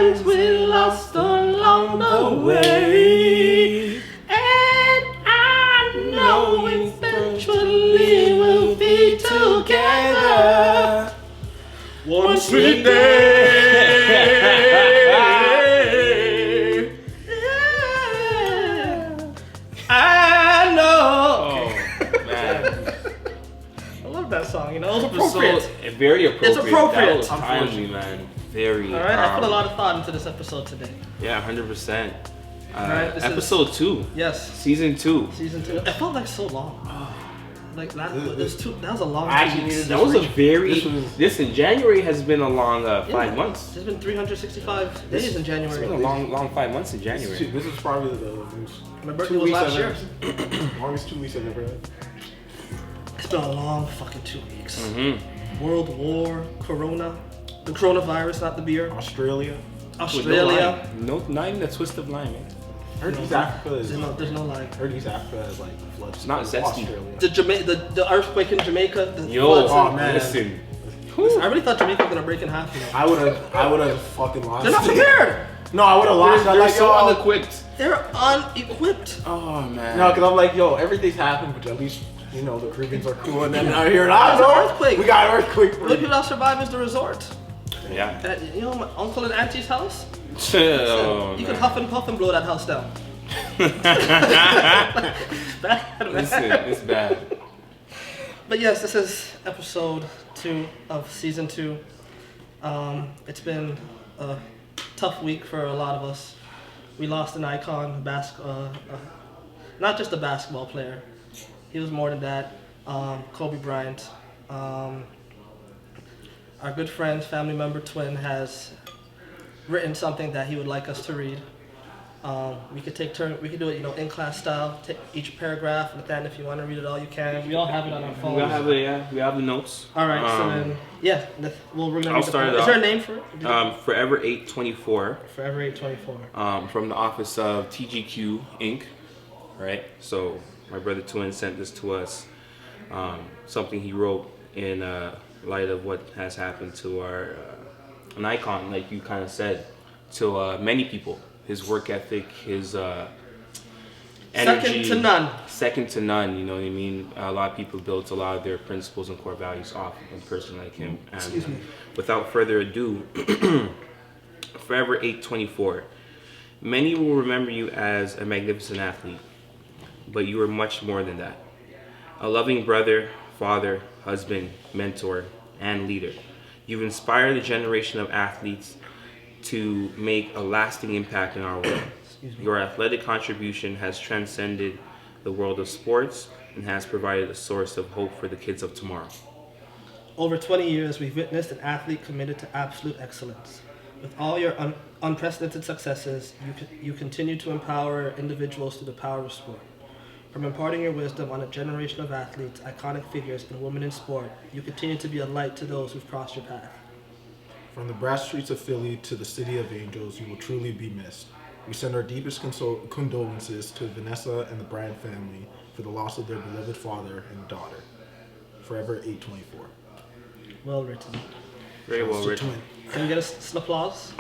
friends we lost along the way. And I know eventually we'll be together one sweet day. I know. Oh, man. I love that song, you know, it's appropriate. Very appropriate. It's appropriate. That was timely, man. Very. Alright, I put a lot of thought into this episode today. Yeah, 100%. Alright, episode 2. Yes. Season 2. Season 2. It felt like so long. Like that was a long 2 weeks. That was a very. Listen, January has been a long 5 months. It's been 365 days in January. It's been a long 5 months in January. This is probably the My birthday was last year. longest 2 weeks I've ever had. It's been a long fucking 2 weeks. Mm-hmm. World War, Corona, the coronavirus, not the beer. Australia. No, not even a twist of lime, man. I heard East Africa is. There's no lie. I heard East Africa is like floods. It's not zesty. The earthquake in Jamaica. The Yo, floods man. listen. I really thought Jamaica was gonna break in half. You know? I would have fucking lost. They're not prepared. No, I would have lost. They're so unequipped. They're unequipped. Oh man. No, because I'm like, yo, everything's happened, but at least you know the Caribbeans are cool, and then out here, There's an earthquake. We got an earthquake. The only people that survive is the resort. Yeah. You know my uncle and auntie's house. Oh, You can huff and puff and blow that house down. It's bad, man. Listen, it's bad. But yes, this is episode 2 of season 2. It's been a tough week for a lot of us. We lost an icon, not just a basketball player. He was more than that. Kobe Bryant. Our good friend, family member, twin has written something that he would like us to read. We could take turn. We could do it, in class style. Take each paragraph, and then if you want to read it all, you can. We all have it on our phones. We have it. Yeah, we have the notes. All right. So then, we're gonna. I'll start it Is off. there a name for it? Forever 824. Forever 824. From the office of TGQ Inc. Right. So my brother Twin sent this to us. Something he wrote in light of what has happened to an icon, like you kind of said, to many people. His work ethic, his energy. Second to none, you know what I mean? A lot of people built a lot of their principles and core values off of a person like him. And without further ado, Forever 824. Many will remember you as a magnificent athlete, but you are much more than that. A loving brother, father, husband, mentor, and leader. You've inspired a generation of athletes to make a lasting impact in our world. Your athletic contribution has transcended the world of sports and has provided a source of hope for the kids of tomorrow. Over 20 years, we've witnessed an athlete committed to absolute excellence. With all your unprecedented successes, you continue to empower individuals through the power of sport. From imparting your wisdom on a generation of athletes, iconic figures, and women in sport, you continue to be a light to those who've crossed your path. From the brass streets of Philly to the city of angels, you will truly be missed. We send our deepest condolences to Vanessa and the Bryant family for the loss of their beloved father and daughter. Forever 824. Well written. Very well written. Can we get an applause?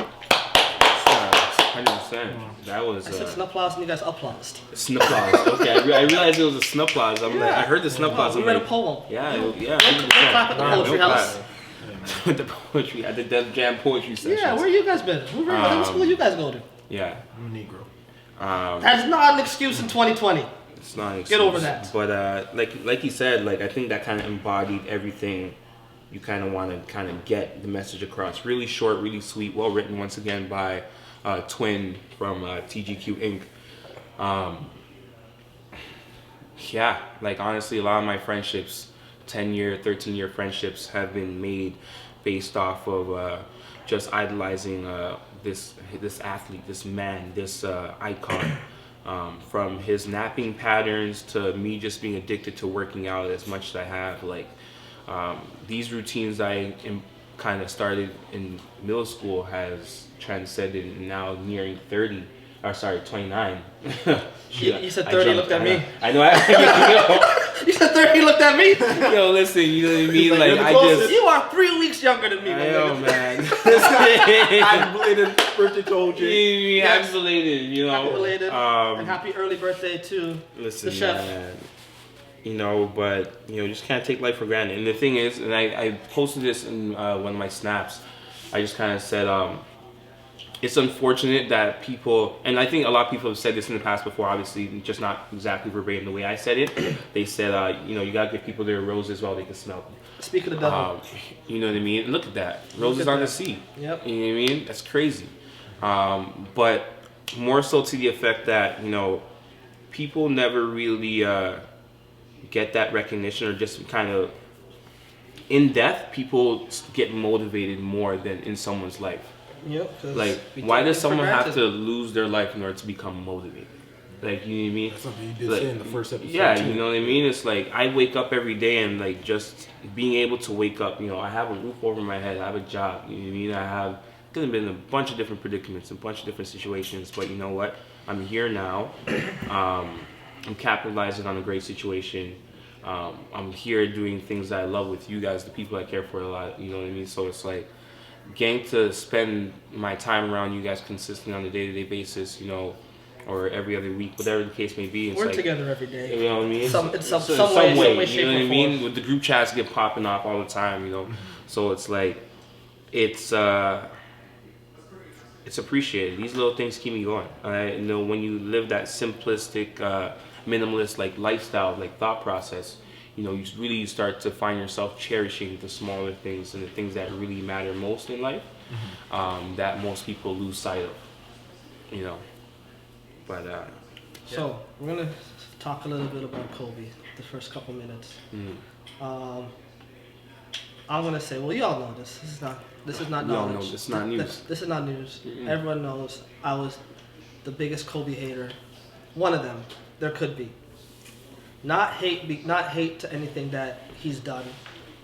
100%. That was I said snapplause and you guys applauded. snapplause. Okay, I realized it was a snapplause. I'm like, I heard the snapplause. We I'm read like, a poem. Yeah, Clap at the poetry house. With the poetry at the Def Jam poetry session. Yeah, where you guys been? What school you guys go to? Yeah. I'm a Negro. That's not an excuse in 2020. It's not an excuse. Get over that. But like you said, I think that kind of embodied everything you kind of want to kind of get the message across. Really short, really sweet, well written once again by Twin from TGQ Inc. Yeah, honestly, a lot of my friendships, 10-year, 13-year friendships have been made based off of just idolizing this athlete, this man, this icon. From his napping patterns to me just being addicted to working out as much as I have. These routines I kind of started in middle school has transcended and now nearing 29. You said 30, looked at me. I know. You said 30. He looked at me. Yo, listen, you know what I mean? like, Like, you're the I closest. just. You are 3 weeks younger than me, I my know, nigga. man. Happy belated birthday to OJ. Happy belated, you know. Happy belated and happy early birthday to Listen, the chef. man. You know, but you know, just can't take life for granted. And the thing is, and I posted this in one of my snaps. I just kind of said, it's unfortunate that people, and I think a lot of people have said this in the past before. Obviously, just not exactly verbatim the way I said it. They said, you know, you gotta give people their roses while they can smell them. Speak of the devil. You know what I mean? Look at that, roses on the sea. Yep. You know what I mean? That's crazy. But more so to the effect that, you know, people never really get that recognition, or just kind of in death, people get motivated more than in someone's life. Yep. 'Cause Like, we why take does it for someone have granted. to lose their life in order to become motivated? Like, you know what I mean? That's something you did Like, say in the first episode. yeah, too. you know what I mean? It's like, I wake up every day and, like, just being able to wake up, you know, I have a roof over my head, I have a job, you know what I mean? I have, could have been in a bunch of different predicaments, a bunch of different situations, but you know what? I'm here now. I'm capitalizing on a great situation. I'm here doing things that I love with you guys, the people I care for a lot, you know what I mean? So it's like, getting to spend my time around you guys consistently on a day-to-day basis, you know, or every other week, whatever the case may be. It's We're like, together every day. you know what I mean? In some way, you shape, know or what I mean? form. With the group chats get popping off all the time, you know. So it's like, it's appreciated. These little things keep me going. You know, when you live that simplistic, minimalist like lifestyle, like thought process, you know, you really start to find yourself cherishing the smaller things and the things that really matter most in life, that most people lose sight of, you know. But So we're gonna talk a little bit about Kobe. The first couple minutes. I'm gonna say, well, you all know this. This is not we all knowledge. know this is not news. This is not news. Everyone knows I was the biggest Kobe hater. One of them. There could be. Not hate to anything that he's done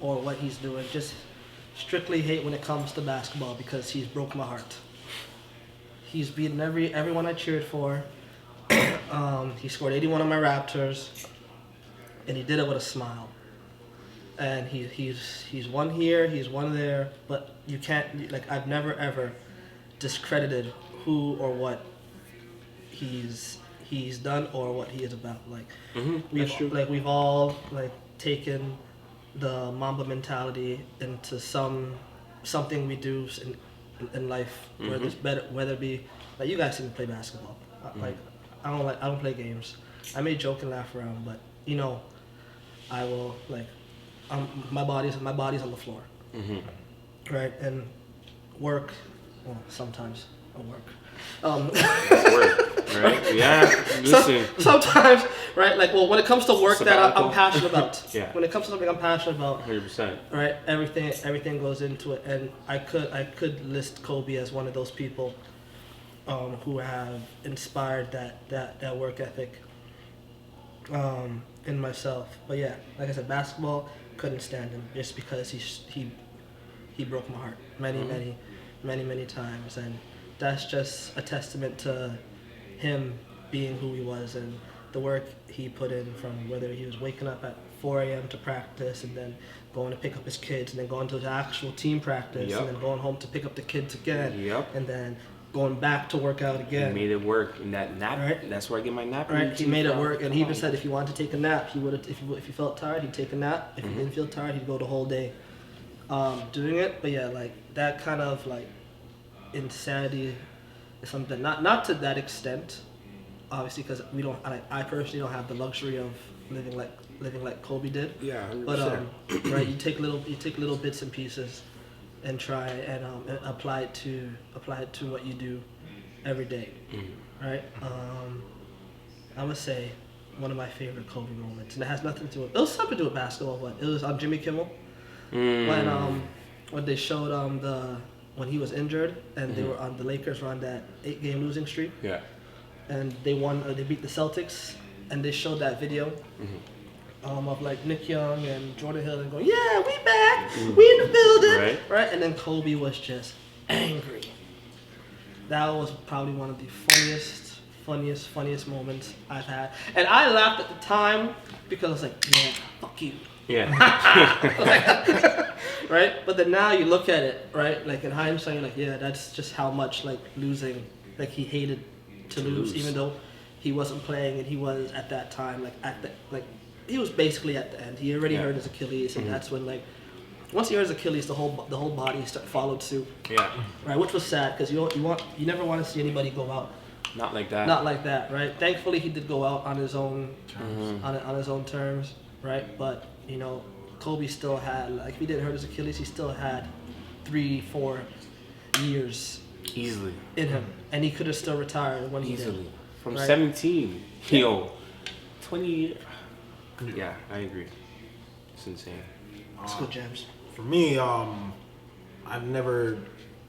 or what he's doing. Just strictly hate when it comes to basketball, because he's broke my heart. He's beaten everyone I cheered for. He scored 81 on my Raptors, and he did it with a smile. And he's won here, he's won there, but you can't, like, I've never ever discredited who or what he's done or what he is about. Like, we've all like taken the Mamba mentality into something we do in life, where there's better, whether it be like, you guys see me play basketball. Like, I don't play games. I may joke and laugh around, but you know, I will, like, my body's on the floor, right? And work, well, sometimes I work. That's work, right? Yeah, listen. Sometimes, right? Like, well, when it comes to work that Sabbatical. I'm passionate about, Yeah. when it comes to something I'm passionate about, 100%. right? Everything goes into it, and I could list Kobe as one of those people who have inspired that work ethic in myself. But yeah, like I said, basketball, couldn't stand him just because he broke my heart many times, and that's just a testament to him being who he was and the work he put in, from whether he was waking up at 4 a.m. to practice and then going to pick up his kids and then going to his actual team practice and then going home to pick up the kids again and then going back to work out again. He made it work in that nap. Right. That's where I get my nap. Right, he made it work, and he even Come said if he wanted to take a nap, he would. If he felt tired, he'd take a nap. If he didn't feel tired, he'd go the whole day doing it. But yeah, like, that kind of like insanity is something not to that extent, obviously, because we don't. I personally don't have the luxury of living like Kobe did. Yeah, 100%. But right, you take little bits and pieces and try and apply it to what you do every day, right? I would say one of my favorite Kobe moments, and it has nothing to do with, it was something to do with basketball, but it was on Jimmy Kimmel when they showed when he was injured and they were on, the Lakers were on that 8-game losing streak, and they won, they beat the Celtics, and they showed that video. Of like Nick Young and Jordan Hill and going, yeah, we back, we in the building, right? And then Kobe was just angry. That was probably one of the funniest moments I've had. And I laughed at the time because I was like, yeah, fuck you. Yeah. Right? But then now you look at it, right? Like in hindsight, you're like, yeah, that's just how much like losing, like he hated to lose, even though he wasn't playing and he was at that time, he was basically at the end. He already hurt his Achilles, and that's when like, once he hurt his Achilles, the whole body followed suit. Yeah. Right, which was sad because you never want to see anybody go out. Not like that. Not like that, right? Thankfully, he did go out on his own terms, on his own terms, right? But you know, Kobe still had, like, if he didn't hurt his Achilles, he still had 3-4 years Easily. in him, and he could have still retired when he Easily. did. From Right? 17. Yo, 20 years. Yeah, I agree. It's insane. It's good, James. For me, I've never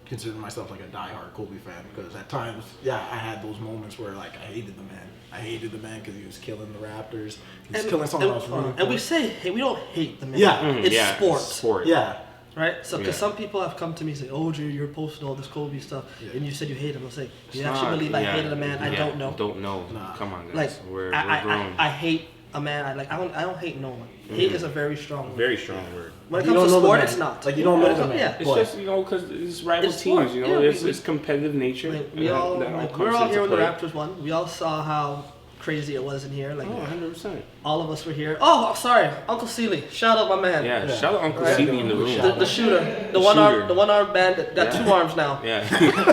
considered myself like a diehard Kobe fan because at times, I had those moments where like I hated the man. I hated the man because he was killing the Raptors. He was killing someone else. And we say, hey, we don't hate the man. Yeah. It's sport. Yeah. Right? So, because some people have come to me and say, oh, Jay, you're posting all this Kobe stuff, and you said you hate him. I'll say, you actually believe I hated a man? I don't know. Don't know. Nah. Come on, guys. Like, we're I grown. I hate a man. I don't hate no one. Hate is a very strong word. Very strong word. When it You comes to don't know the sport, man. it's not. Like, you don't know the man. Yeah. It's But- just, because it's rival It's sport. teams, Yeah, it's competitive nature. Like, we all, that like, comes we're all into here when the play. Raptors won. We all saw how crazy it was in here. Like, Oh, 100%. all of us were here. Oh, sorry, Uncle Seeley. Shout out my man. Yeah, shout out Uncle Right. Seeley in the room. The shooter, the Shooter. one arm band that got Yeah. 2 arms now. Yeah,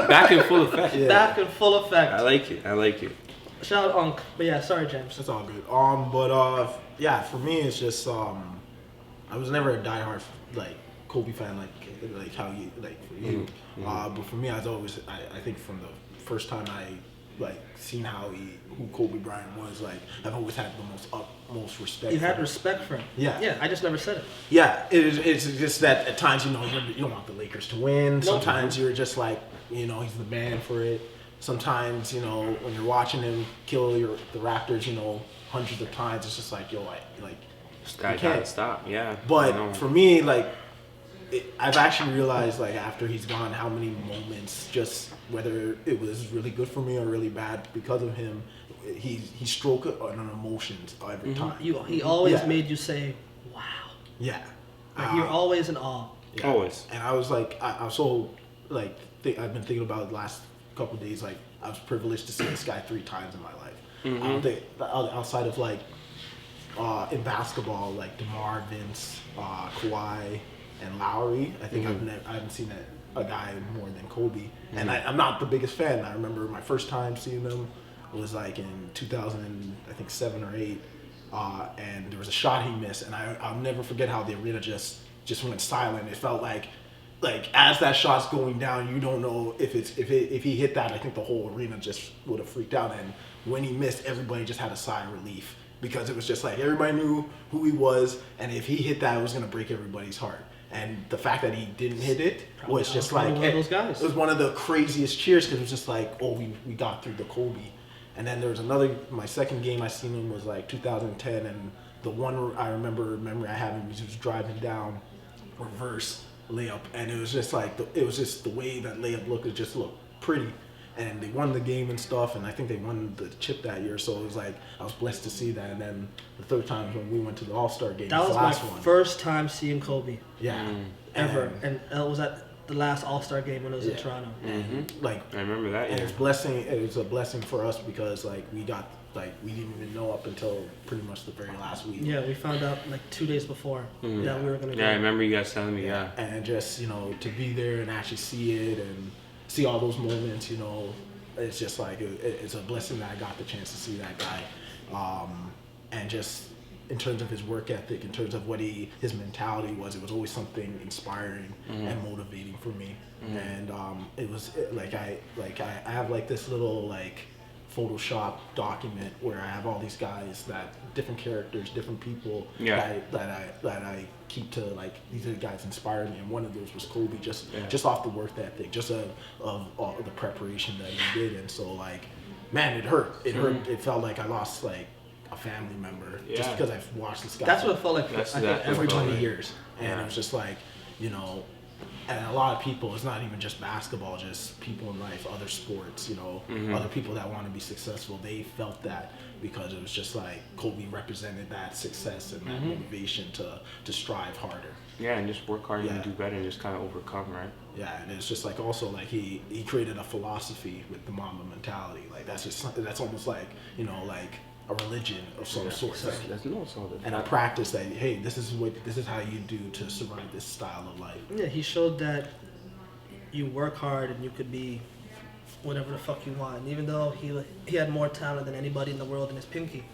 back in full effect. Yeah. Back in full effect. I like it. Shout out Unc. But yeah, sorry James. It's all good. For me, it's just I was never a diehard like Kobe fan like how you like for you. But for me, I think from the first time I like seen who Kobe Bryant was, like I've always had the utmost respect. You for had him. respect for him. Yeah. Yeah, I just never said it. Yeah, it's just that at times you don't want the Lakers to win. Sometimes you're just like he's the man for it. Sometimes when you're watching him kill the Raptors hundreds of times, it's just like This guy you can't can't stop. Yeah. I know. But for me, I've actually realized after he's gone how many moments, just whether it was really good for me or really bad because of him, he struck on emotions every time. He always Yeah. made you say, "Wow." Yeah. Like you're always in awe. Yeah. Always. And I was like, I'm so I've been thinking about it the last couple of days. Like I was privileged to see this guy 3 times in my life. I don't think outside of in basketball, like DeMar, Vince, Kawhi, and Lowry. I think I haven't seen a guy more than Kobe. And I'm not the biggest fan. I remember my first time seeing him was like in 2007 or 8. And there was a shot he missed, and I'll never forget how the arena just went silent. It felt like as that shot's going down, you don't know if he hit that. I think the whole arena just would have freaked out. And when he missed, everybody just had a sigh of relief because it was just like everybody knew who he was, and if he hit that, it was gonna break everybody's heart. And the fact that he didn't hit it was just like one of those guys. It was one of the craziest cheers because it was just like, oh, we got through the Kobe. And then there was my second game I seen him was like 2010, and the one I remember memory I have him was he was driving down reverse layup, and it was just like the way that layup looked, it just looked pretty. And they won the game and stuff, and I think they won the chip that year, so it was like I was blessed to see that. And then the third time when we went to the All-Star game, That was the my last one. first time seeing Kobe Yeah. ever, and it was at the last All-Star game when it was in Yeah. Toronto. Like I remember that. and Yeah. it was a blessing for us because we didn't even know up until pretty much the very last week. Yeah, we found out like 2 days before that we were gonna go. Yeah, I remember you guys telling me. Yeah. And just to be there and actually see it and see all those moments, it's just like it's a blessing that I got the chance to see that guy, and just in terms of his work ethic, in terms of what his mentality was, it was always something inspiring and motivating for me. And it was I have like this little Photoshop document where I have all these guys different characters, different people that I keep to these are the guys inspire me, and one of those was Kobe, just off the work ethic, just of all the preparation that he did. And so man, it hurt. It felt like I lost a family member just because I've watched this guy. That's what it felt like. That's I think exactly every what it felt 20 like. years, and Yeah. it was just And a lot of people, it's not even just basketball, just people in life, other sports, other people that want to be successful, they felt that because it was just like Kobe represented that success and that motivation to strive harder. Yeah, and just work hard and do better and just kind of overcome, right? Yeah, and it's just like also like he created a philosophy with the Mamba mentality. Like that's just something that's almost like, like a religion of some sort. And a practice that, hey, this is how you do to survive this style of life. Yeah, he showed that you work hard and you could be whatever the fuck you want. And even though he had more talent than anybody in the world in his pinky,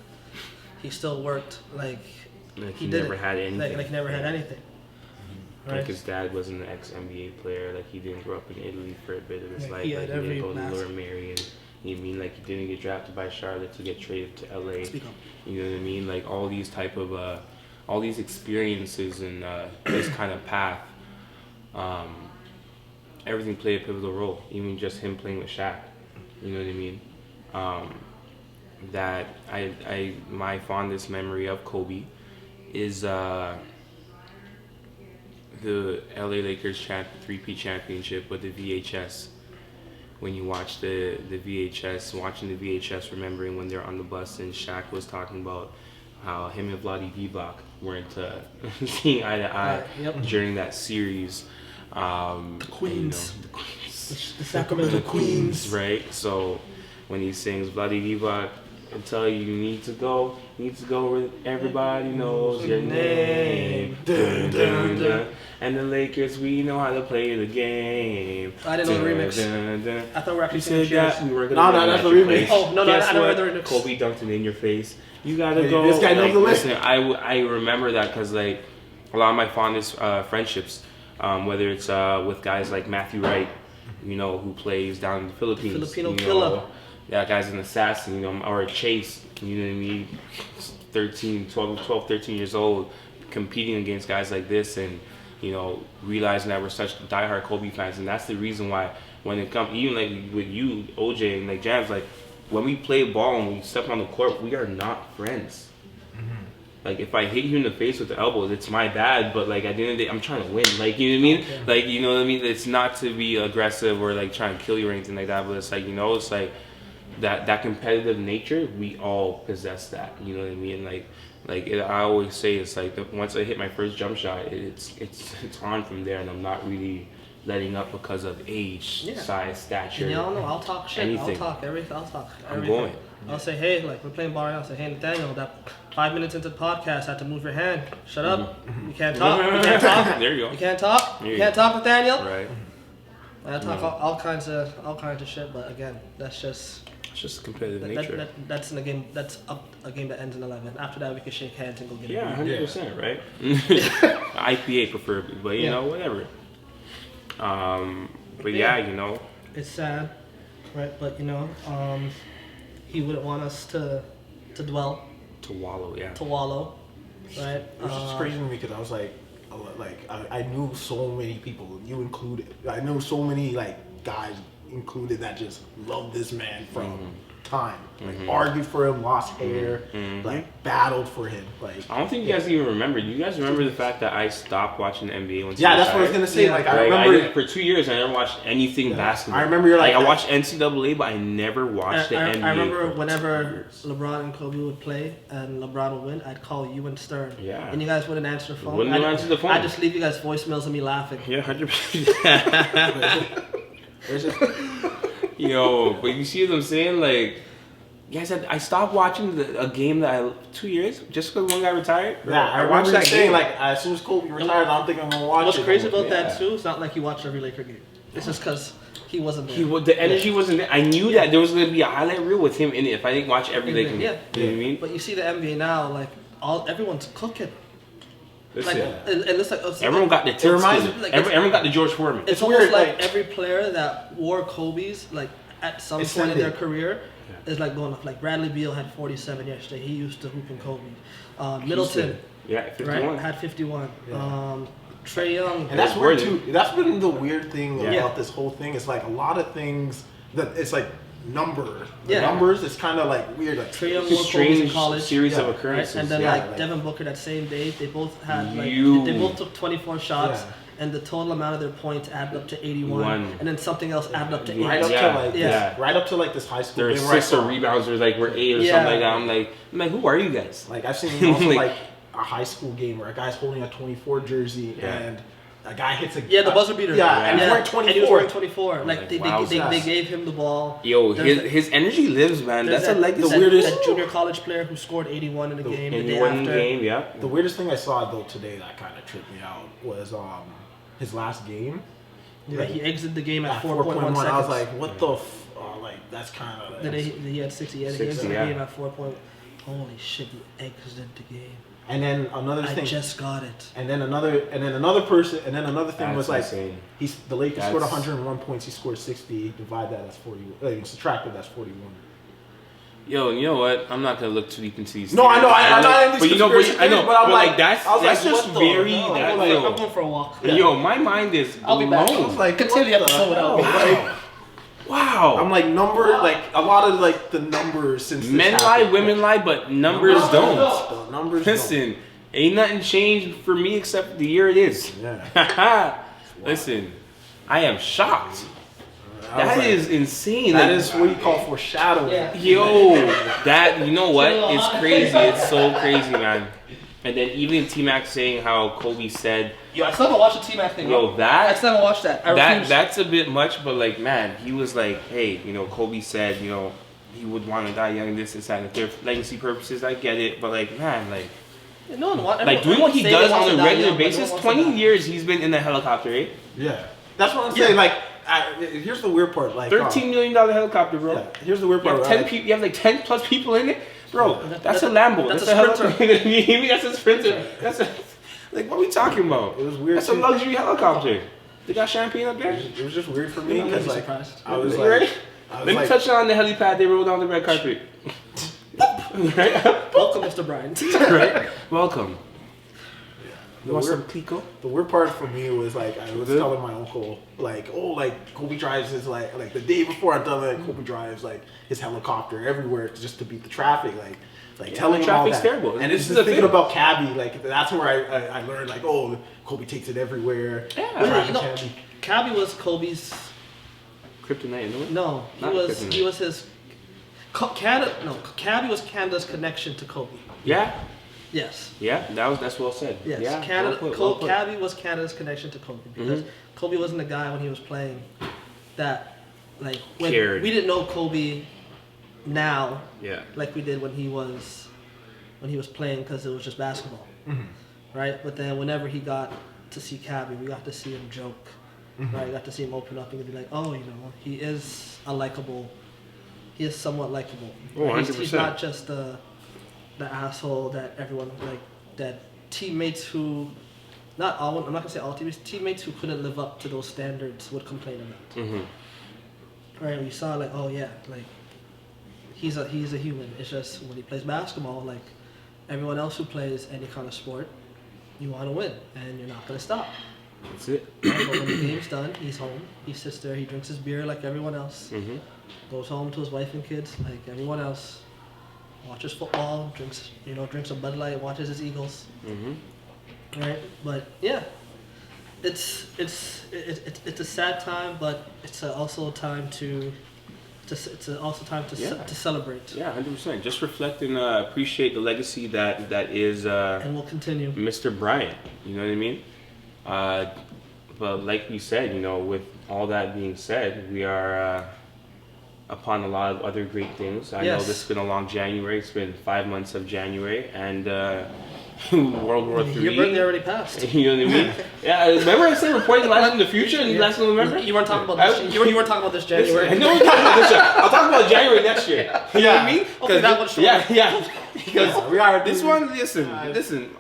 he still worked like he never had anything. Like he never had anything. Right? Like his dad was an ex-NBA player. Like he didn't grow up in Italy for a bit of his life. He didn't go to Lower Marion. You mean like he didn't get drafted by Charlotte to get traded to LA? You know what I mean? Like all these type of all these experiences and this kind of path. Everything played a pivotal role. Even just him playing with Shaq. You know what I mean? That my fondest memory of Kobe is the LA Lakers three-peat championship with the VHS. When you watch the VHS, remembering when they're on the bus and Shaq was talking about how him and P.O.D weren't seeing eye to eye during that series. The Queens. The Queens. The Sacramento Queens. Right? So when he sings P.O.D and tell you need to go where everybody knows your name. Dun, dun, dun. And the Lakers, we know how to play the game. I didn't know the remix. Dun, dun, dun. I thought we were actually saying that. We were no, that's the remix. Oh, no, I don't know the remix. Kobe dunked it in your face. You gotta go. This guy knows the listen, I remember that because like a lot of my fondest friendships, whether it's with guys like Matthew Wright, who plays down in the Philippines. Filipino killer. That guy's an assassin, or Chase, you know what I mean? 12, 13 years old, competing against guys like this and, realizing that we're such diehard Kobe fans. And that's the reason why when it comes, even like with you, OJ, and like Jams, like when we play ball and we step on the court, we are not friends. Like if I hit you in the face with the elbows, it's my bad, but like at the end of the day, I'm trying to win. Like, you know what I mean? Okay. Like, you know what I mean? It's not to be aggressive or like trying to kill you or anything like that, but it's like, it's like, that competitive nature, we all possess that. You know what I mean? I always say, it's like once I hit my first jump shot, it's on from there, and I'm not really letting up because of age, size, stature. And y'all know I'll talk shit. Anything. I'll talk everything. I'm going. I'll say, hey, like we're playing bar. I'll say, hey, Nathaniel, that 5 minutes into the podcast, I had to move your hand. Shut up. You can't talk. You can't talk. There you go. You can't talk. You can't talk, Nathaniel. Right. I talk all kinds of shit, but again, that's just. It's just competitive nature. That's in a game. That's a game that ends in 11. After that, we can shake hands and go get a beer. 100%, right? IPA preferably, but whatever. But it's sad, right? But he wouldn't want us to dwell. To wallow, yeah. To wallow, right? Which is crazy to me because I was like I knew so many people, you included. I knew so many like guys included that just loved this man from time. Like argued for him, lost hair, like battled for him. Like I don't think you guys even remember. Do you guys remember the fact that I stopped watching the NBA once? Yeah, that's what I was gonna say. Like I remember for 2 years I never watched anything basketball. I remember you're like I watched NCAA, but I never watched the NBA. I remember whenever LeBron and Kobe would play and LeBron would win, I'd call you and Stern. Yeah. And you guys wouldn't answer the phone. Wouldn't answer the phone. I'd just leave you guys voicemails of me laughing. Yeah, 100%. But you see what I'm saying? Like, guys, I stopped watching a game that 2 years just because one guy retired. Yeah, I watched that game. Like as soon as Kobe retired, I don't think I'm gonna watch it. What's crazy about that too? It's not like you watched every Laker game. It's just because he wasn't there. The energy wasn't there. I knew that there was gonna be a highlight reel with him in it if I didn't watch every Laker game. You know what I mean? But you see the NBA now, like everyone's cooking. Listen, and it's like everyone got the tips. Everyone got the George Foreman. It's almost like every player that wore Kobe's like at some point in their careir is like going off. Like Bradley Beal had 47 yesterday. He used to hoop in Kobe. Middleton, 51. Right, had 51. Trae Young, and that's weird too. That's been the weird thing about this whole thing. It's like a lot of things that it's like numbers. It's kind of like weird. Like Trae Young wore Kobe's in college. Series of occurrences, right? And then like Devin Booker that same day, they both had they both took 24 shots. and the total amount of their points added up to 81, One. and then something else added up to 8. Right up Yeah, to like yeah. right up to like this high school Their game where I assists or saw, rebounds were like, we're 8 or Yeah. something like that. I'm like, who are you guys? like I've seen also Like- like a high school game where a guy's holding a 24 jersey Yeah. and a guy hits a The buzzer beater. Yeah, and he's wearing 24. And he was wearing 24. Like, Like, they, wow. they gave him the ball. Yo, There's his energy lives, man. There's That's a legacy. the weirdest- that junior college player who scored 81 in the game And the he day won after. the game, yeah. The weirdest thing I saw though today that kind of tripped me out was his last game. Yeah, he exited the game at At 4.1 seconds. I was like, what the like that's kind of Then he had 60. He exited 60, the yeah. game at 4. Holy shit! He exited the game. And then another I thing, just got it. and then another thing was like insane. the Lakers scored That's- 101 points. He scored 60. Divide that, that's 40. Subtract it, that's 41. Yo, you know what? I'm not gonna look too deep into these. No, I know, I'm not in these But you know, conspiracy I know, theories, but I'm like, that's I was that's like, just what the very. hell? That, I'm like, yo, I'm going for a walk. yo, my mind is I'll be back. I was blown. like, Continue the what episode hell? without me. Like, Wow. I'm like like a lot of like the numbers since this Men lie, happened. women lie, but numbers don't. The numbers Listen, ain't nothing changed for me except the year it is. Yeah. Listen, I am shocked. I was That like, is insane. That Like, is what you call foreshadowing. Yeah. yo, that, you know what? It's crazy. It's so crazy, man. And then even T-Mac saying how Kobe said, Yo, I still haven't watched the T-Mac thing. yo, I that still haven't watched that. I refuse. that's a bit much, but like, man, he was like, hey, you know, Kobe said, you know, he would want to die young, this, that, and for legacy purposes, I get it, but like, man, like, No one wants. like doing what he does on a regular basis, 20 years. years he's been in the helicopter, eh? Yeah. That's what I'm saying. Like, here's the weird part. Like, $13 million helicopter, bro. yeah, here's the weird You part. have 10 right? people. You have like 10 plus people in it, bro. Yeah. That's a Lambo. That's That's a a Sprinter. helicopter. You hear me? That's a Sprinter. That's a like. What are we talking about? It was weird That's a too. luxury helicopter. They got champagne up there. It was just weird for me I'm because not like surprised. I was You like, ready? I was Let me like, touch on the helipad. They rolled down the red carpet. Right? Welcome, Mr. Bryant. Right? Welcome. the You want some weird, Clico? the weird part for me was like I was telling my uncle like, oh, like Kobe drives his like the day before I'm telling like Kobe drives like his helicopter everywhere just to beat the traffic like Yeah, telling the him all traffic's that. terrible. And This it's is just the thinking thing. about Cabby, like that's where I learned like, oh, Kobe takes it everywhere. Yeah. Driving No, Cabby. Cabby was Kobe's. Kryptonite, no? No, Not kryptonite. he was his. Canada. No, Cabby was Canada's connection to Kobe. Yeah. Yes. Yeah. That's well said. Yes, Yeah. Canada. Well put, well put. Cabby was Canada's connection to Kobe because Mhm. Kobe wasn't the guy when he was playing that, like, when Cared. we didn't know Kobe now Yeah. like we did when he was playing because it was just basketball, right? But then whenever he got to see Cabby, we got to see him joke, right? Got to see him open up and be like, oh, you know, he is he is somewhat likable. Oh, Right? 100%. He's not just the asshole that everyone like, that teammates who, not all, I'm not gonna say all teammates who couldn't live up to those standards would complain about. Mm-hmm. Right? We saw like, oh yeah, like he's a human. It's just when he plays basketball, like everyone else who plays any kind of sport, you want to win and you're not gonna stop. That's it. Right? But when the game's done, he's home. He sits there. He drinks his beer like everyone else. Mm-hmm. Goes home to his wife and kids like everyone else. Watches football. Drinks a Bud Light. Watches his Eagles. Mm-hmm. Right? But yeah, it's a sad time, but it's also a time to Yeah. to celebrate. Yeah, 100%. Just reflect and appreciate the legacy that is And we'll continue. Mr. Bryant. You know what I mean? But like you said, you know, with all that being said, we are upon a lot of other great things. I know Yes. this has been a long January. It's been 5 months of January, and World War III. Your birthday already passed. You know what I mean? Yeah, remember I said reporting live from the future and last November? You weren't talking about this. You weren't talking about this January. I know we're talking about this year. I'll talk about January next year. You know what I mean? Okay, that one's short. Yeah. Because we are this one, listen,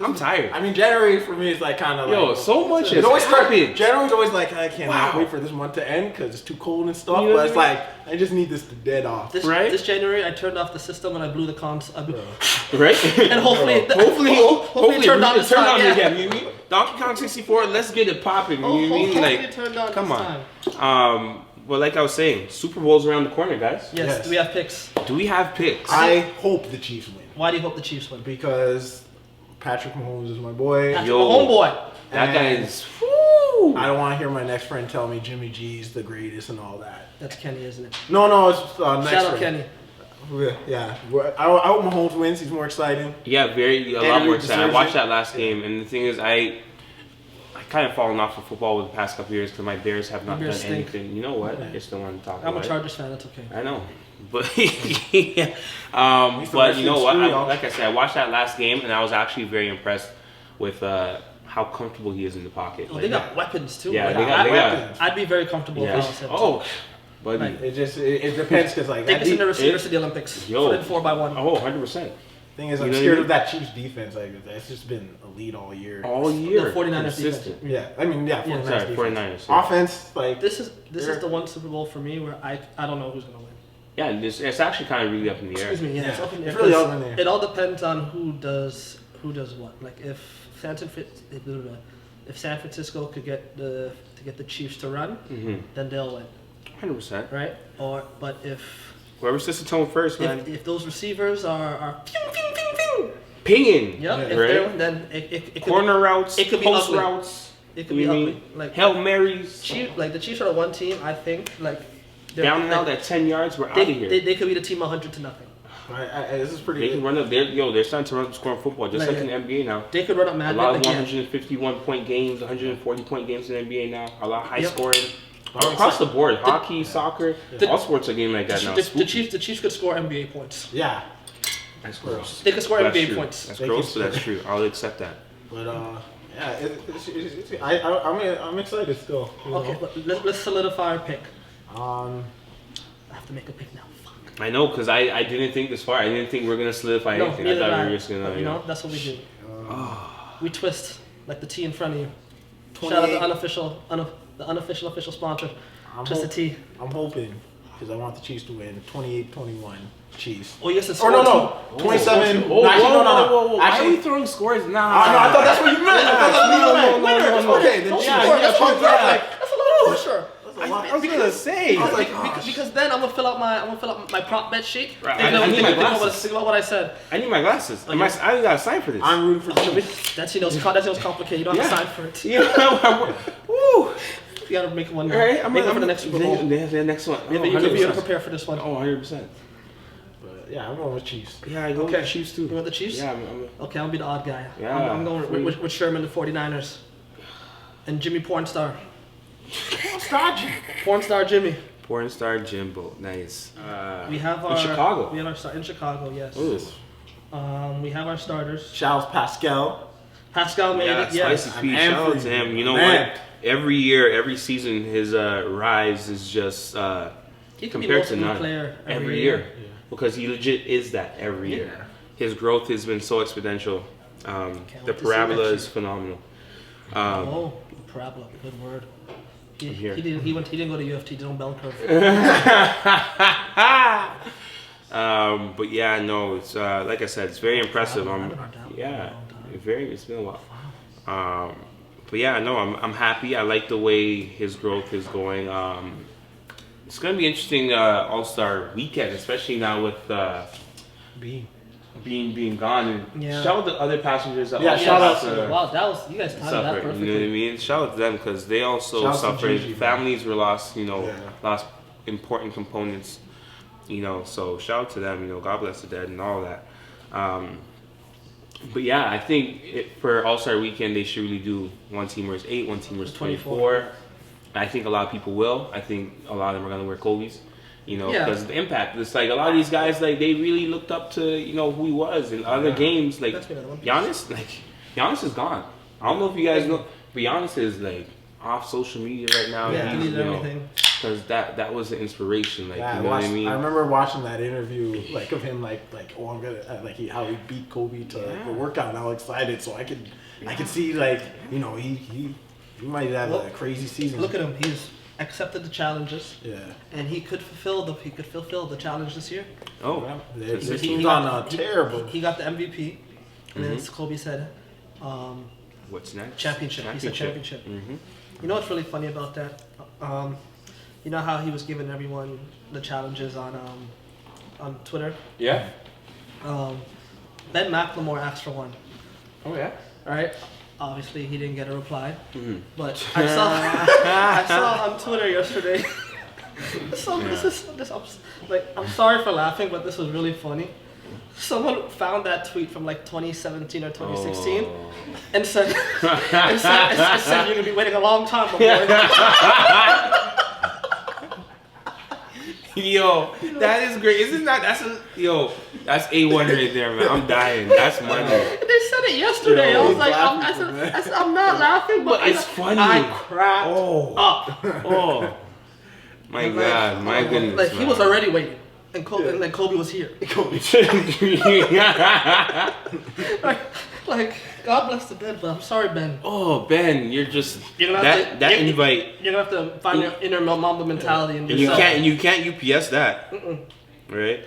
I'm tired. I mean, January for me is like kind of Yo, like, so much It has always happened. January's always like I can't Wow. wait for this month to end because it's too cold and stuff. You know But it's what I like I just need this to dead off. This January, I turned off the system and I blew the comms. Right? And hopefully hopefully it turned on this time. Yeah. again. You know what I mean? Donkey Kong 64, let's get it popping. You know what I mean? Hopefully Like, it turned on come this on. time. Well, like I was saying, Super Bowl's around the corner, guys. Yes. Yes. Do we have picks? Do we have picks? I hope the Chiefs win Why do you hope the Chiefs win? because Patrick Mahomes is my boy. Patrick, Yo. my homeboy. That guy And is. Woo! I don't want to hear my next friend tell me Jimmy G's the greatest and all that. That's Kenny, isn't it? No, it's next Shout out friend. Kenny. Yeah. I hope Mahomes wins. He's more exciting. Yeah, a lot more excited. I watched that last game, and the thing is, I kind of fallen off of football with the past couple years because my Bears have not done anything. You know what? I just don't want to talk about it. I'm a Chargers fan. That's okay. I know. But yeah. But you know what? Like I said, I watched that last game, and I was actually very impressed with how comfortable he is in the pocket. Oh, they got weapons too. Yeah, like, they got weapons. I'd be very comfortable if I was him. Oh, buddy. Like, It depends because like take us in the receivers it- to the Olympics. Yo. Put in 4x1. Oh, 100%. Thing is, I'm You know scared what I of that Chiefs defense. Like that's just been elite all year. All year. The 49ers Consistent. Yeah, I mean, 49ers. Sorry, defense. 49ers. Yeah. Offense, like This is the one Super Bowl for me where I don't know who's gonna win. Yeah, it's actually kind of really up in the air. Excuse me. Yeah, it's Yeah. up in the air. It's really 'cause up in the air. It all depends on who does what. Like if San Francisco could get the Chiefs to run, then they'll win, 100%. right? But if Whoever sets the tone first, man. if those receivers are ping, ping, ping, ping. Pinging. Yep. Right? If they're then it could Corner routes, it could be post ugly. routes. It could you be mean? ugly. Like Hail Marys. the Chiefs are the one team I think like they're- Down and out like, at 10 yards, we're out of here. they could be the team 100 to nothing. this is pretty They good. can run up. They're starting to run scoring football, just like in the NBA now. They could run up A mad. lot of like, yeah. 151-point games, 140-point games in the NBA now. A lot of high Yep. scoring. Across the board, hockey, soccer, all sports are getting like that now. The Spooky. Chiefs could score NBA points. Yeah, That's gross. They could score That's NBA true. points. That's They gross, can- but that's true. I'll accept that. but I'm excited still. You know? Okay, but let's solidify our pick. Um, I have to make a pick now. Fuck. I know, because I didn't think this far. I didn't think we were going to solidify No, anything. I neither thought did we I. were just going But, to, you know, that's what we do. We twist like the T in front of you. 28. Shout out the unofficial official sponsor. Twist the T. I'm hoping because I want the Chiefs to win 28-21 Chiefs. Oh, yes, it's Or no, 27. Actually, no. Why are Actually, we throwing scores now? I thought that's what you meant. No. Okay, then Yeah, Chiefs. yeah, Chiefs. That's a little pressure. That's a lot. I was going to say. I was like, Because then I'm gonna fill out my prop bet sheet. Right, Think I need my about glasses. think about what I said. I need my glasses. Okay. I got to sign for this. I'm rooting for the Chiefs. That's complicated. You don't have to sign for it. Yeah. Woo. You gotta make one now. All right, Make one for the next Super Bowl. The next one. Maybe you could be able to prepare for this one. Oh, 100%. But yeah, I'm going with Chiefs. Yeah, I go with the Chiefs too. You want the Chiefs? Yeah, I'm Okay, I'll be the odd guy. Yeah, I'm going with Sherman, the 49ers. And Jimmy Pornstar. Pornstar Jimmy. porn star Jimbo. Nice. We have our in Chicago. We have our in Chicago, yes. Ooh. We have our starters. Charles Pascal. Pascal made Yeah, it. Yes. Spicy P. I'm Shout out for to you, him. You know man. what? Every year, every season, his rise is just He could be compared most to improved none. player Every year. Because he legit is that every year. His growth has been so exponential. The wait to see parabola next is year. phenomenal. Parabola, good word. I'm here. He didn't go to UFT. He did on bell curve. But yeah, no, it's like I said, it's very impressive. It's been a while. But yeah, no, I'm happy. I like the way his growth is going. It's gonna be interesting All-Star weekend, especially now with being gone. And Yeah. shout out the other passengers. That Yeah, also shout out had to Wow, you guys timed that suffer. You perfectly. know what I mean? Shout out to them because they also Shout out to suffered. Gigi, man. Families were lost. Yeah. Lost important components. So shout out to them. God bless the dead and all that. But yeah, I think for All-Star Weekend they should really do one teamers 8, one teamers 24. I think a lot of people will. I think a lot of them are gonna wear Kobe's. Because of the impact. It's like a lot of these guys, like they really looked up to who he was in other games. Like That's another one. Giannis is gone. I don't know if you guys know, but Giannis is like off social media right now. Yeah, He's, deleted everything. Because that was the inspiration. Like Yeah, you know what I mean? I remember watching that interview, like of him, I'm gonna how he beat Kobe to the workout, and how excited. So I could see he might have a crazy season. Look at him. He's accepted the challenges. Yeah. And he could fulfill the challenge this year. Oh, His team's on a terrible. He got the MVP, and then as Kobe said, what's next? championship. He said championship. Mm-hmm. You know what's really funny about that? You know how he was giving everyone the challenges on Twitter? Yeah. Ben McLemore asked for one. Oh yeah. All right. Obviously, he didn't get a reply. Mhm. But I saw on Twitter yesterday. I'm sorry for laughing, but this was really funny. Someone found that tweet from like 2017 or 2016 and said, it said you're gonna be waiting a long time before. Yo, that is great. Isn't that that's A1 right there, man. I'm dying. That's money. They said it yesterday. Yo, I was like, laughing, I said, I'm not laughing, But it's funny. I cracked up. Oh. My God, my goodness. Like he was already waiting, and Kobe was here. Like God bless the dead, but I'm sorry, Ben. Oh, Ben, you're just You're gonna have that to, invite. You're gonna have to find your inner Mamba mentality and And you can't UPS that, right?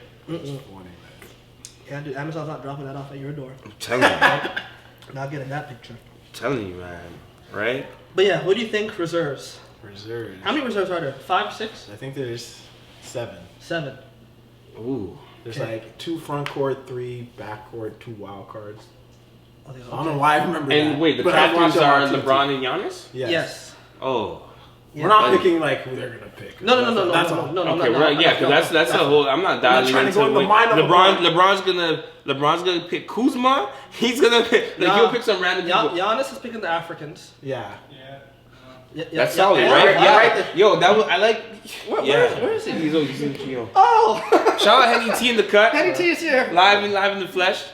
Yeah, dude, Amazon's not dropping that off at your door. I'm telling you, Not getting that picture. telling you, man. Right? But yeah, what do you think reserves? Reserves. How many reserves are there? 5, 6, I think there's 7. 7. Ooh. There's Okay. like 2 front court, 3 back court, 2 wild cards. Okay. I don't know why I remember that. And wait, the but I watched captains it are on TV. LeBron and Giannis? Yes. Oh. We're not picking like who they're gonna pick. No. That's all. Okay, right, yeah, because that's a whole. I'm not dialing trying to into go in the like, mind of LeBron's gonna pick Kuzma. He's gonna pick. Like, he'll pick some random people. Giannis is picking the Africans. Yeah. That's solid, and- right? Yeah. right. Yo, that was I like. Where is he? He's in Kyo. Oh, Shout out Henny T in the cut. Henny T is here. Live in the flesh.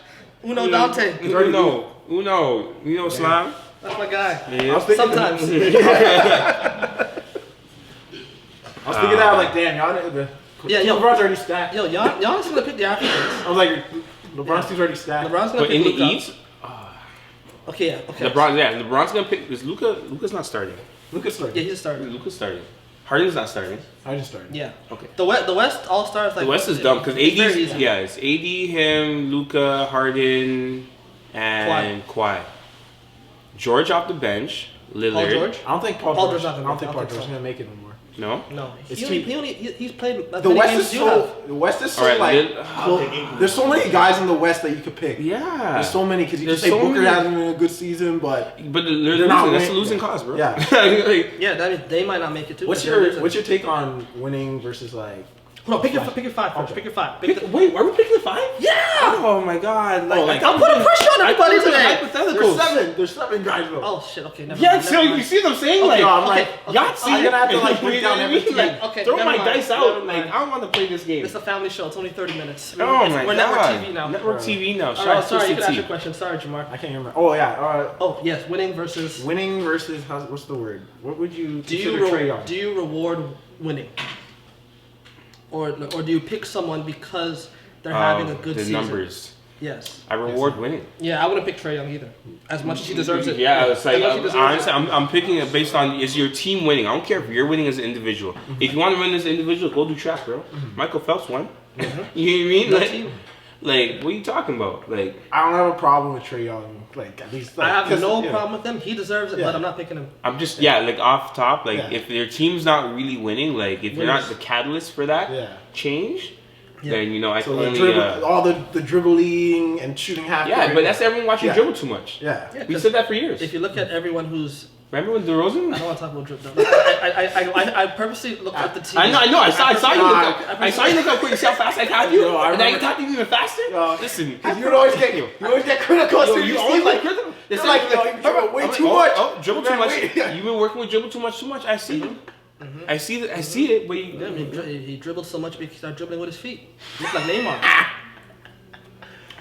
Uno Dante. Uno Slam. That's my guy. Yeah. Sometimes. I was thinking that, like, damn, y'all. LeBron's already stacked. Yo, Giannis is gonna pick the Africans. I was like, LeBron's team's already stacked. LeBron's gonna But pick in the Luka. East, Okay, yeah. Okay. LeBron's gonna pick. Is Luka's not starting. Lucas started. Yeah, he's a starter. Luka's starting. Harden's not starting. I just started. Yeah. Okay. The West All Stars like The West is dumb because it's very AD, easy. yeah, it's AD, him, Luka, Harden, and Kawhi. George off the bench, Lillard. Paul George? I don't think Paul Paul George George. not I gonna don't make think it. Paul George is gonna make it anymore. No. No, It's he's played. The West is so Alright, like. There's so many guys in the West that you could pick. Yeah. There's so many because you can There's say so Booker many. hasn't been a good season, but But they're They're losing. not That's a winning. losing cause, bro. Yeah. Like, Yeah, that means they might not make it too. what's your take on winning versus like? Hold on, pick your 5 first. Okay. Pick your 5. wait, are we picking the 5? Yeah. Oh my God! Like I'm putting pressure on everybody today. hypotheticals. There's 7 guys though. Oh shit. Okay. Never Yeah, mind, so never you mind. see what I'm saying? Okay, Like, I'm like, Yahtzee. I'm gonna have to like break You down know what I every mean? team. Like, Okay, throw never my mind, dice never out. mind. Like, I don't want to play this game. It's a family show. It's only 30 minutes. Oh my We're God! network TV now. Network TV now. All Shout right. out Sorry, you can ask to your CT. question. Sorry, Jamar. I can't remember. Oh yeah. Oh yes, winning versus. Winning versus what's the word? What would you Do consider trade you on? do you reward winning, or do you pick someone because they're having a good the season? numbers. Yes. I reward winning. Yeah, I wouldn't pick Trae Young either. As much as he deserves it. Yeah, it's like As much as he deserves honestly, it. I'm picking it based on is your team winning. I don't care if you're winning as an individual. If you want to win as an individual, go do track, bro. Michael Phelps won. You know what I mean? No Like, team. like, what are you talking about? Like, I don't have a problem with Trae Young. Like at least like, I have 'cause, no yeah. problem with him. He deserves it, Yeah. but I'm not picking him. I'm just like off top. Like, Yeah. if your team's not really winning, like if you're not the catalyst for that Yeah. change, Yeah. then I So can the only. dribble, all the dribbling and shooting half. Yeah, court. but that's everyone watching Yeah. dribble too much. Yeah. Yeah, We 'cause said that for years. if you look at everyone who's, Remember when I DeRozan? don't want to talk about dribble. I purposely looked at the team. I know. I saw you look up. I I saw you look up quick. You see how fast I tapped you, Yo, I and now you remember- tapped even faster. Yo, Listen, Cause you would always get critical. Yo, so you see, always like, critical. you're like, yo, you dribble way too much. Oh, dribble too Man, much. wait. You've been working with dribble too much. I see you. I see it, but Yeah, he dribbled so much because he started dribbling with his feet. He looked like Neymar.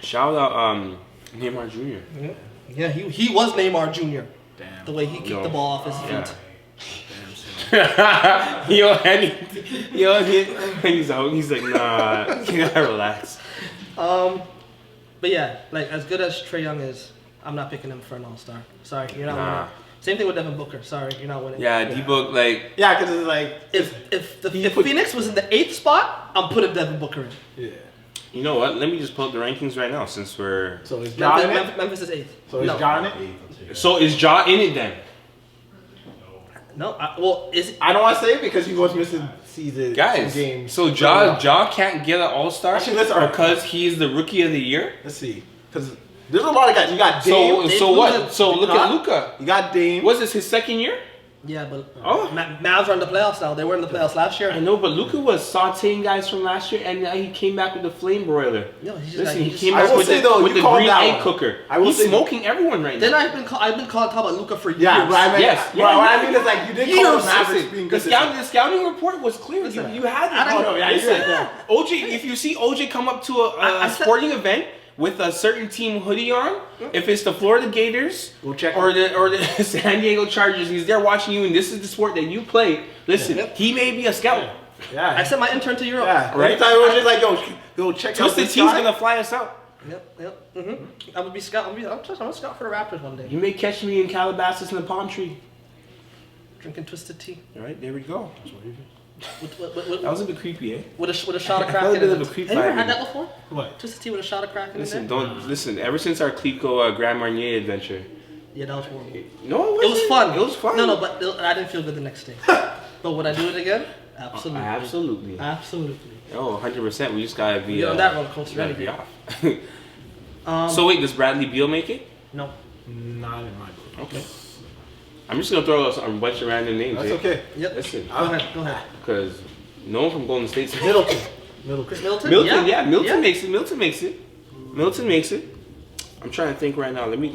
shout out Neymar Jr. Yeah, he was Neymar Jr. Damn. The way he kicked the ball off his feet. He's like, nah, you gotta relax. But yeah, like as good as Trae Young is, I'm not picking him for an All-Star. Sorry, you're not Nah. winning. Same thing with Devin Booker. Sorry, you're not winning. Yeah, D-Book, like, Yeah, because it's like If Phoenix was in the 8th spot, I'm putting Devin Booker in. yeah. you know what? Let me just pull up the rankings right now since we're. So is Ja in it? Memphis is 8th. So is no. Ja in it? So is Ja in it then? No, well, is I don't want to say it because he was missing season Guys, some games. so Ja can't get an All-Star Actually, let's- alright. because he's the Rookie of the Year? Let's see, because There's a lot of guys. You got Dame. So what? So look at Luka. You got Dame. Was this his second year? Yeah, but Mavs are in the playoffs now. They were in the playoffs last year. I know, but Luka was sauteing guys from last year, and now he came back with the flame broiler. No, he came back with the green egg cooker. He's smoking everyone right now. Then I've been talking about Luka for years. Yeah, but I mean, what I mean is like you did call the Mavericks being good. The scouting report was clear. You had it. OJ, if you see OJ come up to a sporting event with a certain team hoodie on, if it's the Florida Gators or the San Diego Chargers, he's there watching you, and this is the sport that you play. Listen, he may be a scout. Yeah. I sent my intern to Europe. Yeah. Right. Time it was just like, yo, check out Twisted this Team's guy. gonna fly us out. Yep. Mm-hmm. I would be scout. I'm gonna scout for the Raptors one day. You may catch me in Calabasas in the palm tree. Drinking Twisted Tea. All right, there we go. That was a bit creepy, eh? With a shot of crack in it. Have you ever had that before? What? Twisted Tea with a shot of crack in it? Listen. Ever since our Clico Grand Marnier adventure. Yeah, that was horrible. No, it was fun. It was fun. No, but I didn't feel good the next day. But would I do it again? Absolutely. Absolutely. Oh, 100%. We just gotta be on that roller coaster. Gotta be off. So wait, does Bradley Beal make it? No. Not in my book. Okay. I'm just gonna throw a bunch of random names. That's okay. Yep. Listen. Go ahead. Because no one from Golden State's Middleton. Milton, makes it. Milton makes it. I'm trying to think right now. Let me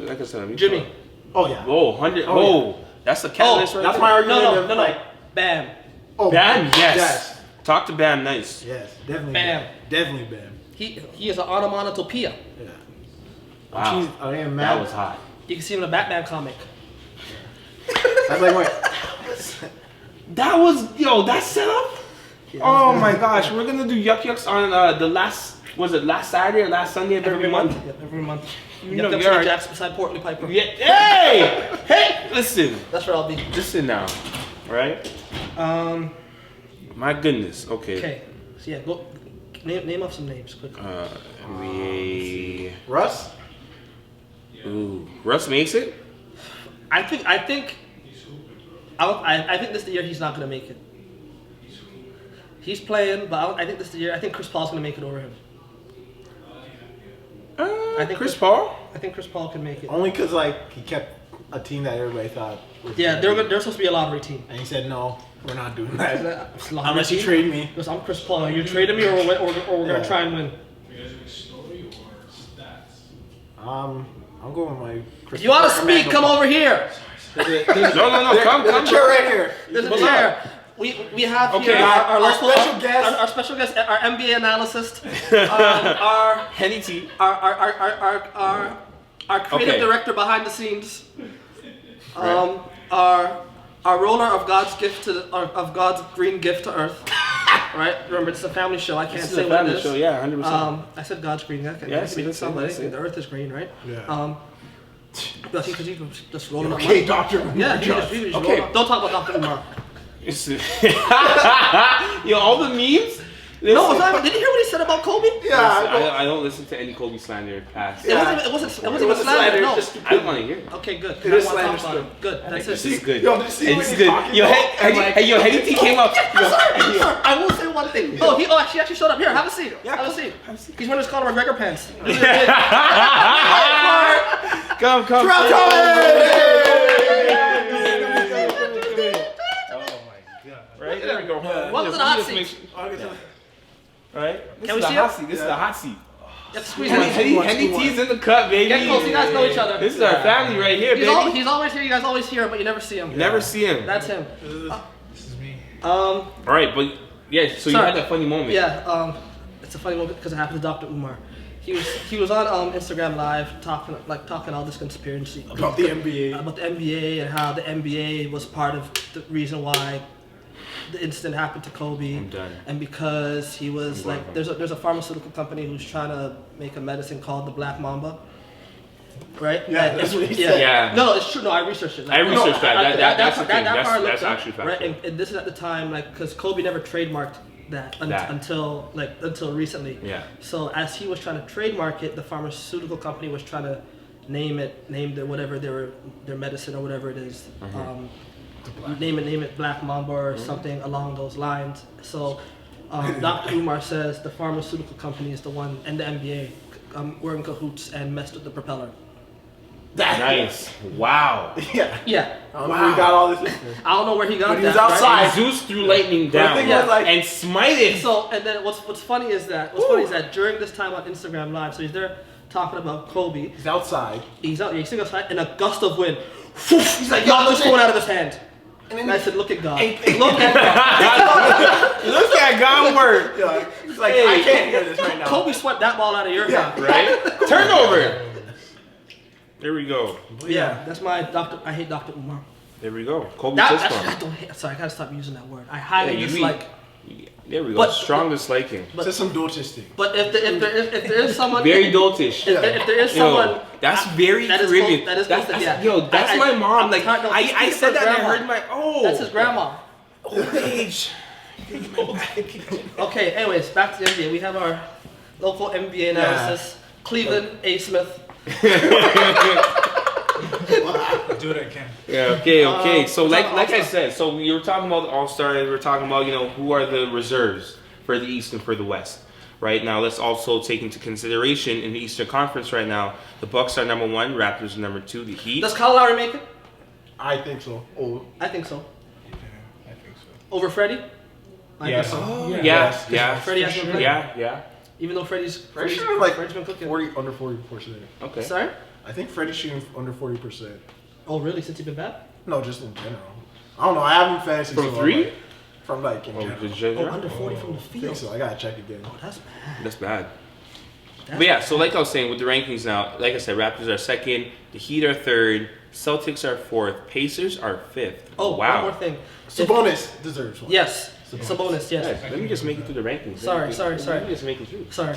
Jimmy. Oh yeah. Oh, 100. Oh, that's the catalyst right that's there. my argument. No. Bam. Oh, Bam, yes. Talk to Bam, nice. Yes, definitely. Bam. Definitely Bam. He is an onomatopoeia. Yeah. Wow. I am mad. That was hot. You can see him in a Batman comic. That's like what? That setup? Yeah, oh my gosh, we're gonna do yucks on last Saturday or last Sunday of every month? Yep, every month. You know, Yucks you're Jacks beside Portly Piper. Yeah. Hey, listen. That's where I'll be. Listen now, right? My goodness. Okay. So yeah, go name off some names quickly. NBA. Russ. Ooh, Russ makes it. I think this is the year he's not gonna make it. He's playing, but I think this is the year. I think Chris Paul's gonna make it over him. I think Chris Paul. I think Chris Paul can make it. Only because like he kept a team that everybody thought. Yeah, they're supposed to be a lottery team. And he said no, we're not doing that. Unless you trade me. Because I'm Chris Paul. You traded me, or we're gonna try and win. I'm going with my. If you want to speak, come over here. No, come. There's a chair right here. There's a chair. We have here our special guest, our special guest, our NBA analyst, our Henny T, our creative director behind the scenes, right. our roller of God's gift of God's green gift to Earth. Right? Remember, it's a family show. I can't say what it is. Show, yeah, 100%. I said God's green. Yes, the Earth is green, right? Yeah. But he could just rolling up. Okay, Dr. Yeah, he just okay. Don't talk about Dr. Umar. All the memes. No, did you hear what he said about Kobe? Yeah, I don't listen to any Kobe slander past. It wasn't slander. No, I don't want to hear it. Okay, good. It is slander. Good. That's it. This is good. Yo, did you see when he's talking? Yo, Henny T came up. Sir, I will say one thing. Oh, she actually showed up. Here, have a seat. Have a seat. He's wearing his Conor McGregor pants. Come. Right? There we go. Welcome to the hot seat. Right? Can we see it? This is the hot seat. Henny T's in the cut, baby. Get close. You guys know each other. This is our family right here, baby. He's always here. You guys always hear him, but you never see him. Never see him. That's him. This is me. All right, but yeah. So you had that funny moment. Yeah. It's a funny moment because it happened to Dr. Umar. He was on Instagram Live talking all this conspiracy About the NBA and how the NBA was part of the reason why the incident happened to Kobe. I'm done. And because he was there's a pharmaceutical company who's trying to make a medicine called the Black Mamba. Right? Yeah, that's what he said. Yeah. No, it's true. No, I researched it. I researched that. That's the thing. That's up, actually factual. right? And this is at the time, because Kobe never trademarked that until recently. Yeah. So as he was trying to trademark it, the pharmaceutical company was trying to name whatever their medicine or whatever it is. Name it Black Mamba or something along those lines. So Dr. Umar says the pharmaceutical company is the one, and the NBA were in cahoots and messed with the propeller. Nice. Wow. Yeah. Yeah. I don't know where he got all this. I don't know where he got But that. he was outside. And Zeus threw lightning down thing was, like- and smited. So, and then what's funny is that during this time on Instagram Live, so he's there talking about Kobe. He's outside. He's out. He's sitting outside, and a gust of wind. He's like, knocked his phone out of his hand. And I said, look at God. Look at God. Look at God work. Yeah, he's like, Hey. I can't hear this right now. Kobe swept that ball out of your hand. Right? Turnover. There we go. Yeah, that's my Dr. I hate Dr. Umar. There we go. Kobe I Tiscom. don't hate. Sorry, I gotta stop using that word. I highly Yeah, you dislike. There we go. But- Strong disliking. Says some dotish thing. But if there is someone, Very doltish. if there is Yo, someone, that's very that is Caribbean. close- that is close to- yeah. Yo, that's my mom. I'm Like tired- no, I speaking said for that and I grandma. heard my that's his grandma. old age. Okay, anyways, back to the NBA. We have our local NBA analysis. Cleveland A. Smith. Do it again. Yeah. Okay. So like I All-Star. said, so we were talking about the All-Star. We were talking about who are the reserves for the East and for the West. Right now, let's also take into consideration in the Eastern Conference right now, the Bucks are number 1, Raptors are number 2, the Heat. Does Kyle Lowry make it? I think so. Oh, I think so. Yeah, I think so. Over Freddie? I Yes. think so. Yeah. Freddie has been playing. Yeah. Even though Freddie's Freddie's like Freddie's been cooking. 40 under 40%. Okay. Sorry? I think Freddie's shooting under 40%. Oh, really? Since he's been bad? No, just in general. I don't know. I haven't fantasy From so I'm 3? like- from like in Oh, general. the Jazz- Oh, under 40 from the I think field. so. I gotta check again. Oh, that's bad. That's bad. That's But yeah, so like I was saying with the rankings now, like I said, Raptors are 2nd, the Heat are 3rd, Celtics are 4th, Pacers are 5th. Oh, wow. one more thing. Sabonis deserves one. Yes. Sabonis, yes. Yes, let me just make it through the rankings. Sorry. Let me just make it through. Sorry.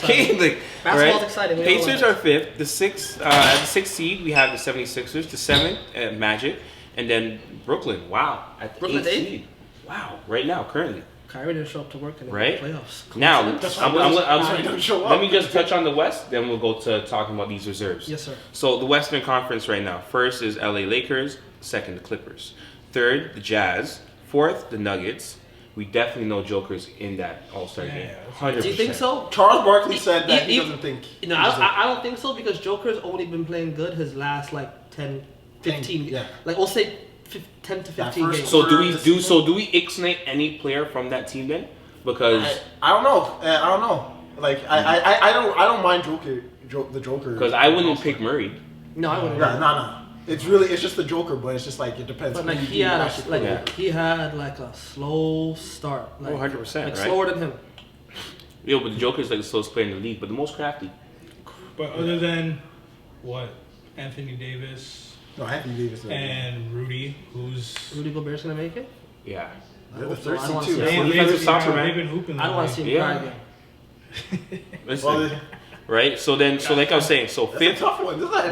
Okay, like, Basketball's right? exciting. We all Pacers know are 5th. The 6th, at the 6th seed, we have the 76ers. The 7th, Magic. And then Brooklyn. Wow. At the Brooklyn's 8th eighth? seed. Wow. Right now, currently. Kyrie didn't show up to work in the Right? playoffs. Now, Coincidence? let me just touch on the West, then we'll go to talking about these reserves. Yes, sir. So the Western Conference right now, first is LA Lakers, second the Clippers, third the Jazz, fourth the Nuggets. We definitely know Joker's in that All-Star game. 100%. Do you think so? Charles Barkley said that he E- doesn't think. No, I don't think so because Joker's only been playing good his last like 10, 15, Yeah. like we'll say 10 to 15 first games. So do we ixnay any player from that team then? Because I don't know. I don't know. Like I don't mind the Joker. because I wouldn't pick Murray. No, I wouldn't. Yeah, no. It's just the Joker, but it's just like it depends. But like who he you had actually like play. Yeah. he had like a slow start. Like, 100%, like right? slower than him. Yo, but the Joker's like the slowest player in the league, but the most crafty. But other than what Anthony Davis No, Anthony Davis. and Rudy, who's Rudy Gobert's gonna make it. Yeah. They're the I third don't seed wanna too. see That's it. what defensive stopper, man. They've been hooping. I don't want to see him Yeah. cry again. Listen, Well, right? So like I was saying, so that's a fifth, tough one. This is not-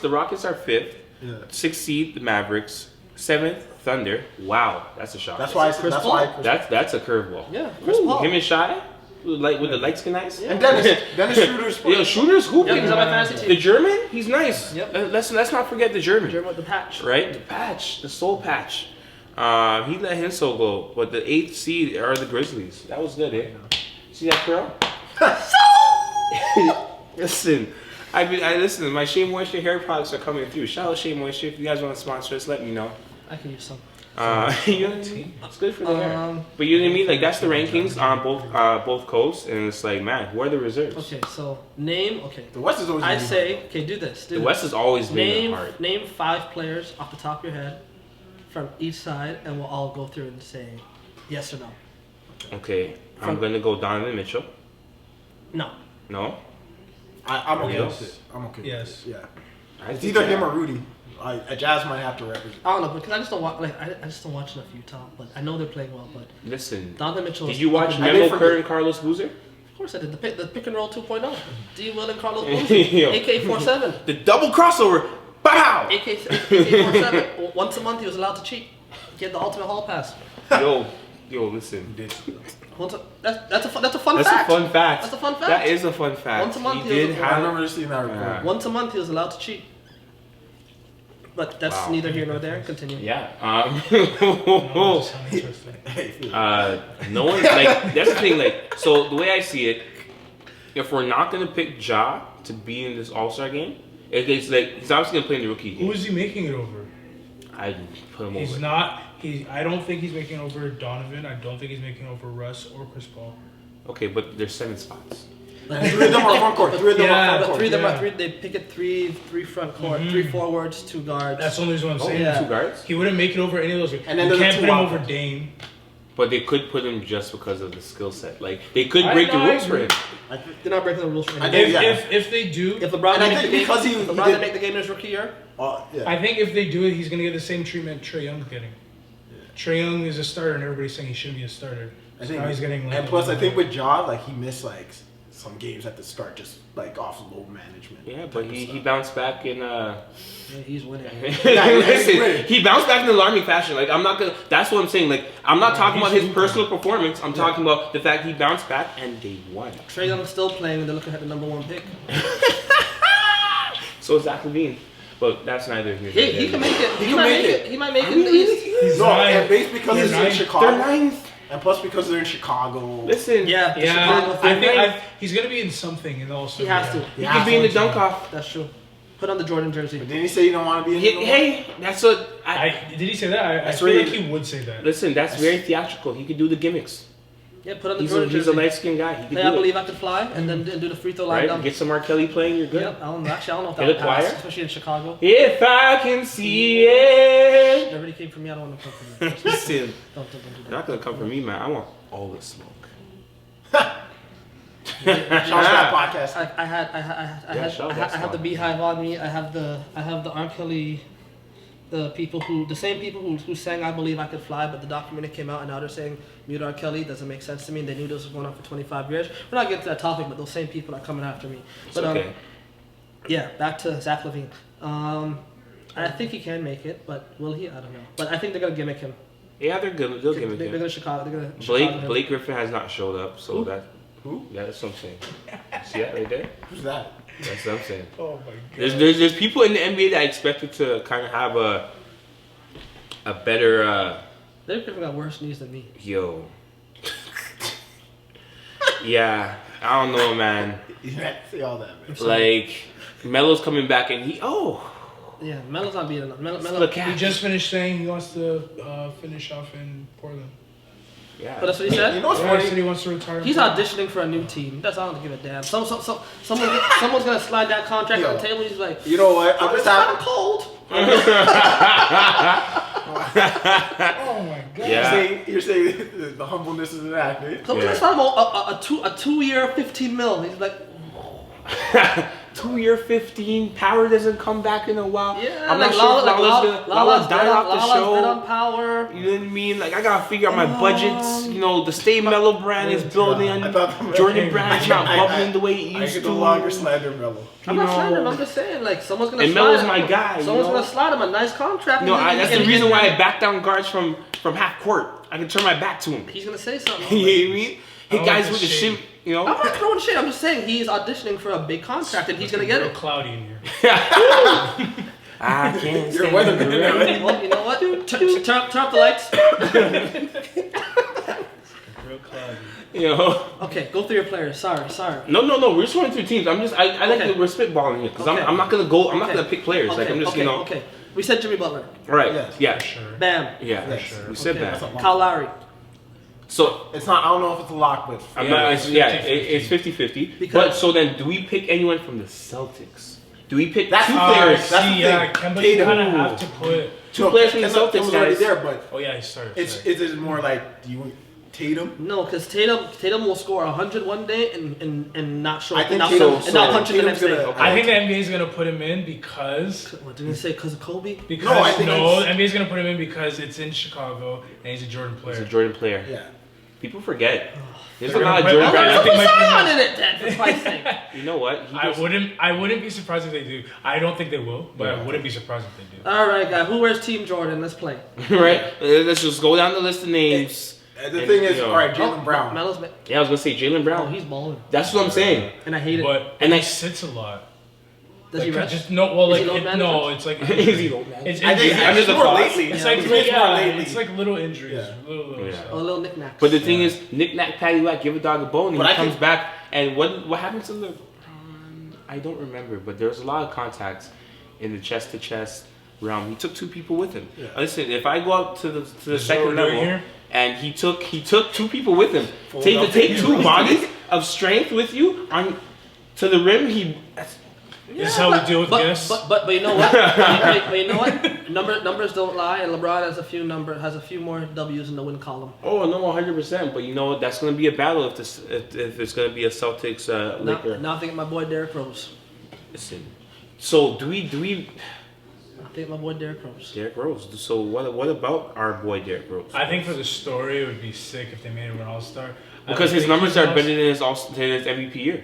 the Rockets are fifth. Yeah. 6th seed, the Mavericks. 7th, Thunder. Wow, that's a shock. That's why. Chris That's Paul. why. That's a curveball. Yeah, Chris Paul. Him and Shy, with the light skin eyes. And Dennis Schroeder's. Yo, Shooter's hooping. Yeah, he's on my fantasy The team. German, he's nice. Yep. Let's not forget the German. Jeremy with the patch. Right? The patch, the soul patch. He let Hensel go, but the 8th seed are the Grizzlies. That was good, eh? See that curl? Listen, listen. My Shea Moisture hair products are coming through. Shout out Shea Moisture. If you guys want to sponsor us, let me know. I can use some. You know what I mean? It's good for the hair. Um, But you know what I mean? Like that's the rankings on both coasts, and it's like, man, who are the reserves? Okay, so name. Okay, The West is always. I gonna be say. Okay, do this. The West has always been hard. Name 5 players off the top of your head from each side, and we'll all go through and say yes or no. Okay, I'm gonna go Donovan Mitchell. No. No. I'm okay Yes. with it. I'm okay. Yes. With it. Yeah. I It's think either that- him or Rudy. Jazz might have to represent. I don't know because I just don't watch. Like I just don't watch enough Utah, but I know they're playing well. But Listen. Donovan Mitchell. Did is you watch up and I down. did Memo forget. Kerr and Carlos Boozer? Of course I did. The pick and roll 2.0. D. Will and Carlos Yo. Boozer. AK-47. The double crossover. Bow. AK-47. Once a month he was allowed to cheat. He had the ultimate hall pass. Yo, listen. That's a fun That's fact. a fun fact. That's a fun fact. That is a fun fact. Once a month he he was did a- I have. remember seeing that report. Once a month he was allowed to cheat. But that's Wow. neither here nor there. Continue. Yeah. No, just uninteresting. Hey, No one like that's the thing. Like so, the way I see it, if we're not gonna pick Ja to be in this All-Star game, it's like he's obviously gonna play in the rookie game. Who is he making it over? I put him He's over. not. I don't think he's making over Donovan. I don't think he's making over Russ or Chris Paul. Okay, but there's 7 spots. And 3 of them are front court. 3 of them Yeah, are front But court. three of them Yeah. are three. They pick it three front court, 3 forwards, 2 guards. That's the only reason I'm saying. yeah. 2 guards. He wouldn't make it over any of those. And then you there's can't the put 2 him wild over cards. Dame. But they could put him just because of the skill set. Like they could I break the know, I rules for agree. him. They're not breaking the rules for I anything. think- If they do, If LeBron And I didn't make think the game, because if he LeBron did- didn't make the game in his rookie year, Yeah. I think if they do it, he's gonna get the same treatment Trae Young's getting. Trae Young is a starter, and everybody's saying he shouldn't be a starter. I So think now he's getting. and plus I think with Ja, like he missed like some games at the start just like off low management. Yeah, but he bounced back in. yeah, he's winning. Listen, he bounced back in alarming fashion. Like I'm not gonna. That's what I'm saying. Like I'm not talking about he's his hooping. personal performance. I'm talking about the fact he bounced back and they won. Trae Young's still playing, and they're looking at the number 1 pick. So is Zach LaVine. But that's neither here. nor He there. can make it. He, can might make make it. it. He might make it in the East. He's No, ninth. and based because They're he's in ninth. Chicago. They're 9th. And plus because they're in Chicago. Listen. Yeah, the Yeah, Chicago I thing. think he's gonna be in something in the All-Star. He has to. He could be in the dunk off. That's true. Put on the Jordan jersey. But didn't he say you don't want to be in the Hey, that's what. Did he say that? I That's feel really- like he would say that. Listen, that's very theatrical. He could do the gimmicks. Yeah, put on the He's Jordan a jersey. light skinned guy. He could Hey, I do believe it. I can fly, and then do the free throw line Right? dunk. Get some R. Kelly playing, you're good. Yep. I don't know if that Hit would a pass, choir? especially in Chicago. If I can see it. Nobody came for me. I don't want to come for you. Listen, Don't do you're that. not gonna come for me, man. I want all the smoke. Shout out to that podcast. I Yeah, shout out that have the song. beehive on me. I have the R. Kelly, the same people who sang "I Believe I Could Fly," but the documentary came out and now they're saying mute R. Kelly doesn't make sense to me. And they knew this was going on for 25 years. We're not getting to that topic, but those same people are coming after me. It's But okay. yeah, back to Zach LaVine. I think he can make it, but will he? I don't know. But I think they're gonna gimmick him. Yeah, they're good. They'll give They're it gonna him. Chicago. They're gonna Chicago him. Blake Griffin has not showed up, so Who? that. Who? Yeah, that's what I'm saying. See that right there? Who's that? That's what I'm saying. Oh my god. There's people in the NBA that I expected to kind of have a better Blake Griffin got worse knees than me. yo. Yeah, I don't know, man. You had to say all that, man. Like Melo's coming back and Yeah, Melo's not being enough. Melo, look He at just finished saying he wants to finish off in Portland. yeah. but that's what he You said. know what's Yeah, he funny? said he wants to retire. in He's Portland. auditioning for a new team. That's all I don't give a damn. Someone's gonna slide that contract on the Yo. table. He's like, You know what? I'm it's just kind of happy. cold. Oh my god. Yeah. You're saying the humbleness is an act, right? Someone's Yeah. gonna sign him a 2-year, 15 mil. He's like, 2-year 15. Power doesn't come back in a while. yeah, I'm like not sure if Lala's dead died off the Lala's dead on show. Power. You know what I mean? Like I gotta figure out my budgets. You know, the Stay Mellow brand is building. I thought Jordan brand's not bubbling the way it I used could to. no longer slander Melo. I'm You not slandering him. know. I'm just saying, like, someone's gonna And slide Melo's him. my guy, Someone's you know? gonna slide him a nice contract. No, and that's the and- reason and- why I back down guards from half court. I can turn my back to him. He's gonna say something. You know what I mean? Hit don't guys like with the the shade. shit, you know? I'm not throwing shit. I'm just saying he's auditioning for a big contract and he's gonna get Real it. cloudy in here. I can't You're a stand weatherman, the rain. right? Well, you know what? Turn off the lights. Real cloudy. You know? Okay, go through your players. Sorry. No. We're just running through teams. I like Okay. that we're spitballing here because Okay. I'm not gonna go. I'm not Okay. gonna pick players. Like I'm just okay, you know. Okay. We said Jimmy Butler. Right. Yes. Yeah. For sure. Bam. Yeah. Yes. We said Okay. that. Kyle Lowry. So It's not. I don't know if it's a lock, but I'm Yeah, not. it's It's 50-50. 50-50. Because- But so then, do we pick anyone from the Celtics? Do we pick That's two hard. players? That's the yeah, thing. Kemba, you Tatum. kind of have to put. Two players from the Kemba Celtics, was already guys. there, but Oh yeah, he started. it's is more like do you Tatum? No, because Tatum will score 100 one day and not show I and think not, Tatum- and not so punch in the next Tatum's day. gonna- I think the NBA is gonna put him in because What didn't he say? Because of Kobe? I think no, it's- the NBA is gonna put him in because it's in Chicago and he's a Jordan player. He's a Jordan player. Yeah. People forget. There's a They're lot of gonna Jordan put- Put I think guys. my- Zion in it, then, for Christ's sake. You know what? He I just- wouldn't be surprised if they do. I don't think they will, but I wouldn't be surprised if they do. All right, guys. Who wears Team Jordan? Let's play. right? Let's just go down the list of names. The And, thing is, you know, all right, Jalen Brown. Melo's Yeah, I was gonna say Jalen Oh, Brown. he's balling. That's what I'm saying. And I hate it. But And he I- sits a lot. Does he rest? Just no. Well, Is he like load management? no, it's like Is he load management? It's I think injuries. under the more cost. lately. It's Yeah. like It's more lately. it's like little injuries, Yeah. little Yeah. stuff. Oh, little knickknacks. But the thing is, knick-knack, paddywhack, give a dog a bone, and But he I comes think- back. And what happens to the? I don't remember, but there was a lot of contacts in the chest-to-chest realm. He took 2 people with him. Yeah. Listen, if I go up to the Is that second what we're doing level here? and he took 2 people with him, Full take up. 2 bodies of strength with you on to the rim. This is how we deal with guests. But you know what? but you know what? Numbers don't lie, and LeBron has a few more W's in the win column. Oh no, 100%. But you know what? That's going to be a battle if it's going to be a Celtics Laker. Now I think my boy Derrick Rose. Listen. So do we I think my boy Derrick Rose. Derrick Rose? So what about our boy Derrick Rose? I think for the story, it would be sick if they made him an All-Star. Because his numbers are better than his MVP year.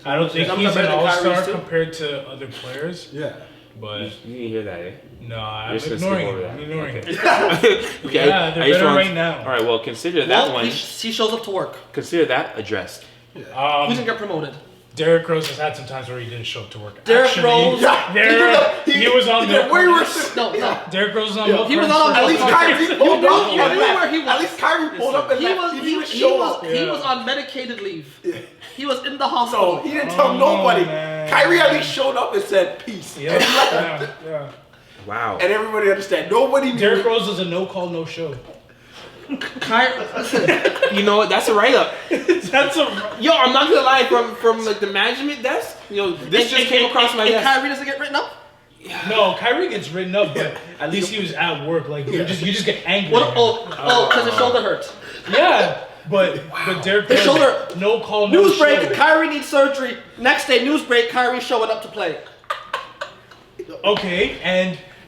I don't think His he's numbers are an better than All-Star Kyrie's too? compared to other players. Yeah. But You didn't hear that, eh? no, I'm You're just gonna ignoring skip over it. I'm that. ignoring it. Okay. Yeah, they're I just better want- right now. All right. Well, consider that Well, one. he shows up to work. Consider that addressed. Who's gonna get promoted? Derrick Rose has had some times where he didn't show up to work. Derrick Actually, Rose- Yeah. he was on He did the way worse. No. Derrick Rose was on Yeah. milk He was cartons on for At a- least milk Kyrie cartons. pulled You up knew and where left. he was. At least Kyrie pulled up and He left. was He he, didn't even he show was up. he was on medicated leave. Yeah. He was in the So hospital. he didn't tell Oh, nobody. man. Kyrie at least showed up and said peace. Yeah, yeah. Wow. And everybody understand. Nobody knew. Derrick Rose was a no call, no show. Listen, You know what? That's a write up. That's a Yo, I'm not gonna lie. From like the management desk, this just came across my and desk. Kyrie doesn't get written up. no. Kyrie gets written up, but at least he was at work. Like you just get angry. What? Oh, because his shoulder hurts. Yeah, but Derrick His Rose, shoulder- no call, no News show. break: Kyrie needs surgery. Next day, news break: Kyrie showing up to play. Okay,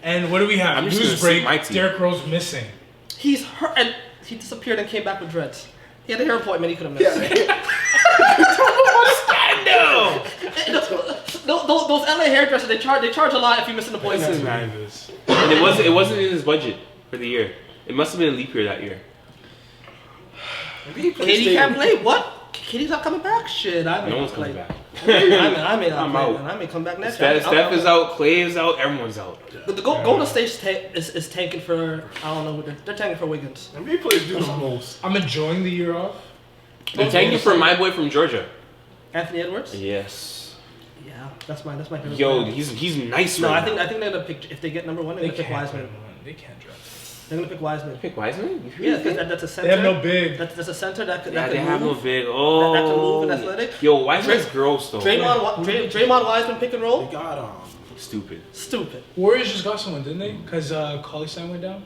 and what do we have? I'm just News gonna sink break: my teeth. Derrick Rose missing. He's hurt, and he disappeared and came back with dreads. He had a hair appointment he could have missed. Yeah. No. Those LA hairdressers, they charge a lot if you miss an appointment. Listen, man. And it wasn't in his budget for the year. It must have been a leap year that year. KD can't play. What? KD's not coming back. Shit, I may No not one's play. coming back. I may not I'm play. out. Man. I may come back next year. Steph is out. Clay is out. Everyone's out. But the Golden State is tanking for, I don't know, they're tanking for Wiggins. NBA players do the most. I'm enjoying the year off. They're tanking for my boy from Georgia. Anthony Edwards? Yes. Yeah, that's my favorite. Yo, player. he's nice. No, right I think now. they're gonna pick, if they get number one, they're They gonna pick can't. Wiseman. They can't draft. They're gonna pick Wiseman. Pick Wiseman. Yeah, because that's a center. They have no big. That's a center that could Yeah, that they could have no move. big. That can move and Oh. athletic. Yo, Wiseman's gross though. Draymond Wiseman pick and They roll. got Stupid. Stupid. Warriors just got someone, didn't they? Because Cauley-Stein went down.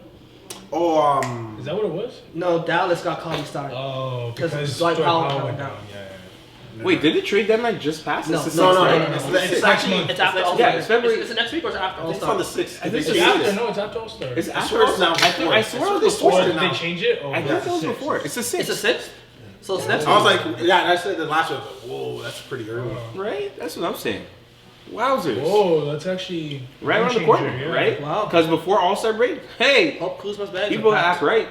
Is that what it was? No, Dallas got Kobe Stein. Oh, 'Cause because Dwight Dwight Powell Powell went went down. down. Yeah. Wait, did the trade deadline just pass? No, It's no, the no, sixth, no, right? no. It's actually- it's after All yeah, Star. it's February. Is it next week or is it after All it's on Star? the 6th. I think It's it's after. No, it's after All-Star. It's I after. swear it's now I before. swear It's it was before. before. Did now. they change it? Oh, I think it was before. It's the It's sixth. the sixth. So it's next I was week. like, yeah, I said the last one. I was like, whoa, that's pretty early. Right? That's what I'm saying. Wowzers. Whoa, that's actually Right around the game corner, changer, yeah. right? Wow. Because before All-Star break, hey, Oh, Kuzma's bags. people are packed. act right.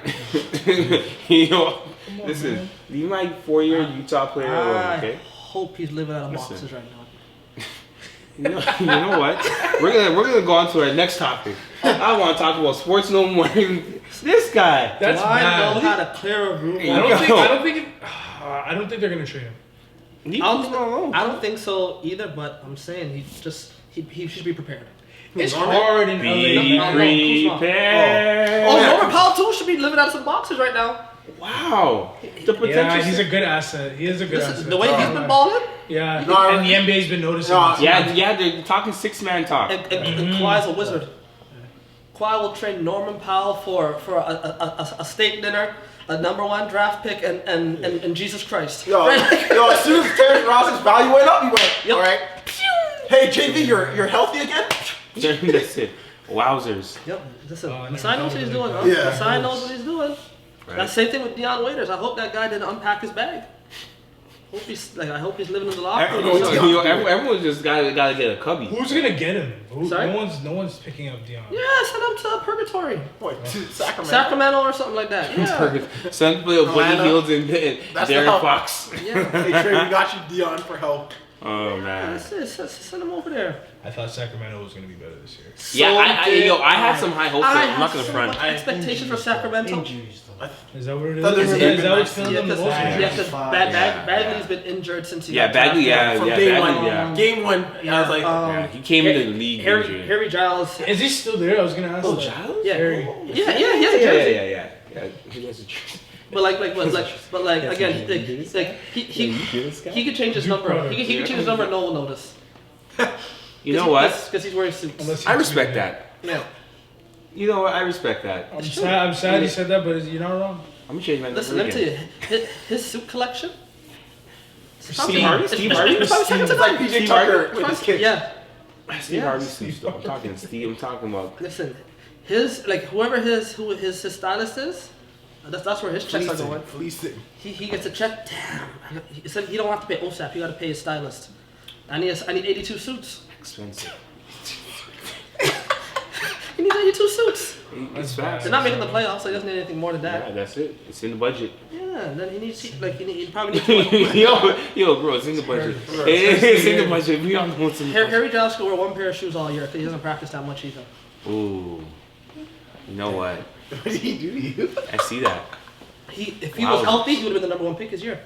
you know, on, listen, man. leave my 4-year Utah player alone, I okay? hope he's living out of Listen. boxes right now. You know what? We're gonna go on to our next topic. I want to talk about sports no more. This guy. That's Do I bad. know how to clear a room? Hey, I Yo. I don't think they're gonna trade him. Leave I don't, Kuzma alone. I don't think so either, but I'm saying he should be prepared. It's Norman? hard in Be LA. prepared. Oh, Norman Powell too should be living out of some boxes right now. Wow. The potential. Yeah, he's a good asset. He is a good Listen, asset. the way he's been balling, Yeah, No, and the NBA's been noticing. No, this. yeah, they're talking 6-man talk. and Kawhi's a wizard. Kawhi will trade Norman Powell for a steak dinner, a number 1 draft pick, and Jesus Christ. Yo, Right? yo, as soon as Terrence Ross's value went up, he went, Yep. all right. Hey, JV, you're healthy again? That's it. Wowzers. Yep. Listen, Oh, I never Masai knows what he's thought doing. of Huh? that. Yeah. Masai knows what he's doing. Right. That same thing with Deion Waiters. I hope that guy didn't unpack his bag. I hope he's living in the locker room. Everyone just gotta get a cubby. Who's gonna get him? Sorry? No one's picking up Deion. Yeah, send him to Purgatory, Boy, Sacramento. Sacramento or something like that. Yeah. Some play Buddy Atlanta. Hield and That's the Darren help. Fox. Yeah. Hey, Trey, we got you Dion for help. Oh man. Send him over there. I thought Sacramento was gonna be better this year. I had some high hopes. I'm not gonna front. Expectation for Sacramento. Injuries, though. Is that what it is? Thunder's Is that what's killing them the most? Yeah, because Bagley's been injured since he got Bagley, drafted. From yeah, day Bagley, one. yeah. Game one. I was like, Yeah, he came into the league. injured. Harry Giles. Is he still there? I was gonna ask. Oh, that. Giles? Yeah, Harry. yeah. He has a jersey. But again, he could change his number. He could change his number and no one will notice. You know what? Because he's wearing suits. Unless he I tweeted respect it. that. Yeah. You know what? I respect that. I'm sad he said that, but you're not wrong. I'm gonna change my number Listen, let me tell again. you, his suit collection. Steve Harvey? Steve Harvey? It's probably second to none. PJ Tucker with his kids. Yeah. Steve Harvey suits though. I'm talking Steve. I'm talking about. Listen, whoever his stylist is, that's where his checks are going. Fleecing. He gets a check. Damn. He said he don't have to pay OSAP. He got to pay his stylist. I need 82 suits. Expensive. He needs 82 suits. It's fast. They're not making the playoffs, so he doesn't need anything more than that. Yeah, that's it. It's in the budget. Yeah, and then he probably needs yo, bro, it's in the budget. It's in the budget. We all know what's in the budget. Harry Giles could wear one pair of shoes all year because he doesn't practice that much either. Ooh. You know what? What did he do to you? I see that. If he was healthy, he would have been the number one pick this year.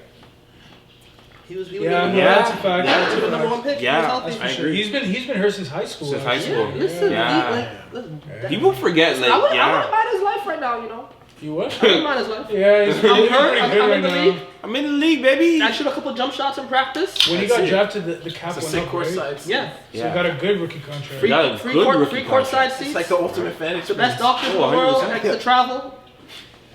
He was That's a fact. He was the number one pick. Yeah, He was healthy. I agree. He's been hurt since high school. Since high Yeah, school. listen, Yeah. listen. People forget, like, I wouldn't yeah. mind his life right now, you know. You what? I wouldn't mind his life. Yeah, he's I'm pretty hurt. good I'm right in the now. league. I'm in the league, baby. I shoot a couple jump shots in practice. When he That's got it. drafted, the cap It's a went sick up, court right? side. Yeah. So he got a good rookie contract. Free, got a free good court, rookie free court side contract. seats. It's like the ultimate fan the experience. best doctors in the world. 100%. Like the travel.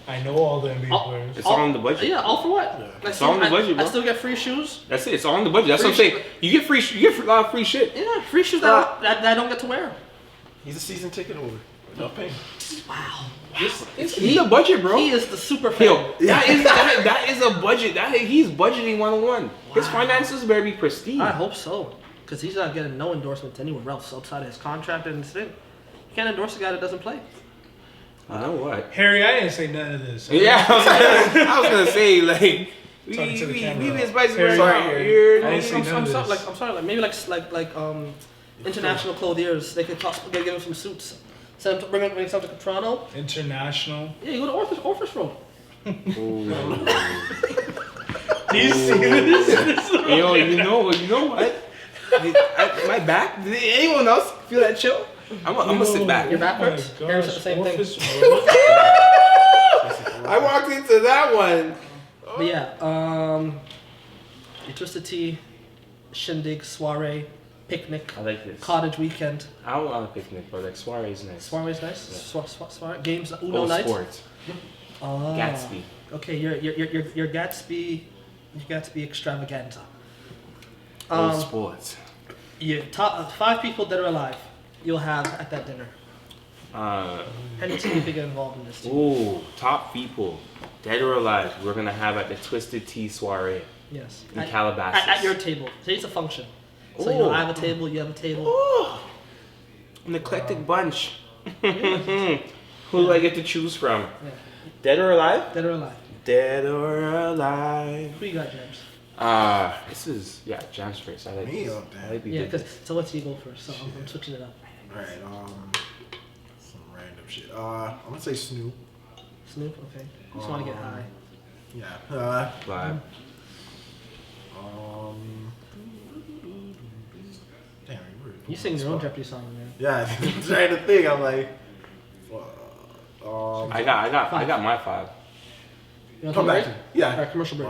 I know all the NBA players. It's all in the budget. Yeah, all for what? It's all in the budget, bro. I still get free shoes. That's it. It's all in the budget. That's what I'm saying. You get a lot of free shit. Yeah, free shoes that I don't get to wear. He's a season ticket holder. No paying. Wow. It's in the budget, bro. He is the super fan. Yo, that is a budget. He's budgeting 101. His finances better be pristine. I hope so, because he's not getting no endorsements anywhere else outside of his contract and his thing. You can't endorse a guy that doesn't play. You know what? Harry, I didn't say none of this. Yeah, I was gonna say like Talking to the camera. we been spicy Harry, right now. You're- I didn't say none of this. I'm sorry, like maybe like international clothiers. They could they give him some suits. Send him to bring some to Toronto. International. Yeah, you go to Orpheus Road. Do you see this? Yo, you know what? My back. Did anyone else feel that chill? I'm gonna sit back. Your back Oh my hurts? gosh, Harry said the same thing. Orpheus Road. I walked into that one. But yeah, your Twisted Tea, shindig, soiree, picnic, I like this. cottage weekend. I don't want a picnic, but like soiree is nice. Soiree's nice. Yeah. Soiree. Games, Uno night. Sports. Oh. Gatsby. Okay, your Gatsby extravaganza. Old sports. Your top 5 people that are alive you'll have at that dinner. Any team could get involved in this too. Ooh, top people, dead or alive, we're gonna have at the Twisted Tea soiree Yes. in Calabasas. At your table. So it's a function. So Ooh. I have a table, you have a table. Ooh, an eclectic bunch. Who do I get to choose from? Yeah. Dead or alive? Dead or alive. Dead or alive. Who you got, James? This is Jam's first. I like Me? this. Oh, damn. I like we Yeah, did because this. so let's you go first. So I'm switching it up. Alright, some random shit. I'm gonna say Snoop. Snoop, okay. Just want to get high. Yeah. Vibe. Damn, You sing your own Jeopardy song, man. Yeah, I'm trying to think. I'm like, I got my 5. You want come to back. break? Yeah. Alright, commercial break.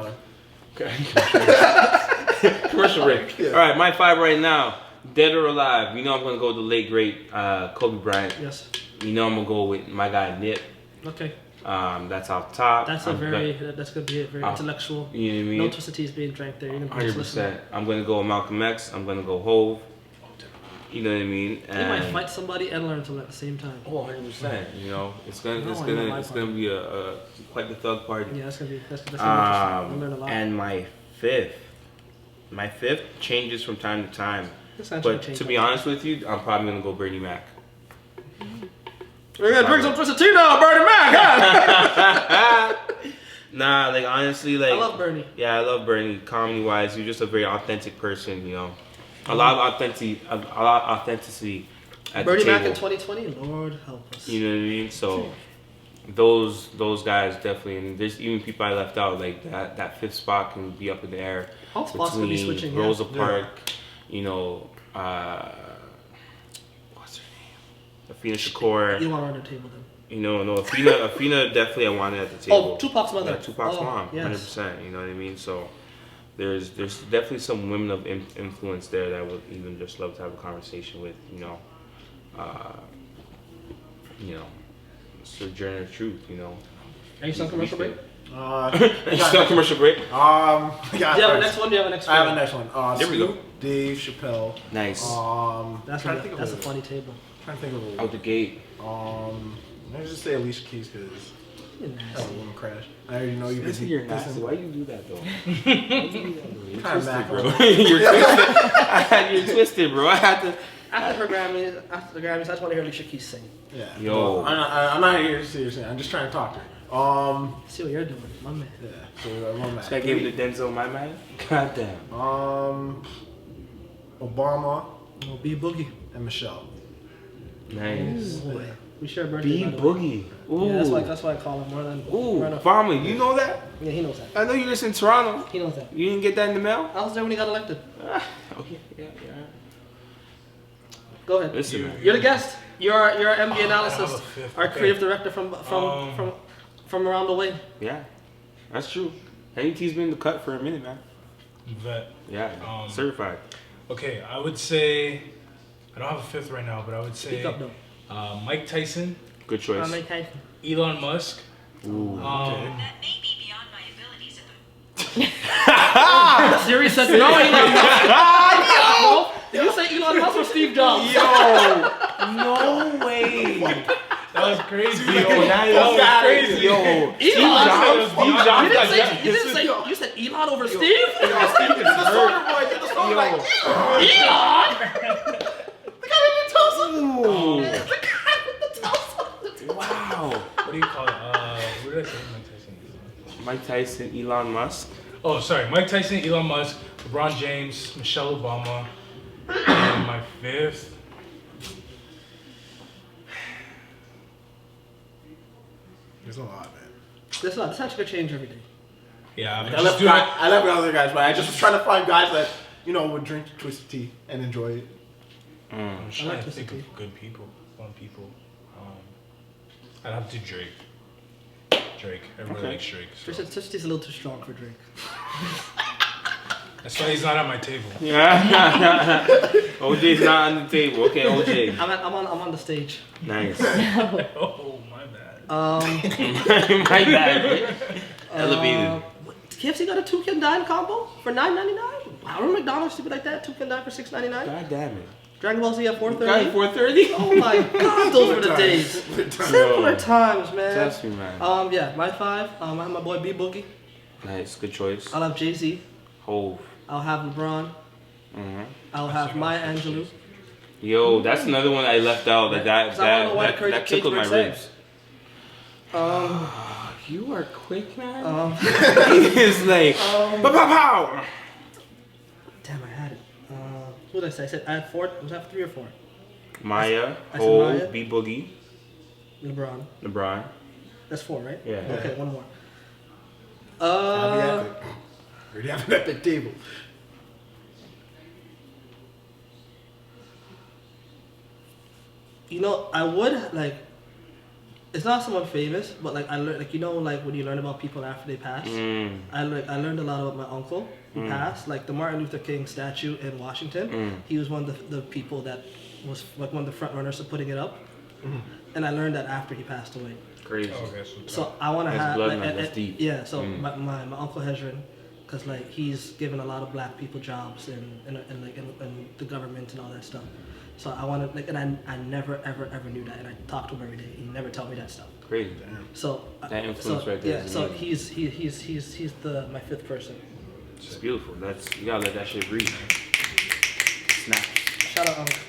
Okay. Commercial break. Yeah. All right, my 5 right now. Dead or alive? You know I'm gonna go with the late great Kobe Bryant. Yes. You know I'm gonna go with my guy Nip. Okay. That's off top. That's gonna be a very intellectual. You know what I mean? No Twisted Teas being drank there. You're gonna be just listening. 100%. I'm gonna go with Malcolm X. I'm gonna go Hove. You know what I mean? You might fight somebody and learn something at the same time. Oh, 100%. You know, it's gonna be a quite the thug party. Yeah, that's gonna be interesting. We'll learn a lot. And my fifth changes from time to time. This actually But changed to be up. honest with you, I'm probably gonna go Bernie Mac. We're gonna drink some Twisted Tea now, Bernie Mac. Nah, like honestly, like I love Bernie. Yeah, I love Bernie. Comedy wise, he's just a very authentic person. You know, a lot of authenticity at Bernie the Mac table. in 2020, Lord help us. You know what I mean? So those guys definitely, and there's even people I left out. Like that fifth spot can be up in the air All spots could be between switching. Rosa Yeah. Parks, you know, what's her name? Afina Shakur. You want her on the table then? You know, no, Afina definitely I wanted at the table. Oh, Tupac's mother. Yeah, Tupac's mom, yes. 100%. You know what I mean? So there's definitely some women of influence there that I would even just love to have a conversation with. You know, Sojourner Truth. You know. Are you still on commercial break? Are you still on commercial break? Do you have a next one? Do you have a next one? I have a next one. There we go. Snoop, Dave Chappelle. Nice. That's trying to think of a a- funny table. Trying to think of a. Out the gate. Let me just say Alicia Keys because You're that nasty. woman crash. I already know you're busy. You're nasty. Listen, Why you do that though? You're Kinda twisted, mad. bro. You're twisted, bro. I had to. After the Grammys, I just want to hear Alicia Keys sing. Yeah. Yo. Well, I'm not here seriously. I'm just trying to talk to her. See what you're doing, my man. Yeah. So I'm This guy gave it to Denzel, my man. God damn. Obama Oh, B Boogie. and Michelle. Nice. Ooh, we share a birthday. B by the way. Boogie. Ooh. Yeah, that's why I call him more than. Ooh, more than- Farmer, you know that? Yeah, he knows that. I know you live in Toronto. He knows that. You didn't get that in the mail? I was there when he got elected. Okay, yeah. Go ahead. Listen, man. You're the guest. You're our MD I have analysis, a fifth. our Okay. creative director from around the way. Yeah, that's true. Henny T's been in the cut for a minute, man. Vet. Yeah, certified. Okay, I would say I don't have a fifth right now, but I would say Speak up, though. Mike Tyson, Good choice. Elon Musk. Ooh. That may be beyond my abilities at the Siri said no, Elon Musk. No. Did you say Elon Musk or Steve Jobs? Yo, no way. That was crazy. Yo, that was crazy. Yo, Steve Elon. Jobs. Steve Jobs. You didn't say you said Elon over Steve? Steve is hurt. Elon. Ooh. Wow. What do you call it? What did I say? Mike Tyson, Elon Musk. Oh, sorry. Mike Tyson, Elon Musk, LeBron James, Michelle Obama, and my fifth. There's a lot, man. That's actually gonna change every day. Yeah, I'm I just left doing other guys, but I just was trying to find guys that would drink twisted tea and enjoy it. I'm just I trying like to think Twisted of good people, fun people. I'd have to Drake. Drake. Everybody Okay. likes Drake. So. Twisted Tea's a little too strong for Drake. That's why he's not at my table. Yeah. OJ's not on the table. Okay, OJ. I'm on the stage. Nice. Oh, my bad. My bad. Elevated. KFC got a toucan dine combo for $9.99. Wow, remember McDonald's stupid like that? Toucan dine for $6.99. God damn it. Dragon Ball Z at Guy, 4:30. 4:30? Oh my God, those were the days. Simpler times, man. Trust me, man. Yeah, my five. I have my boy B Boogie. Nice, good choice. I'll have Jay-Z. Hove. I'll have LeBron. I'll have Maya Angelou. Yo, that's another one I left out. Cause I don't know why Curtis That tickled my Cageberg ribs. said. You are quick, man. He's like, pow, pow, pow. Damn, I had it. Who did I say? I said I had four. Was that 3 or 4? Maya, I said Maya. Hove, B Boogie, LeBron. LeBron. That's 4, right? Yeah. Okay, one more. That'd be epic. Already have an epic table. I would like. It's not someone famous, but like I learned, like when you learn about people after they pass. I learned a lot about my uncle who passed. Like the Martin Luther King statue in Washington, he was one of the people that was like one of the front runners of putting it up, and I learned that after he passed away. Crazy. Oh, okay, So I want to That's have blood, like, man. That's deep. Yeah. So my uncle Hezron, because like he's given a lot of black people jobs in the government and all that stuff. So I want to like, and I never ever knew that, and I talk to him every day. He never told me that stuff. Crazy. So That influence right there Yeah. is So amazing. he's my 5th person. It's beautiful. You gotta let that shit breathe. Snap. Shout out Uncle.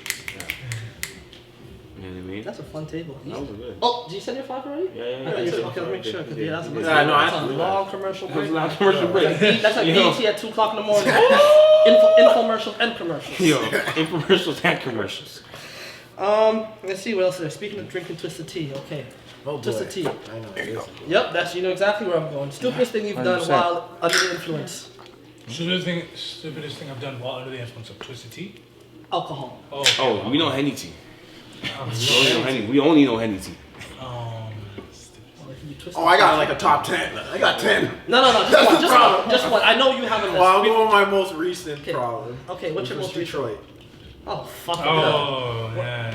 You know what I mean? That's a fun table. That was good. Oh, did you send your 5 already? Yeah. Okay, let's make sure. 'Cause, yeah, that's a Yeah, long commercial break. That's a long commercial break. That's like Yo. BT at 2 o'clock in the morning. Infomercials and commercials. Yo, infomercials and commercials. Let's see what else there. Speaking of drinking twisted tea, okay. Oh boy. Twisted tea. I know. There you go. Yep, you know exactly where I'm going. Stupidest thing you've done 100%. while under the influence. Stupidest thing I've done while under the influence of twisted tea. Alcohol. Oh, okay. Oh, we know Henny tea. We only know Henny tea. Oh, I got like a top 10. I got 10. No, just one. I know you have a list. Well, I'll go with my most recent Okay. problem. Okay, what's your Which most was recent? Detroit. Oh, fuck it. Oh, yeah.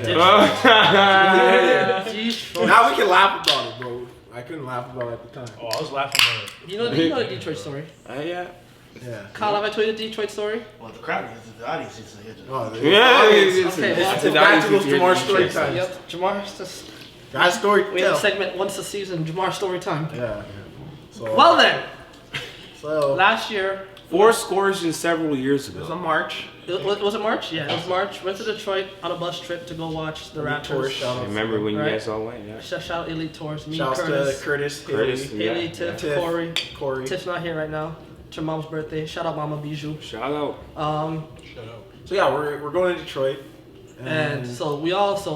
Detroit. Now we can laugh about it, bro. I couldn't laugh about it at the time. Oh, I was laughing about it. You know the Detroit story. Yeah. Yeah. Kyle, have I told you the Detroit story? Well, the crowd, the audience needs to hear this. Oh, Yeah. Okay, well, It's back to those Jamar story time. times. Yep, Jamar's just. Guys, story We have a tell. segment once a season, Jamar story time. Yeah. So, Well then, so last year, 4 scores in several years it was ago. a March. was it March? Yeah, it was March. Went to Detroit on a bus trip to go watch the Elite Tour, Raptors. shout I out. remember when you Right. guys all went, yeah. Shout out Elite Tours. Me, Shouts Curtis, to Curtis, Curtis, Haley, Haley, yeah. Tiff, Tiff, Corey. Corey. Tiff's not here right now. It's your mom's birthday. Shout out Mama Bijou. Shout out. Shut up. So yeah, we're going to Detroit. And so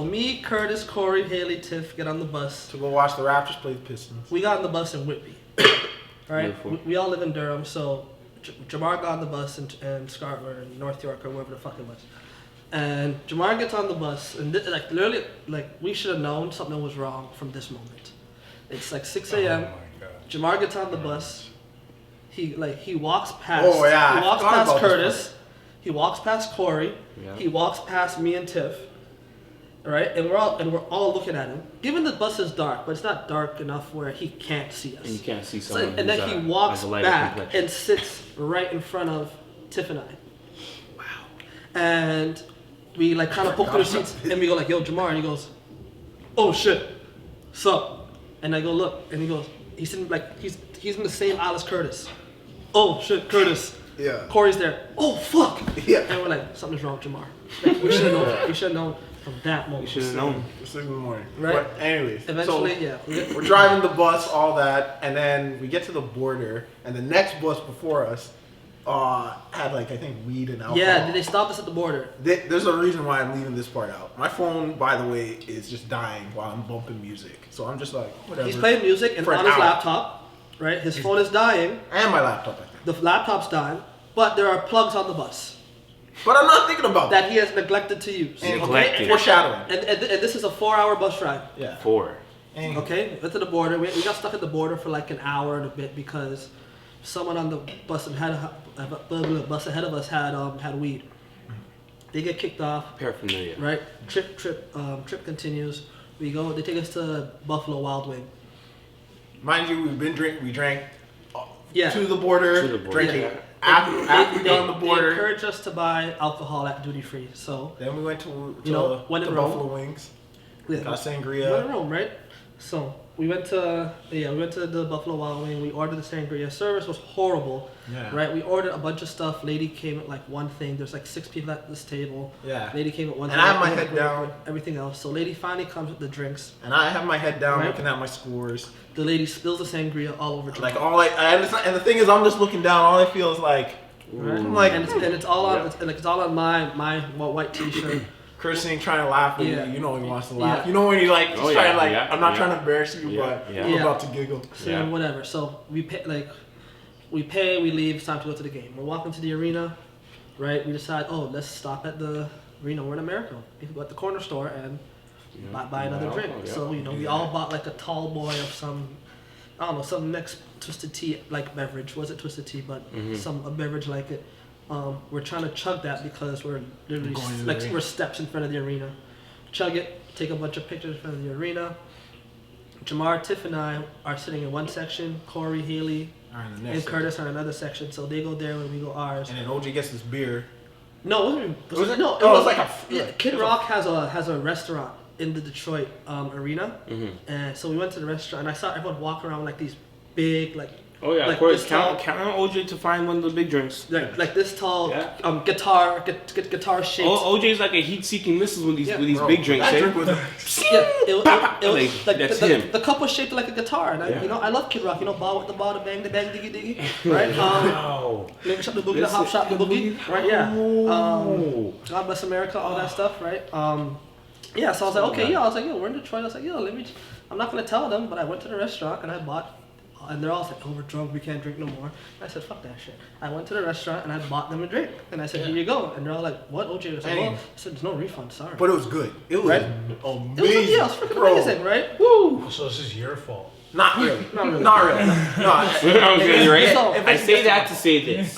me, Curtis, Corey, Haley, Tiff get on the bus. to go watch the Raptors play the Pistons. We got on the bus in Whitby. Right? Beautiful. We all live in Durham, so Jamar got on the bus in Scarborough, in North York, or wherever the fuck it was. And Jamar gets on the bus, and literally, we should have known something was wrong from this moment. It's like 6 a.m. Oh my god. Jamar gets on the bus. He walks past. Oh, yeah, He I walks forgot past about this Curtis. He walks past Corey. Yeah. He walks past me and Tiff. Right, and we're all looking at him. Given the bus is dark, but it's not dark enough where he can't see us. And you can't see So, someone and then who's, he walks has a lighter back complexion. and sits right in front of Tiff and I. Wow. And we kind of poke through the seats and we go like, "Yo, Jamar," and he goes, "Oh shit, sup?" And I go, "Look," and he goes, he's in he's in the same aisle as Curtis. "Oh shit, Curtis." Yeah. Corey's there. "Oh fuck." Yeah. And we're like, "Something's wrong with Jamar." We should have known. We should have known from that moment. You should have known. It's 6 in the morning. Right. But anyways, Eventually, so yeah. we're driving the bus, all that, and then we get to the border, and the next bus before us had I think weed and alcohol. Yeah, they stopped us at the border. There's a reason why I'm leaving this part out. My phone, by the way, is just dying while I'm bumping music. So I'm just like, whatever. He's playing music and For an on his hour. laptop, right? His phone is dying. And my laptop, I think. The laptop's dying, but there are plugs on the bus But I'm not thinking about that. that he has neglected to use. And, Neglected. Foreshadowing. And this is a 4-hour bus ride. Yeah. 4. And Okay, went to the border. We got stuck at the border for like an hour and a bit because someone on the bus ahead of us had weed. They get kicked off. Paraphernalia. Right, trip continues. We go. They take us to Buffalo Wild Wing. mind you, we drank Yeah. to the border, To the border. drinking Yeah. after we got on the They border. encouraged us to buy alcohol at duty free. So Then we went to when in Rome. Buffalo Wings. yeah, Got we went to sangria. Rome, right? So we went to the Buffalo Wild Wing. We ordered the sangria. Service was horrible. Yeah. Right. We ordered a bunch of stuff. Lady came with like one thing. There's like 6 people at this table. Yeah. Lady came with one And thing. I have my with head down. Everything else. So lady finally comes with the drinks. And I have my head down, Right. looking at my scores. The lady spills the sangria all over. Like Jamar. all and the thing is, I'm just looking down. All I feel is like, Right? I'm like, and it's all on it's all on my white t-shirt. Christine trying to laugh at Yeah. you. You know he wants to laugh. Yeah. You know when he like, just Oh, trying yeah, to like, yeah, I'm not yeah. trying to embarrass you, Yeah, but yeah. I'm Yeah. about to giggle. So Yeah. whatever. So we pay we leave. It's time to go to the game. We're walking to the arena, right? We decide, let's stop at the arena. We're in America. We can go at the corner store and buy another Yeah, drink. yeah. So we all bought like a tall boy of some, I don't know, some next twisted tea like beverage. Was it twisted tea? But a beverage like it. We're trying to chug that because we're literally Going to the like arena. we're steps in front of the arena. Chug it. Take a bunch of pictures in front of the arena. Jamar, Tiff, and I are sitting in one section. Corey, Haley, All right, the and next. Curtis are in another section. So they go there and we go ours. And then OJ gets this beer. No, Was it? no. Oh, it was like a- yeah. Kid it was a- Rock has a restaurant in the Detroit arena, Mhm. and so we went to the restaurant and I saw everyone walking around with like these big like Oh yeah, Like of course. this Count tall- on OJ to find one of the big drinks. like this tall, Yeah. guitar shaped. OJ's like a heat-seeking missile with these Bro, big drinks. that eh? drink was Yeah, it was Like, that's the, him. the cup was shaped like a guitar, and Yeah. I love Kid Rock. Ball with the ball, the bang, diggy, diggy, right? Wow. Maybe shot the boogie, the hop shot the boogie, right? Yeah. Oh. God bless America, all that stuff, right? Yeah. So I was like, okay, yeah. I was like, yo, we're in Detroit. I was like, yo, I'm not gonna tell them, but I went to the restaurant and I bought. And they're all like, oh, we're drunk, we can't drink no more. And I said, fuck that shit. I went to the restaurant and I bought them a drink. And I said, here you go. And they're all like, what, OJ? I said, well, I said, there's no refund, sorry. but it was good. It was Right? amazing. It was freaking bro. amazing, right? Woo! So this is your fault. Not really. Not really. Not really. No. I was getting ready. So- I say that to say this.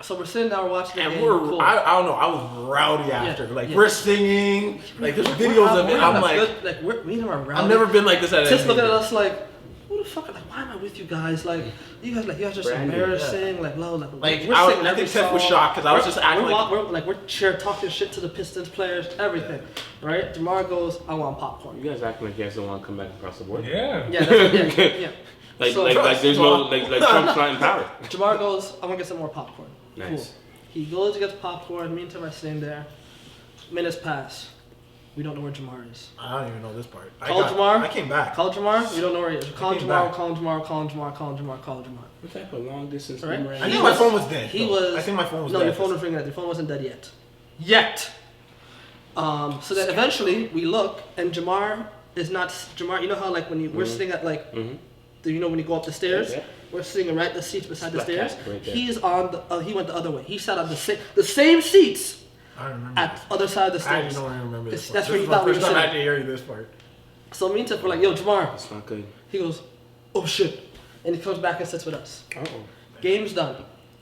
So we're sitting down, we're watching the And game. we're, cool. I don't know, I was rowdy after. Like, yeah. we're singing, like, there's videos of it. We're I'm having a like, good, me and him are rowdy. I've never been like this at Just a looking at us like, who the fuck? Like, why am I with you guys? Like, you guys are just Brand new, embarrassing. Like, low, like Like, we're I singing every think Seth was song. shocked because I was just acting like, we're cheer talking shit to the Pistons players, everything, right? Jamar goes, I want popcorn. You guys acting like you guys don't want to come back across the board. Yeah. Yeah, that's, yeah. Like, So- like there's no, like Trump's not in power. Jamar goes, I want to get some more popcorn. Nice. Cool. He goes to get popcorn. Me and Tim are sitting there. Minutes pass. We don't know where Jamar is. I don't even know this part. Call Jamar. I came back. Call Jamar. We don't know where he is. Call came Jamar. back. Call Jamar. Call Jamar. Call Jamar. Call Jamar. What type of long distance Right? boomerang? I He think my was- phone was dead. He though. was. I think my phone was no, dead. your phone was ringing. Your phone wasn't dead yet. Yet. So then eventually we look and Jamar is not Jamar. You know how like when you we're sitting at like, when you go up the stairs. Yeah. We're sitting right the seats beside the Black stairs. casket right there. He's on the. He went the other way. He sat on the same seats I don't remember. at the other side of the I stairs. don't even remember this It's- part. that's This where is you my thought we first were time I sitting. had to hear this part. So me and Tiff were like, "Yo, Jamar." It's not good. He goes, "Oh shit," and he comes back and sits with us. Oh. Game's done,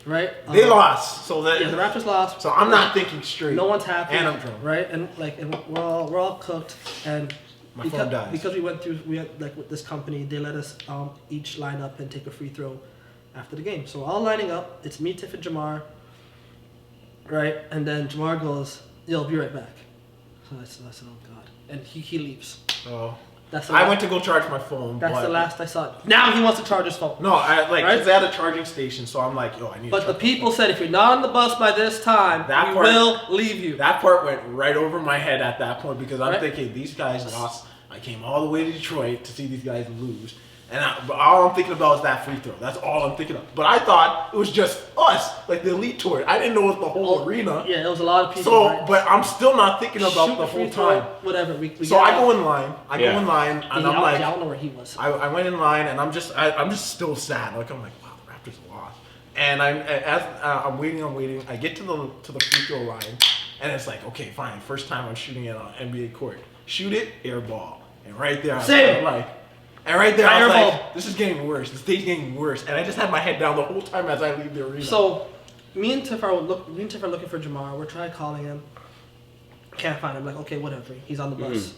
right? They lost, so that Yeah, the Raptors lost. so I'm not thinking straight. No one's happy. And I'm drunk. right? And we're all cooked, and My because, phone dies. because we had like with this company, they let us each line up and take a free throw after the game. So we're all lining up. It's me, Tiff, and Jamar, right? And then Jamar goes, "Yo, I'll be right back." So I said, "Oh God," and he leaves. Oh. That's the I last, went to go charge my phone. That's but the last I saw. Now he wants to charge his phone. No, I like Right? because they had a charging station, so I'm like, yo, I need. But to the charge people said if you're not on the bus by this time, That we part- will leave you. That part went right over my head at that point because I'm Right. thinking these guys lost. I came all the way to Detroit to see these guys lose, and but all I'm thinking about is that free throw. That's all I'm thinking of. But I thought it was just us, like the elite tour. I didn't know it was the whole arena. Yeah, it was a lot of people. So, right? but I'm still not thinking about Shoot the free whole throw, time. Whatever. We So get I out. go in line. I Yeah. go in line, and Yeah, I'm like, I don't know where he was. I went in line, and I'm just still sad. Like I'm like, wow, the Raptors lost. And I'm waiting, I get to the free throw line, and it's like, okay, fine. First time I'm shooting it on NBA court. Shoot it, air ball, and right there, I was Same. kinda like, and right there, I was Airball. like, this is getting worse. This day's getting worse. And I just had my head down the whole time as I leave the arena. So, me and Tiff are looking for Jamar. We're trying calling him. Can't find him. Like, okay, whatever. He's on the bus,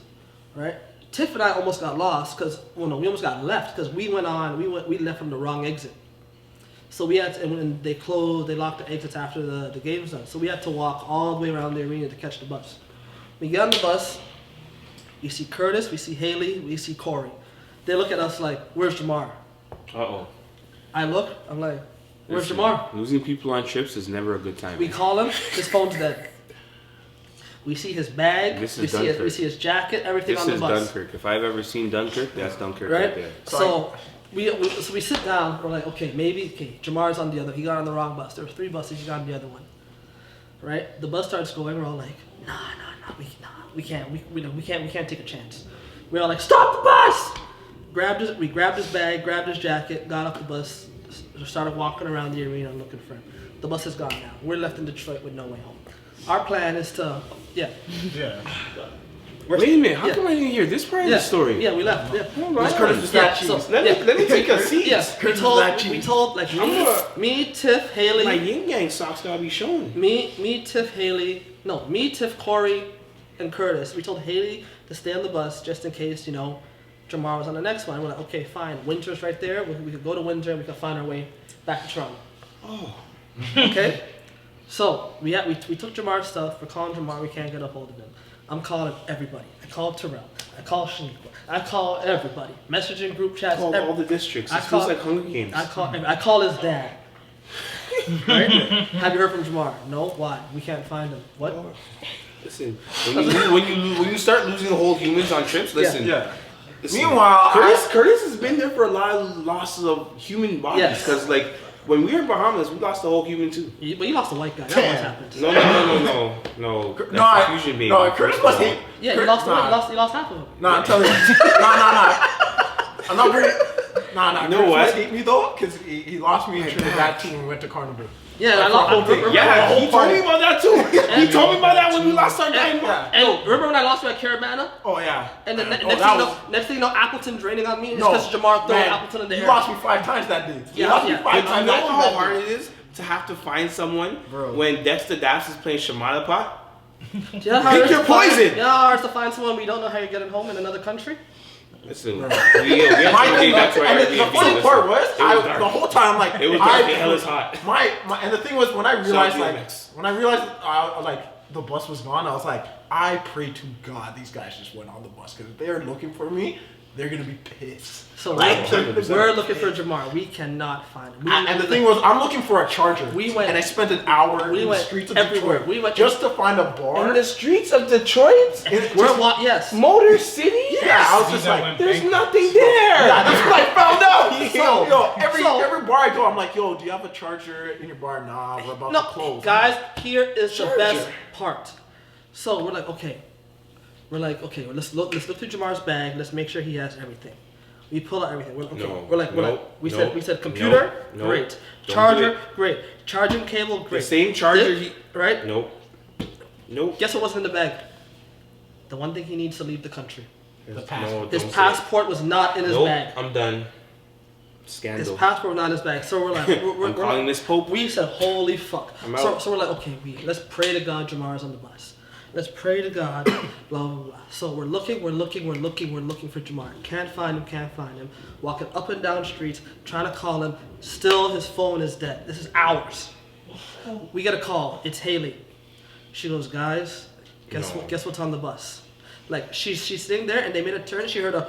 right? Tiff and I almost got lost because, we almost got left because we left from the wrong exit. So we had to, and when they closed, they locked the exits after the game's done. So we had to walk all the way around the arena to catch the bus. We get on the bus. We see Curtis, we see Haley, we see Corey. They look at us like, "Where's Jamar?" Uh-oh. I look. I'm like, "Where's Listen, Jamar?" Losing people on trips is never a good time. We call him. His phone's dead. We see his bag. This is we Dunkirk. see his jacket. Everything This on the is bus. Dunkirk. If I've ever seen Dunkirk, that's Dunkirk right, Right. there. So we sit down. We're like, okay, Jamar's on the other. He got on the wrong bus. There were 3 buses. He got on the other one. Right. The bus starts going. We're all like, nah, we can't. We can't take a chance. We're all like, stop the bus! We grabbed his bag, grabbed his jacket, got off the bus, started walking around the arena looking for him. The bus is gone now. We're left in Detroit with no way home. Our plan is to, yeah. Wait a minute. How yeah. come I didn't hear this part of the story? Yeah, we left. Yeah. This Curtis was that cheese. Let me take a seat. Yeah, Curtis was that cheese. we told like me, Tiff, Haley. My yin yang socks gotta be showing. Me, Tiff, Haley. No, me, Tiff, Corey, and Curtis. We told Haley to stay on the bus just in case, Jamar was on the next one. We're like, okay, fine. Windsor's right there. We could go to Windsor. We could find our way back to Toronto. Oh. Okay. So we took Jamar's stuff. We're calling Jamar. We can't get a hold of him. I'm calling everybody. I called Terrell. I call Shaniqua. I call everybody. Messaging group chats. Call all the districts. I It feels call- like Hunger Games. I call his dad. Right? Have you heard from Jamar? No. Why? We can't find him. What? Listen, when you start losing whole humans on trips, listen. Yeah. listen, Meanwhile, Curtis has been there for a lot of losses of human bodies. Yes. Because like when we were in Bahamas, we lost a whole human too. But you lost a white guy. That once happened. No. That's No, fusion baby. no, Curtis was hate. Yeah, you Curtis, lost nah. you lost half of him. Nah, I'm telling you. I'm not bringing. Nah. You know Curtis what? must hate me though, because he lost me in Trinidad too when we went to Carnival. Yeah, I lost. Remember, Yeah, he told me about that too. He told me about that when we lost our guy. Yeah. And remember when I lost you at Caravana? Oh yeah. And then Oh, next thing you know, Appleton's raining on me. It's No, because Jamar threw man, Appleton in the you air. lost me 5 times that day. You Yeah, lost me yeah. 5 You times know that how day. hard it is to have to find someone Bro. when Dexter Daps is playing Shamada Pot? You know how Pick hard it is your to find- poison. You know how hard it is to find someone we don't know how you're getting home in another country? Listen, we My have to thing, back to our and the Airbnb. funny Listen, part was, it was dark. the whole time, like, It was dark and hell is hot. And the thing was, when I realized, Shout out like, DMX. when I realized, like, the bus was gone, I was like, I pray to God these guys just went on the bus, because if they are looking for me, they're gonna be pissed. So Like, we're looking for Jamar. We cannot find him. And the thing was, I'm looking for a charger. We went- and I spent an hour we in the went streets of everywhere. Detroit We went- just to find a bar. In the streets of Detroit? Yes. Motor City? Yeah, I was just That like, went There's bankrupt. nothing there. yeah, that's what I found out. Yo. So, every So- bar I go, I'm like, yo, do you have a charger in your bar? Nah, we're about No, to close. guys, here is the Charger. best part. So we're like, okay, well, let's look through Jamar's bag. Let's make sure he has everything. We pull out everything. We said computer, no, great. don't do Charger, it. great. Charging cable, great. The same charger This, right? Nope. Guess what wasn't in the bag? The one thing he needs to leave the country. The passport. His don't say passport was not in it. his Nope, bag. I'm done. His Scandal. passport was not in his bag. So we're like, I'm calling this Pope. We said, holy fuck. I'm out. So we're like, okay, let's pray to God Jamar's on the bus. Let's pray to God, blah, blah, blah. So we're looking for Jamar. Can't find him. Walking up and down streets, trying to call him. Still, his phone is dead. This is hours. We get a call. It's Haley. She goes, guys, guess what's on the bus? Like, she's sitting there, and they made a turn. She heard a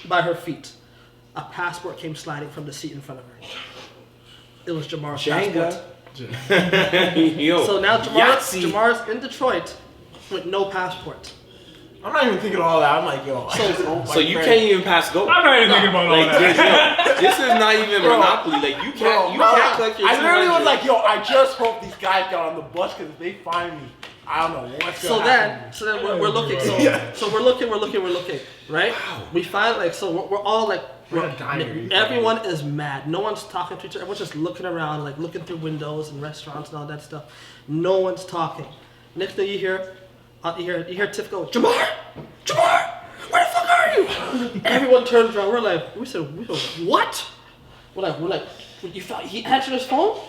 by her feet. A passport came sliding from the seat in front of her. It was Jamar's passport. Yo. So now Yahtzee. Jamar's in Detroit with no passport. I'm not even thinking all that. I'm like, yo. I just hope my So you friend- can't even pass go. I'm not even thinking about all Like that. this is not even Bro. Monopoly. Like you can't collect your I literally 200. was like, yo, I just hope these guys got on the bus because if they find me, I don't know what's So gonna happen. then we're looking. Yeah. So we're looking. Right? We find we're all like. We're dying. Everyone is mad. No one's talking to each other. Everyone's just looking around, like looking through windows and restaurants and all that stuff. No one's talking. Next thing you hear Tiff go, Jamar, where the fuck are you? Everyone turns around. We said, what? We're like, you thought he answered his phone?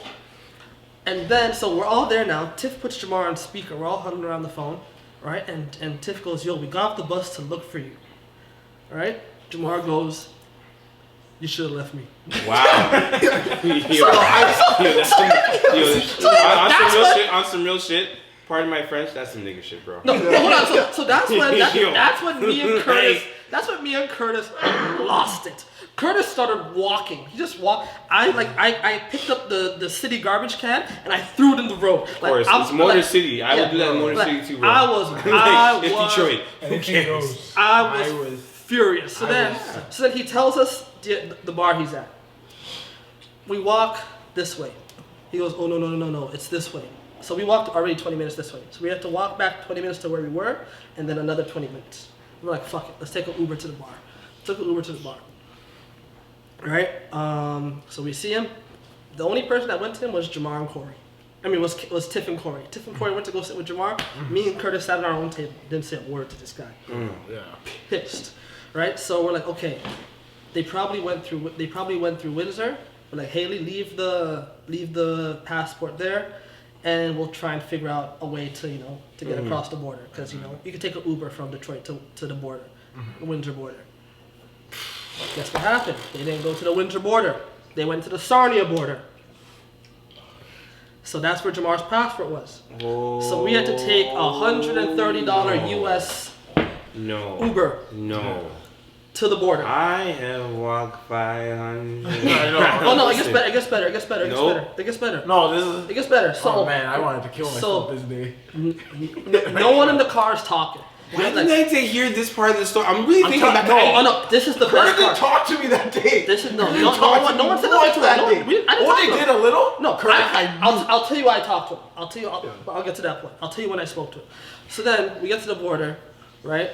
And then, so we're all there now. Tiff puts Jamar on speaker. We're all huddling around the phone, right? And Tiff goes, yo, we got off the bus to look for you, all right? Jamar goes, you should have left me. Wow. On some real shit. Pardon my French. That's some nigga shit, bro. No, hold on. So that's when Yo. that's when me and Curtis lost it. Curtis started walking. He just walked. I picked up the city garbage can and I threw it in the road. Of course, it's Motor City. I would do that in Motor City too, bro. It's Detroit. Anything goes. I was furious. So then he tells us the bar he's at. We walk this way. He goes, oh no, it's this way. So we walked already 20 minutes this way. So we had to walk back 20 minutes to where we were, and then another 20 minutes. We're like, fuck it, let's take an Uber to the bar. Took an Uber to the bar. Right? So we see him. The only person that went to him was Jamar and Corey. I mean, was Tiff and Corey. Tiff and Corey went to go sit with Jamar. Me and Curtis sat at our own table. Didn't say a word to this guy. Yeah. Pissed. Right? So we're like, okay. They probably went through Windsor. We're like, Haley, leave the passport there, and we'll try and figure out a way to get across the border, because you can take an Uber from Detroit to the border, the Windsor border. Guess what happened? They didn't go to the Windsor border. They went to the Sarnia border. So that's where Jamar's passport was. So we had to take $130 US No. Uber No. to the border. I have walked 500. Oh no, it gets better. It gets better. It gets better. It gets Nope. better. It gets better. No, this is. It gets better. So, Oh man, I wanted to kill myself this day. no one in the car is talking. Why didn't I hear this part of the story? I'm really thinking back. Oh no, this is the Kurt best didn't part. talk to me that day. This is no one said once nothing to that him. day. I didn't talk They to him. did a little. No, Kurt, I'll tell you why I talked to him. I'll get to that point. I'll tell you when I spoke to him. So then we get to the border, right?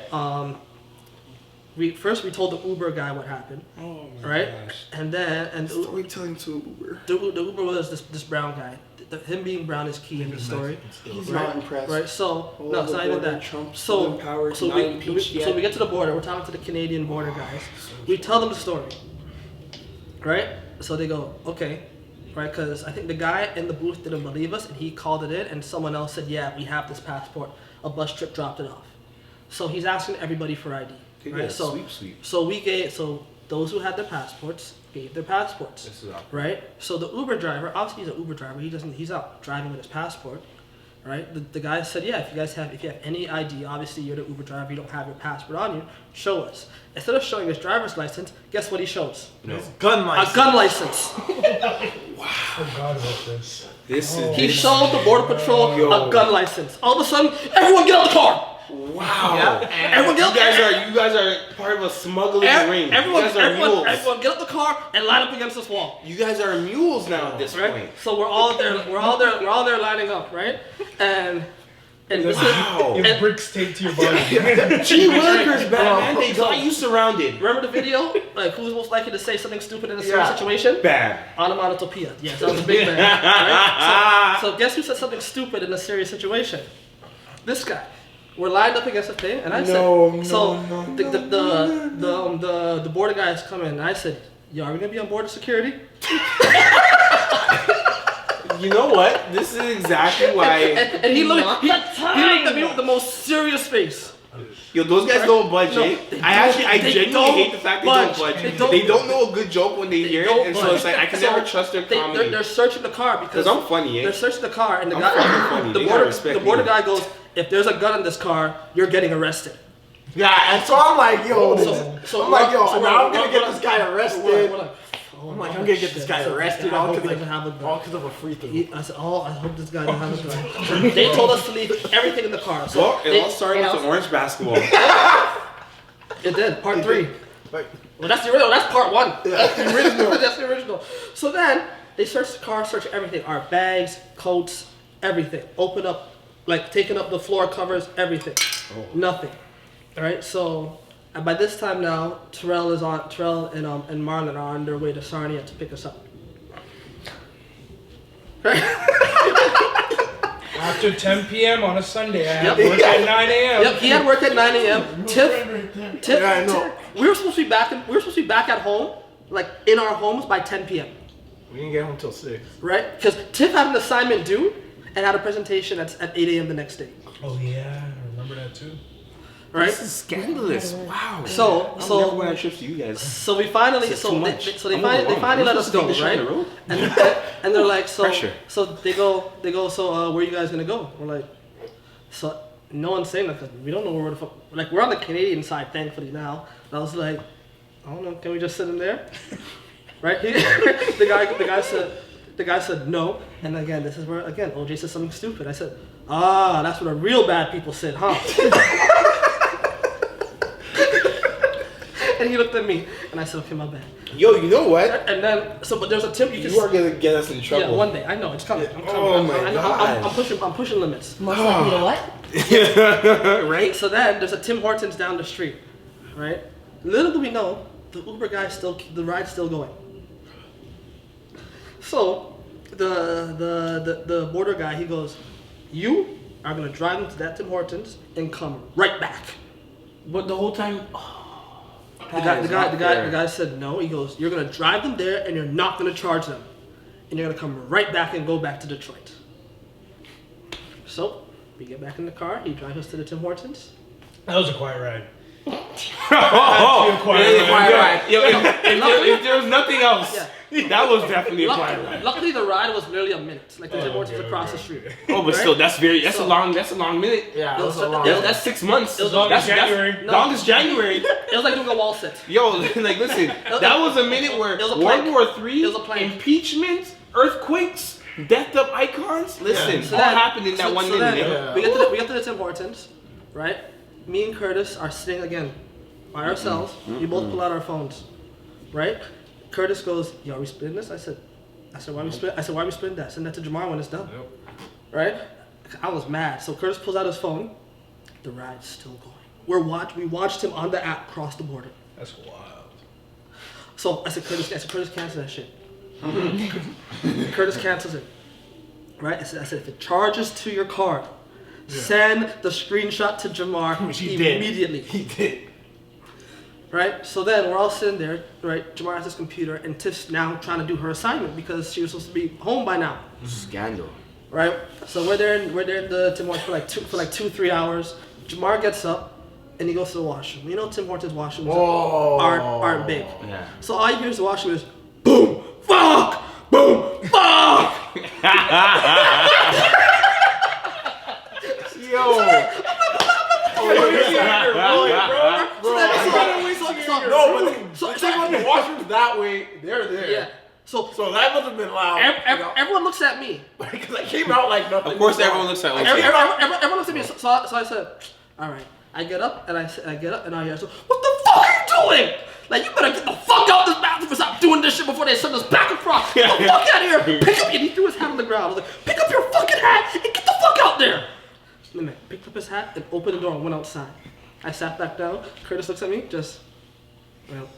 We told the Uber guy what happened, Oh my right? gosh. And then Storytelling to Uber. the Uber was this brown guy. Him being brown is key in the story. He's Right. not impressed. Right, so Oh, no, it's the not even border that. Trump's So still in power, so not impeached we yet. get to the border. We're talking to the Canadian border guys. We tell them the story, right? So they go, okay, right? Because I think the guy in the booth didn't believe us, and he called it in, and someone else said, yeah, we have this passport. A bus trip dropped it off. So he's asking everybody for ID, Okay, right? yeah, So sweep. so those who had their passports gave their passports. This is awkward. Right? So the Uber driver, obviously he's an Uber driver, he's out driving with his passport, right? The guy said, yeah, if you have any ID, obviously you're the Uber driver, you don't have your passport on you, show us. Instead of showing his driver's license, guess what he shows? No. gun license. A gun license. I forgot about this. This is. He showed the Border Patrol Yo. a gun license. All of a sudden, everyone get out of the car! Wow. Everyone get out You guys are part of a smuggling ring. Everyone, you guys are mules. everyone get out the car and line up against this wall. You guys are mules now at this Right? point. So we're all there lining up, right? And this Wow. You have bricks taped to your body. Gee willikers, Batman. They got you surrounded. remember the video? Like, who's most likely to say something stupid in a serious Yeah. situation? Bad. Onomatopoeia. Yes, that was a big man. Right? So guess who said something stupid in a serious situation? This guy. We're lined up against the thing, and I said, the border guys come in, and I said, yo, are we gonna be on border security? You know what? This is exactly why. And he looked at me with the most serious face. Yo, those guys don't budge. Eh? I genuinely don't hate the fact they budge. don't budge. They They don't- don't know a good joke when they hear it, and so it's like I can never trust their comedy. They're searching the car because Because I'm funny, they're eh? searching the car, and the I'm guy, fucking funny. the They gotta border, respect the border me. guy goes, if there's a gun in this car, you're getting arrested. Yeah, and so I'm like, yo, So I'm like, yo, so now I'm we're- gonna get we're- this guy arrested. we're like, I'm like, I'm gonna get this guy arrested I all hope he because doesn't have a gun. of a free throw. I said, oh, I hope this guy doesn't have a gun. So they told us to leave everything in the car. So Well, it they- all started with the orange basketball. It did, part 3. Like, Well, that's the original. That's part 1. That's the original. That's the original. So then they search the car, search everything: our bags, coats, everything. Open up, like taking up the floor covers, everything. Nothing. All right. So and by this time now, Terrell and Marlon are on their way to Sarnia to pick us up. After 10 p.m. on a Sunday, I have Yep. work at 9 a.m. Yep. He had work at 9 a.m. Tiff. Yeah, I know. We were supposed to be back. We were supposed to be back at home, like in our homes by 10 p.m. we didn't get home till 6. Right? Because Tiff had an assignment due and had a presentation at 8 a.m. the next day. Oh yeah, I remember that too. Right? This is scandalous. Wow. So I'm never going on trips to you guys. so we finally This is so too they, much. they- so they I'm finally overwhelmed. let We're us go, supposed to take right? the road? And they're like, so Pressure. so they go so where are you guys gonna go? We're like, so no one's saying that because we don't know where the fuck. Like we're on the Canadian side, thankfully now. And I was like, I don't know, can we just sit in there? Right? The guy said no. And again, this is where OJ said something stupid. I said, that's where the real bad people sit, huh? And he looked at me, and I said, okay, my bad. Yo, you know what? And then, but there's a tip you can. You are gonna get us in trouble. Yeah, one day. I know it's coming. I'm coming. Oh my I'm pushing limits. Most likely to what? Right. So then there's a Tim Hortons down the street, right? Little do we know, the Uber guy the ride's still going. So the border guy, he goes, you are gonna drive them to that Tim Hortons and come right back. But the whole time, The guy said no. He goes, you're gonna drive them there and you're not gonna charge them, and you're gonna come right back and go back to Detroit. So we get back in the car. He drives us to the Tim Hortons. That was a quiet ride. Oh, quiet ride. If there was nothing else, Yeah. that was definitely a quiet ride. Luckily, the ride was literally a minute. Like the Tim Hortons across the street. Oh, but still, that's a long minute. Yeah, It was that's a long. That's 6 months. It was Longest that's January. longest January. It was like doing a wall sit. Yo, like listen, that was a minute where It was a World plank. War It III, was a plank. impeachment, earthquakes, death of icons. Listen, So all then- happened in that so 1 then minute. Yeah. we get to the Tim Hortons, right? Me and Curtis are sitting again by ourselves. We both pull out our phones, right? Curtis goes, "Yo, are we splitting this?" I said, "Why are we split?" I said, "Why are we splitting that? Send that to Jamar when it's done." Yep. Right? I was mad. So Curtis pulls out his phone. The ride's still going. We watched him on the app cross the border. That's wild. So I said, Curtis, cancel that shit. Curtis cancels it. Right? I said, if it charges to your card, send the screenshot to Jamar Which he did. immediately. He did. Right? So then we're all sitting there, right? Jamar has his computer, and Tiff's now trying to do her assignment because she was supposed to be home by now. Scandal. Right? So we're there in the Tim Hortons for like 2-3 hours. Jamar gets up and he goes to the washroom. You know Tim Hortons washrooms aren't big. Yeah. So all you hear is the washroom is boom, fuck, boom, fuck. So when the washrooms that way, they're there. Yeah. So that must have been loud. everyone looks at me. Because I came out like nothing. Of course, everyone looks at Everyone looks at me. So I said, all right. I get up and I hear, so, what the fuck are you doing? Like, you better get the fuck out of this bathroom and stop doing this shit before they send us back across. Get the fuck out of here. Pick up, and he threw his hat on the ground. I was like, pick up your fucking hat and get the fuck out there. And then I picked up his hat and opened the door and went outside. I sat back down. Curtis looks at me, well.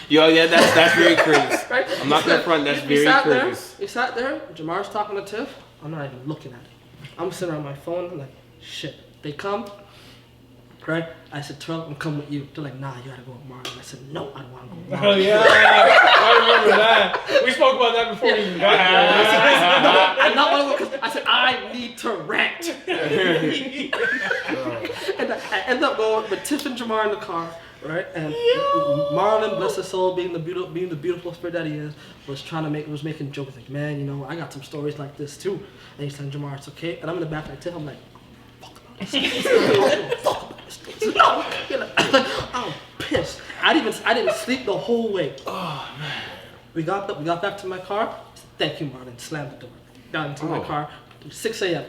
Yo, yeah, that's very Curtis. Right? I'm not gonna front. That's We very sat Curtis. He sat there. Jamar's talking to Tiff. I'm not even looking at it. I'm sitting on my phone. I'm like, shit. They come. Right? I said, Terrell, I'm coming with you. They're like, nah, you gotta go with Marlon. I said, no, I don't want to go with Marlon. Oh yeah, I remember that. We spoke about that before we even got here. I not want to go because I said, I need to rant. And I ended up going with Tiff and Jamar in the car. Right, and Marlon, bless his soul, being the beautiful spirit that he is, was making jokes like, man, you know, I got some stories like this too. And he's telling Jamar, it's okay. And I'm in the back like Tiff, I'm like, fuck about this. Fuck about this. No, I'm pissed. I didn't sleep the whole way. Oh man. We got back to my car. Said, thank you, Marlon. Slammed the door. Got into my car. 6 a.m.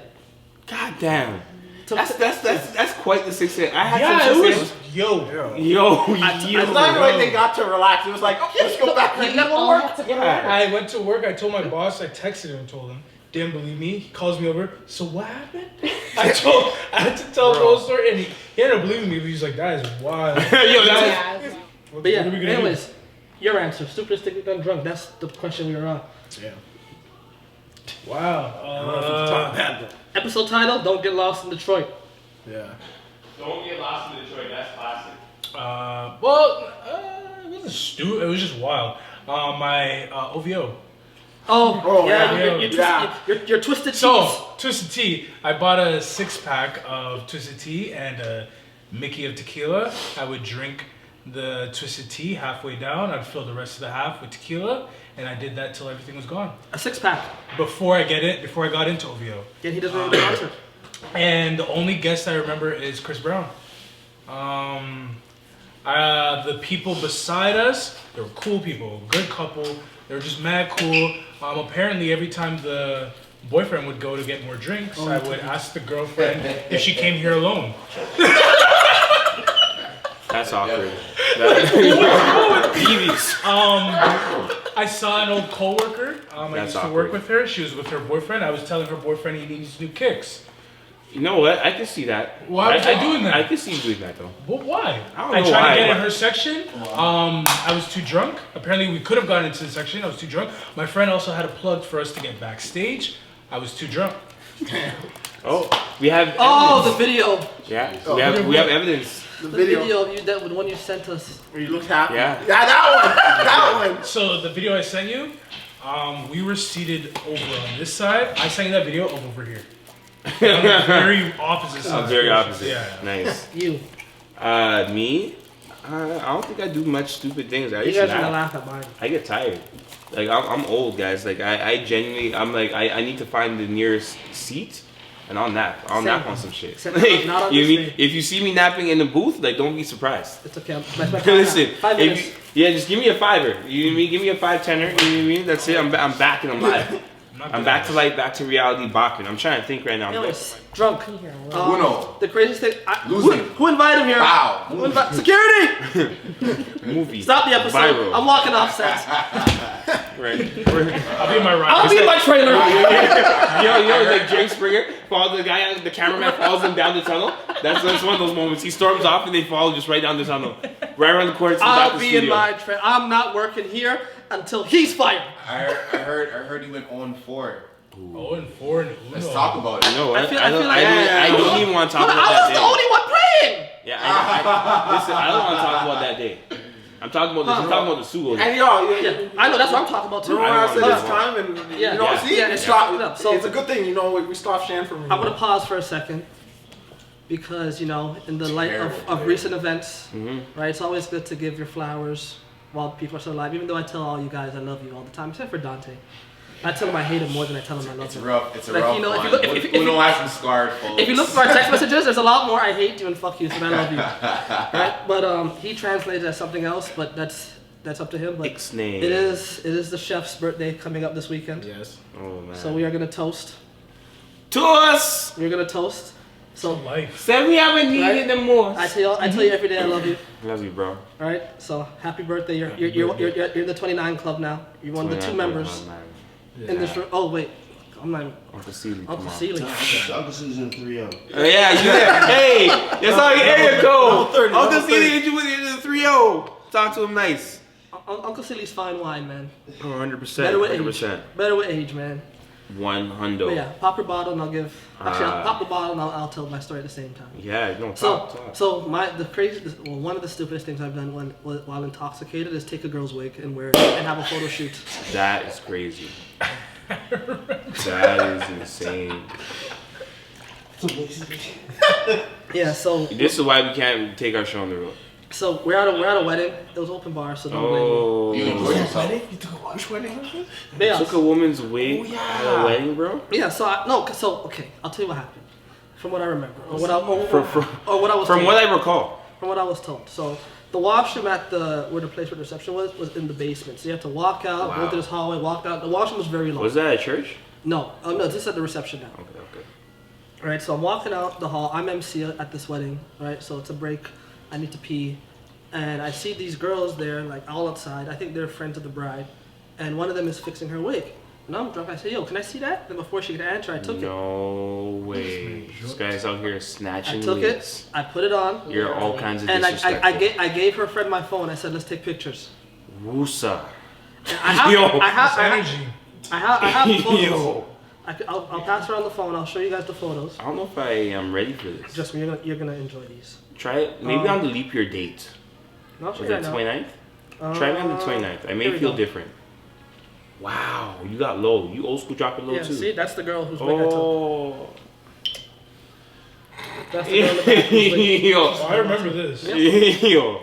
God damn. That's quite the 6 a.m. I had Yeah, some it 6 was Yo. It's not like they got to relax. It was like, okay, let's go back. You gotta go to work. I went to work. I told my boss. I texted him and told him. Didn't believe me. He calls me over. So what happened? I had to tell the whole story, and he ended up believing me. But he's like, that is wild. Yo, that was, But yeah, what are we gonna anyways, your answer. Stupidest thing we've done drunk. That's the question we were on. Yeah. Wow. Episode title, Don't Get Lost in Detroit. Yeah. Don't get lost in Detroit. That's classic. It wasn't stupid. It was just wild. My OVO. Oh, yeah. Your twisted teas. So, Twisted Tea. I bought a 6-pack of Twisted Tea and a Mickey of tequila. I would drink the Twisted Tea halfway down. I'd fill the rest of the half with tequila, and I did that till everything was gone. A 6-pack. Before I got into OVO. Yeah, he doesn't remember the concert. And the only guest I remember is Chris Brown. The people beside us, they were cool people, good couple. They were just mad cool. Apparently, every time the boyfriend would go to get more drinks, I would ask the girlfriend if she came here alone. That's awkward. Devious. I saw an old coworker. I used to work with her. She was with her boyfriend. I was telling her boyfriend he needs new kicks. You know what? I can see that. Why was I doing that? I can see you doing that though. But why? I don't know tried why. to get in her section. I was too drunk. Apparently, we could have gotten into the section. I was too drunk. My friend also had a plug for us to get backstage. I was too drunk. Oh, we have. Oh, evidence. the video. Yeah, we have evidence. The video of you, the one you sent us. Where you looked happy. Yeah. That one. So the video I sent you, we were seated over on this side. I sent you that video of over here. On the very opposite side. Very opposite. Yeah. Nice. You. Me. I don't think I do much stupid things. I You used guys to are gonna laugh. laugh at mine. I get tired. Like I'm old, guys. Like I genuinely, I'm like I need to find the nearest seat, and I'll nap. I'll Same. nap on some shit. Except Like, not on you this mean day. if you see me napping in the booth, like don't be surprised. It's okay. That's my Listen, 5 if minutes. yeah, just give me a $5. You know what I mean? Give me a 5-10er. You know what I mean? That's it. I'm back and I'm live. I'm back to life, back to reality bopping. I'm trying to think right now. Yo, it's drunk. Uno. The craziest thing. Losing. Who invited him here? Bow. Who security! Movie. Stop the episode. Viral. I'm walking off set. Right. I'll be in my ride. I'll be in my trailer. Like Jake Springer, follow the guy, the cameraman follows him down the tunnel. That's one of those moments. He storms off and they follow just right down the tunnel, right around the corner. I'll be in my trailer. I'm not working here until he's fired. I heard he went 0-4. 0-4 and Uno. Let's talk about it. You know what? I feel like- I don't even want to talk But about I that was the day. only one praying. Yeah, listen, I don't want to talk about that day. I'm talking about this. I'm talking about the Sugo. And y'all, Yeah, I know that's what I'm talking about too. remember when I said I it's time and Yeah. you know, Yeah. see, Yeah, it's, it's stop, fucked up. So- it's a good thing, you know, we stopped Shan from. I'm gonna pause for a second because in the light of recent events, right? It's always good to give your flowers while people are still alive. Even though I tell all you guys I love you all the time, except for Dante. I tell him I hate him more than I tell him I love It's him. rough. It's a Like, rough you know, if one. you look- if Uno you- has some scarred folks. If you look for our text messages, there's a lot more I hate you and fuck you than I love you. Right? But he translated as something else, but that's up to him. But Ixnay. it is the chef's birthday coming up this weekend. Yes. Oh man. So we are gonna toast. To us. We're gonna toast. So Life. Say we haven't needed Right? the most. I tell you every day I love you. Love you, bro. All right. So happy birthday. You're in the 29 club now. You're one of the two members in this room. Oh wait, I'm not. Uncle Seeley. Uncle Seeley. Uncle Susan 3-0. Yeah, you there. Hey, that's all you area code. 30, Uncle level Seeley hit you with the 3-0. Talk to him nice. Uncle Seeley's fine wine, man. Oh, 100%. Better with 100%. age. Better with age, man. One hundo. But yeah, pop your bottle and I'll give. Actually, I'll pop the bottle and I'll tell my story at the same time. Yeah, no, So, talk. so one of the stupidest things I've done while intoxicated is take a girl's wig and wear it and have a photo shoot. That is crazy. That is insane. Yeah. So This is why we can't take our show on the road. we're at a wedding. It was open bar, so don't blame me. You enjoy yourself. You took a wash wedding? But yeah, Took a woman's wig at a wedding, bro. yeah. Okay. I'll tell you what happened. From what I remember, or what I was From told. what I recall. From what I was told. So the washroom at where the place where the reception was in the basement. So you have to walk out, go Wow. through this hallway, walk out. The washroom was very long. Was that at church? No, no, this is at the reception now. Okay. Right, so I'm walking out the hall. I'm MC at this wedding, right? So it's a break. I need to pee, and I see these girls there, like all outside. I think they're friends of the bride, and one of them is fixing her wig. And I'm drunk. I say, "Yo, can I see that?" And before she could answer, I took it. No way. This guy's out here I snatching took wigs. it. I put it on. You're all kinds of And disrespectful. I gave her friend my phone. I said, "Let's take pictures." Wusa. And I have, Yo. I have, I have, Energy. I have photos. Yo. I'll pass her on the phone. I'll show you guys the photos. I don't know if I am ready for this. Just you're gonna enjoy these. Try it. Maybe on the leap year date. And I'll show Was you it right now. 29th? Try me on the 29th. I may here we feel go. different. Wow, you got low. You old school drop it low Yeah, too. see, that's the girl whose wig I took. Oh. That's the girl in the back whose wig. Yo. Oh, I remember this. Yo.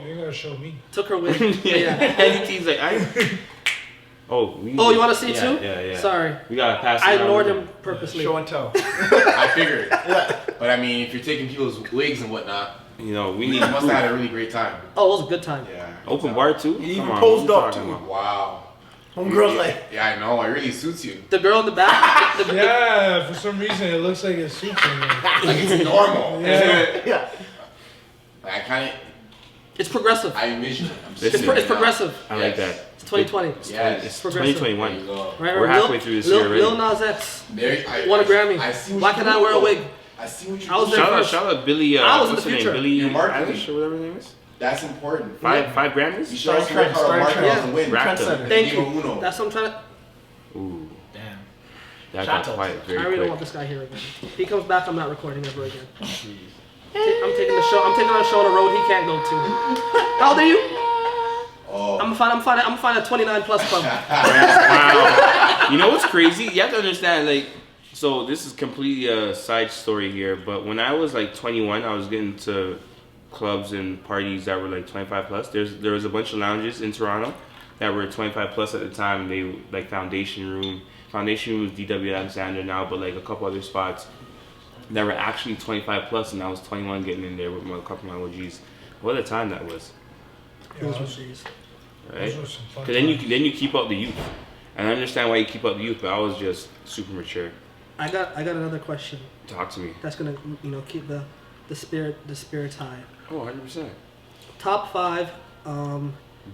You gotta show me. Took her wig. Yeah. Eddie T's like, Oh, Oh, you want to see yeah, too? Yeah. Sorry, We gotta pass it I around. ignored him purposely. Show and tell. I figured. But I mean, if you're taking people's wigs and whatnot, You know, we you need must proof. have had a really great time. Oh, it was a good time. Yeah. Open bar too? He Come even on, posed what you up, talking too. about? Wow. Homegirl's like, Yeah, I know. It really suits you. The girl in the back. Yeah, for some reason it looks like it's suits me. Like it's normal. Yeah. yeah. Like I kind of, It's progressive. I envision it. I'm Listen, It's progressive. I like Yes. that. It's 2020. Yes. It's progressive. 2021. There you go. Right, We're right. halfway through this year already. Lil Nas X There, won a Grammy. I see what Why you're can I doing, wear a though. wig? I see what you're I was doing. there Shout out, first. shout out Billy. I was in What's the her name? future. Billy You're marketing. Eilish or whatever her name is. That's important. Five You Grammys. should also work hard Star on marketing Trek. and win. Rap Trendsetter. Thank Game of you. Uno. That's what I'm trying to. Ooh, Damn. that got Shackles. quiet I very really don't want quick. this guy here again. If he comes back, I'm not recording ever again. I'm taking the show. I'm taking on a show on the road he can't go to. How old are you? Oh. I'm gonna find a 29 plus club. Wow. You know what's crazy? You have to understand, like, so this is completely a side story here, but when I was like 21, I was getting to clubs and parties that were like 25 plus. There was a bunch of lounges in Toronto that were 25 plus at the time. They like Foundation Room. Foundation Room was DW Alexander now, but like a couple other spots that were actually 25 plus, and I was 21 getting in there with a couple of my OGs. What a time that was, Those were days. right? Those were some fun Because then times. you keep out the youth, and I understand why you keep out the youth, but I was just super mature. I got another question Talk to me. that's gonna keep the spirits high. Oh, 100%. Top 5.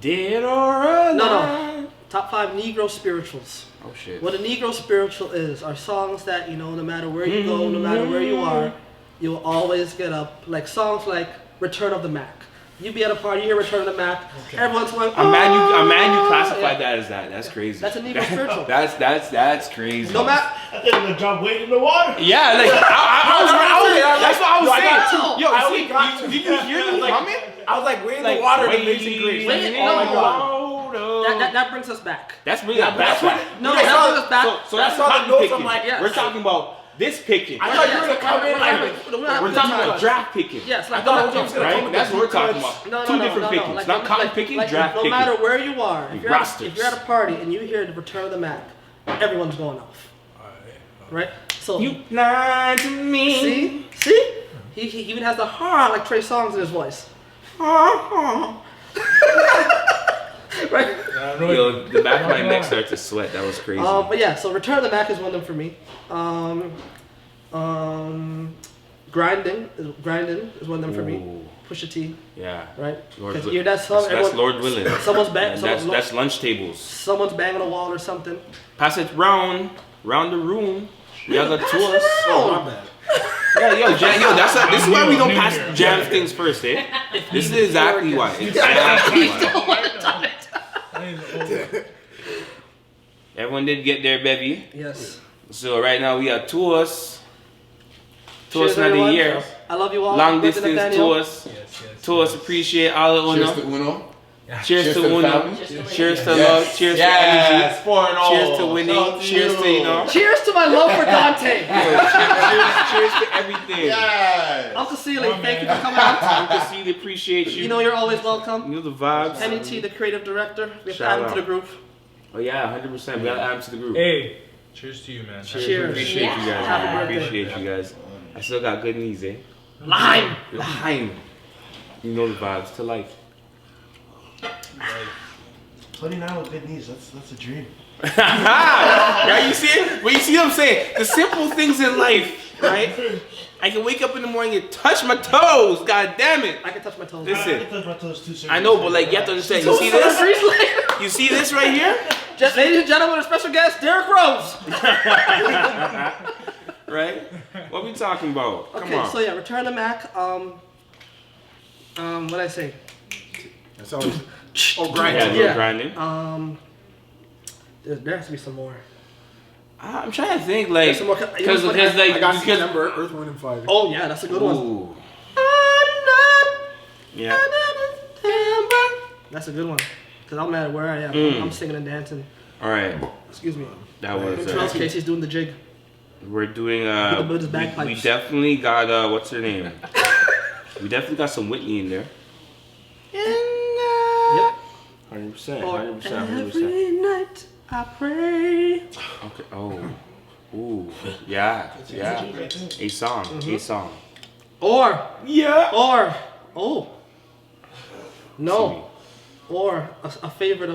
Dead or alive? No. Top 5 Negro spirituals. Oh shit. What a Negro spiritual is are songs that no matter where you go, no matter where you are, you will always get up. Like songs like Return of the Mac. You be at a party, you hear Return of the Mac. Everyone's going. I'm mad you "Oh!" classified Yeah. that as that. That's crazy. That's a Negro spiritual. That's crazy. No matter. I think the jump weight in the water. Yeah, like that's what I was I got saying. two. Yo, I only got did you hear me Like, comment? I was like, wait in Like, the water, wait, Amazing Grace. wait, Oh my no. god. That brings us back. That's really Yeah, that's what. No, I that saw- brings us back. So that's I saw the cotton notes, picking. I'm like, yeah. We're talking about this picking. I thought you were gonna come in like. We're talking about draft picking. Yes, I like thought I was gonna come Right? with That's the what we're deep talking cuts. about. Two different pickings. Like, Not cotton picking, draft no picking. matter where you are, if Rosters. you're at a party and you hear the Return of the Mac, everyone's going off. Right? So You lied to me. see? He even has the like Trey Songz in his voice. Right? Yo, the back of my neck started to sweat. That was crazy. But yeah, so Return of the Mac is one of them for me. Grinding is one of them for me. Ooh. Pusha T, Yeah. right? Lord Because Wi- you hear that song, that's Lord willing. someone's That's lunch tables. someone's banging a wall or something. Pass it round the room. Y'all got Pass to it us. around. My bad. Yo, this is why we don't New pass here. jam things first, eh? This is exactly why. Exactly why. Everyone did get their bevy. Yes. So right now we are tours. Cheers, Tours another everyone. year. I love you all. Long Birthday distance Nathaniel. tours. Tours appreciate all the Cheers honor. to Uno. Cheers to the Uno. family. Cheers to love. Cheers to Yes, energy. 4-0. Cheers to winning. Shout out to Cheers to you. Cheers to my love for Dante. Cheers to everything. Yes. Uncle Seeley, thank you for coming out. Uncle C, appreciate you. You know you're always welcome. You know the vibes. Henny T, the creative director. We have to Shout add him to out. the group. Oh yeah, 100%. We gotta add him to the group. Hey, cheers to you, man. Cheers. Appreciate you guys. Happy Man. birthday. Appreciate you guys. I still got good knees, eh? Lime. Lime. You know the vibes to life. 29 with good knees. That's a dream. Right? You see it? But you see what I'm saying? The simple things in life, right? I can wake up in the morning and touch my toes. God damn it. I can touch my toes. Listen. I can touch my toes too soon. I know, but like you have to understand. You see this? You see this right here? Just, ladies and gentlemen, our special guest, Derek Rose. Right? What we talking about? Come Okay, on. so yeah, Return the Mac. What I say? That's always. Yeah, grinding. little Yeah. grinding. There has to be some more. I'm trying to think, like, There's some more- because you know, like, I got because September, Earth, Wind, and Fire. Oh yeah, that's a good one. ooh, yeah. That's a good one. Cause I'm mad where I am. Mm. I'm singing and dancing. All right, Excuse me. that was. Charles Casey's doing the jig. We're doing. With his We bagpipes. definitely got. What's her name? We definitely got some Whitney in there. Yep. 100%. Or 100%. 100%. every night I pray. Okay. Oh. Ooh. Yeah. Yeah. A song. A song. Or Yeah. oh no, or a favorite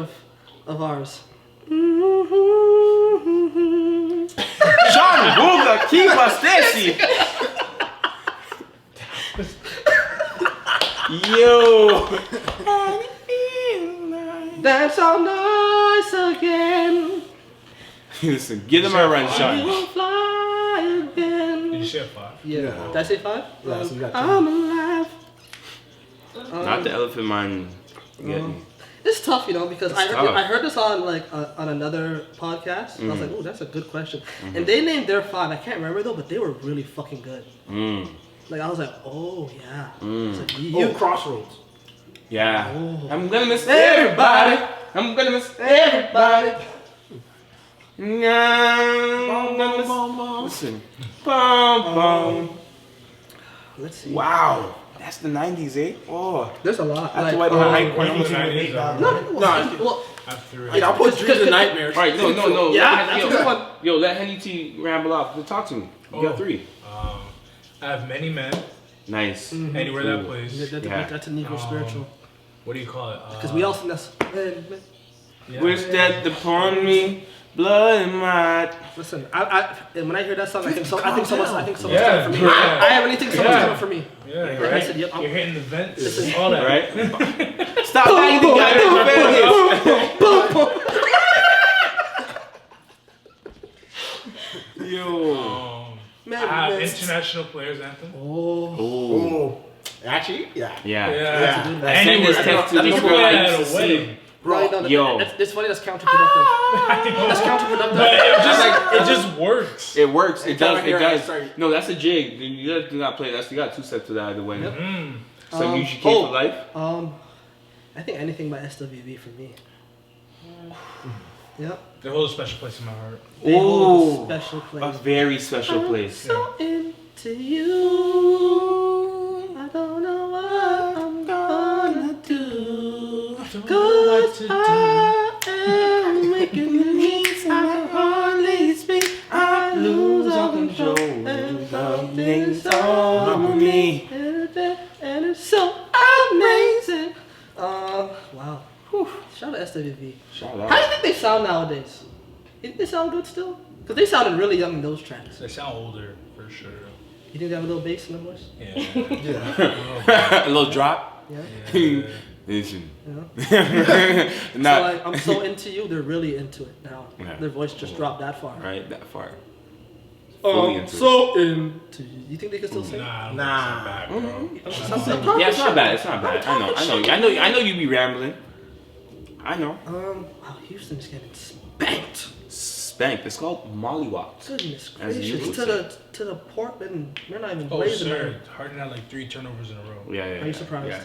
of ours. John Booga, Kiva Stacy. Yo. Dance all nice again. Listen, give them a run, We Sean. will fly again. Did you say a 5? Yeah. Yeah. Did I say 5? Yeah, so you got I'm alive. Not the elephant man. Get me. It's tough, because I tough. heard this on on another podcast. And I was like, oh, that's a good question. And they named their 5. I can't remember though, but they were really fucking good. Mm. Like I was like, oh yeah. Mm. It's like, Oh, Crossroads. Yeah. Oh. I'm gonna miss everybody. I'm gonna miss everybody. I'm gonna miss. Listen. Bum, bum. Let's see. Wow. That's the 90s, eh? Oh. There's a lot. That's Like, why my high When point was was the 90s? well, I threw Wait, I'll put Dreams and Nightmares. Right, no. yeah, that's a good one. Yo, let Henny T ramble off. Talk to me. You got 3. I have Many Men. Nice. Anywhere that plays. That's a Negro spiritual. What do you call it? Because we all sing this. Yeah. Wish that upon me, blood and mud. Listen, when I hear that song, I think someone's coming for me. Yeah. I really think someone's coming for me. Yeah, And right. I said, yep. You're hitting the vents. All that. Right? Stop banging the goddamn fans. Yo. I have International Players Anthem. Oh. Actually, yeah. Yeah. Anywhere. Send this text to You this can girl play I that used at to a wedding. see. Bro, Yo. It's funny. That's counterproductive. That's counterproductive. But it just works. It works. It does. It does. Sorry. No, that's a jig. You do not play. You got 2 steps to that either way. Yep. So you should keep for life. I think anything by SWV for me. Yep. They hold a special place in my heart. They hold a special A place. very special place. So into you, I don't know what I'm gonna do. Cause I am making needs, I hardly speak, I lose all control, and something's wrong with me, and it's so amazing. Wow. Whew. Shout out to SWV. Shout How do you think they sound nowadays? You think they sound good still? Because they sounded really young in those tracks. They sound older, for sure. You think they have a little bass in their voice? Yeah. A little drop. Yeah. Listen. So Not like, I'm so into you, they're really into it now. Yeah. Their voice just dropped that far. right that far. Fully into so into you. You think they can still sing? Nah. Nah. Bad, bro. Yeah, it's not bad. It's not bad. I know you be rambling. I know. Wow, Houston's getting spanked. Spanked. It's called mollywopped. Goodness As you gracious. would To the Portland, they're not even Oh, blazing. sir. Harden had like 3 turnovers in a row. Yeah. Are you surprised? Yeah.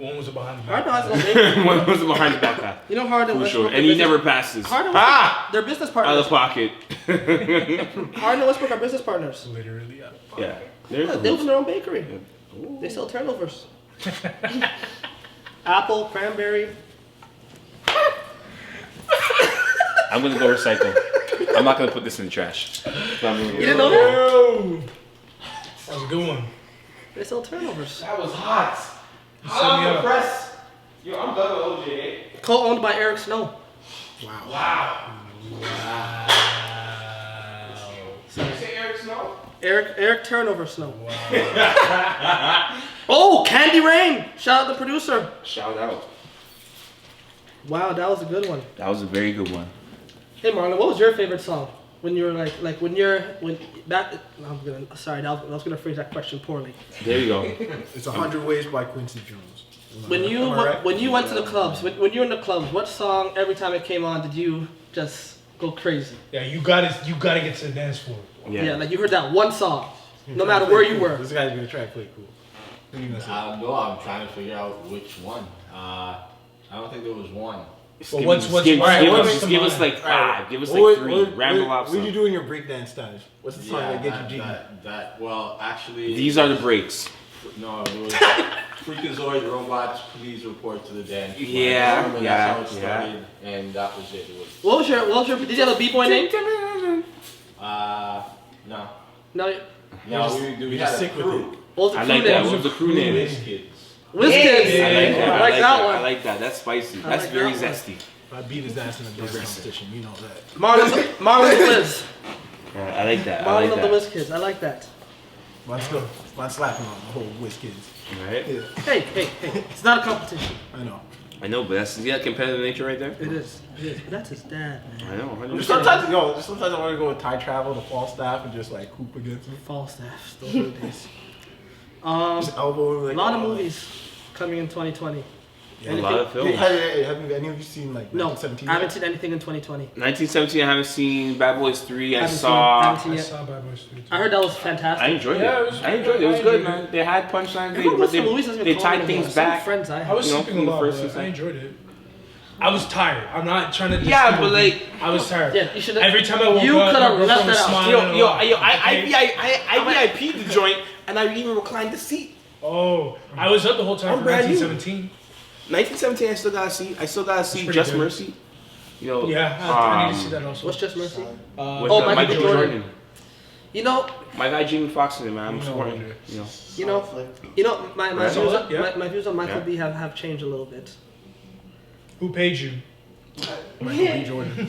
One was a behind the Harden back. has no bakery. One was behind the back path. You know Harden For Westbrook. sure. And he never passes. Harden they're business Out of partners. pocket. Harden and Westbrook are business partners. Literally. Yeah. They open their own bakery. They sell turnovers. Apple, cranberry. I'm gonna go recycle. I'm not gonna put this in the trash. You didn't know that? That was a good one. They sell turnovers. That was hot. You set me up. Press. Yo, I'm done with OJ. Co-owned by Eric Snow. Wow. Did you say Eric Snow? Eric Turnover Snow. Oh, Candy Rain! Shout out the producer. Shout out. Wow, that was a good one. That was a very good one. Hey Marlon, what was your favorite song? When you were I was gonna phrase that question poorly. There you go. It's 100 Ways by Quincy Jones. When you Am I right? when you went to the clubs, when you were in the clubs, what song every time it came on did you just go crazy? Yeah, you gotta get to the dance floor. Yeah, like you heard that one song, no matter where you were. This guy's gonna try to play cool. What are you gonna say? No, I'm trying to figure out which one. I don't think there was one. But what's give the us mind? like 5. Give us like 3. Ramble off What do you some. do in your breakdance times? What's the song that gets you jiggy? Well, actually. These are the breaks. No, it was Freakazoid Robots, Please Report to the Dance Floor. Yeah, That's yeah, how it started, and that was it. It was. What was your did you have a B-boy name? No. No. No, we had a crew. What was the I crew like that. name? What was the crew name? Whiz Kids. WizKids. I like that. I like that one. I like that. That's spicy. I That's like very that one. zesty. I beat his ass in a dance competition. You know that. Marlon the Wiz. Yeah, I like that. I Marlon like of the that. WizKids. I like that. Mine's slapping on the whole Wiz Kids. Right? Hey, it's not a competition. I know. I know, but that's competitive nature right there. It is. But that's his dad, man. I know. 100%. Sometimes I want to go with Thai travel to Falstaff and just like hoop against him. Falstaff, those were the days. Just elbow him. Like, A lot of movies coming in 2020. A lot of Hey, films. have any of you seen like No, 1917? I haven't seen anything in 2020. 1917, I haven't seen Bad Boys 3. I Haven't saw. seen I yet. saw Bad Boys 3 too. I heard that was fantastic. I enjoyed Yeah, it. I enjoyed it. It was good, man. They had punchlines. Everyone wants They, some movies that's been they called tied anymore. things Some back. friends I I have. was You know, sleeping a from the lot, first but I season. enjoyed it. I was tired. I'm not trying to. Yeah, diss the but movie. like. I was tired. Yeah, you should have. Every time I woke You up, could my have girlfriend left was that out. smiling. I VIP'd the joint and I even reclined the seat. Oh, I was up the whole time I'm for brand new. 1917. 1917, I still got a seat. I still got a seat. pretty Just good. Mercy. You know. Yeah, I need to see that also. What's Just Mercy? With Oh, Michael Michael B. Jordan. Jordan. You know, My guy Jamie Foxx in it, man. I'm No supporting. wonder. You know. you know, my Right. views, on, Yeah. my views on Michael Yeah. B have changed a little bit. Who paid you? Michael B. Jordan.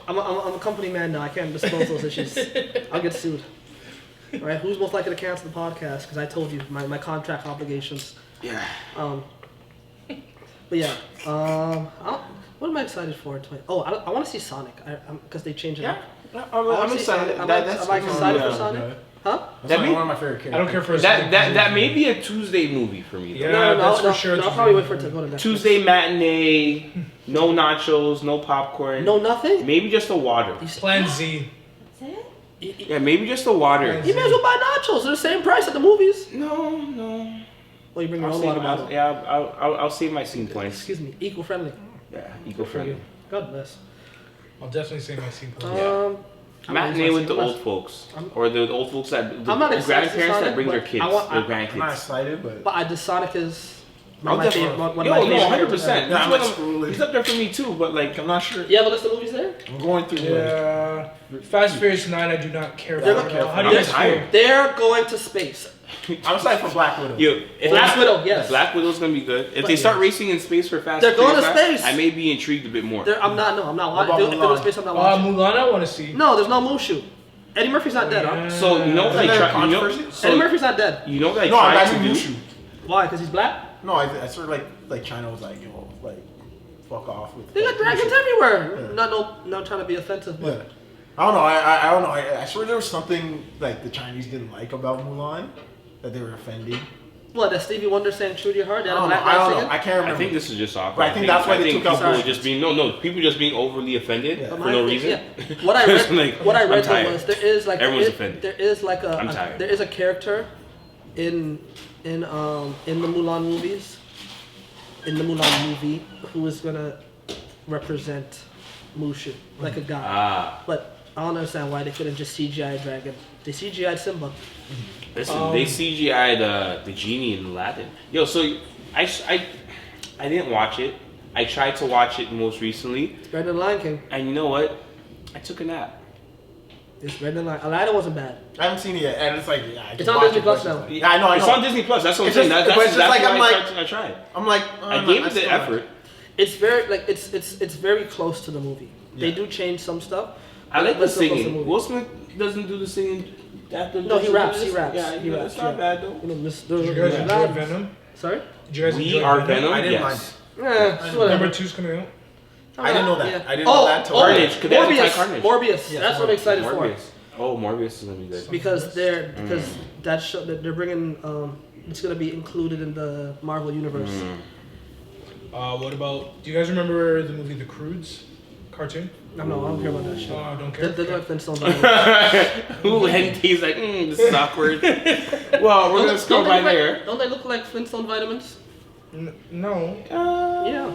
I'm a company man now. I can't disclose those issues. I'll get sued. Right? Who's most likely to cancel the podcast? Because I told you my contract obligations. Yeah. But yeah. What am I excited for? I want to see Sonic. Because they changed it up. I'm excited. I'm That's excited for yeah. Sonic. Huh? That's That one of my favorite characters. I don't care for a That may be a Tuesday movie for me. Though. Yeah, that's for sure. I'll probably wait for it to go to Netflix. Tuesday matinee, no nachos, no popcorn. No, nothing? Maybe just a water. Plan Z. Yeah, maybe just a water. You may as well buy nachos. They're the same price at the movies. No. Well, you bring your I'll own save, water bottle. I'll save my scene points. Excuse me. Eco-friendly. Yeah, eco-friendly. God bless. I'll definitely say my scene plan. I'm Matinee not with the excited. old folks, or the old folks that the I'm not excited for grandparents that Sonic, bring their but kids, I want- their I'm not grandkids. excited, but But the Sonic is I'll my definitely. favorite. One of Yo, my no, favorite. 100%. Yeah, I'm He's like one of- scrolling. he's up there for me too, but like I'm not sure. You have a list of movies there? I'm going through. Yeah. Fast Furious 9, I do not care They're about. not- How do you I'm guys tired. feel? They're going to space. I'm excited for Black Widow. Yo, if Black Widow, yes. Black Widow's gonna be good. If But- they start racing in space for Fast They're going Furious to 9, space. I may be intrigued a bit more. I'm not What watching. about If they're going to Mulan? space, I'm not watching. Mulan, I want to see. No, there's no Mushu. Eddie Murphy's not dead, huh? So you know what Isn't there I try. You know, controversy? so Eddie Murphy's not dead. you know what I No, I tried mean to do. Mushu. Why? Because he's black? No, I sort of like China was like, yo, like, fuck off with. They got like, dragons Mushu. everywhere. Yeah. Not trying to be offensive, but Yeah. I don't know. I don't know. I swear there was something like the Chinese didn't like about Mulan that they were offending. what? That Stevie Wonder saying "True to Your Heart"? They I had a don't know. black I guy don't know. singing? I can't remember. I think this is just awkward. But I think that's why they took out people Sorry. just being people just being overly offended Yeah. for My no thing- reason. yeah. What I read, Like, what I I'm read tired. was there is like Everyone's offended. there is like I'm tired. there is a character in the Mulan movies, in the Mulan movie, who is gonna represent Mushu, like a guy. But I don't understand why they couldn't just CGI a dragon. They CGI'd Simba. Listen, they CGI'd the genie in Aladdin. Yo, so I didn't watch it. I tried to watch it most recently, It's better than Lion King. and you know what? I took a nap. It's better than Lion. Aladdin wasn't bad. I haven't seen it yet, and it's like, yeah, I It's just on watch Disney it, Plus but it's now. like- Yeah, I know. It's on Disney Plus. That's what I'm It's saying. just- That's but it's just exactly like, I'm why like- I tried. I'm like, I gave it the effort. It's very like it's very close to the movie. They Yeah. do change some stuff. I like but the it's still close to singing. Will Smith doesn't do the singing. No, he raps. He raps. Yeah, he raps. it's not bad though. You know, Mr. Did you guys enjoy Venom? Sorry. Did you guys We enjoy are Venom? Venom. I didn't Yes. Whatever. Number 2's coming out. I didn't know that. Yeah. I didn't know that till Carnage. Could they have Morbius. Carnage? Morbius. Yeah, That's what I'm excited for. Morbius. Oh, Morbius is gonna be good. Because that show that they're bringing it's gonna be included in the Marvel universe. What about? Do you guys remember the movie The Croods cartoon? No, I don't care about that shit. Oh, I don't care. They're like Flintstones. Ooh, and he's like, this is awkward. Well, we're gonna scroll by there. Don't they look like Flintstone vitamins? No. Yeah.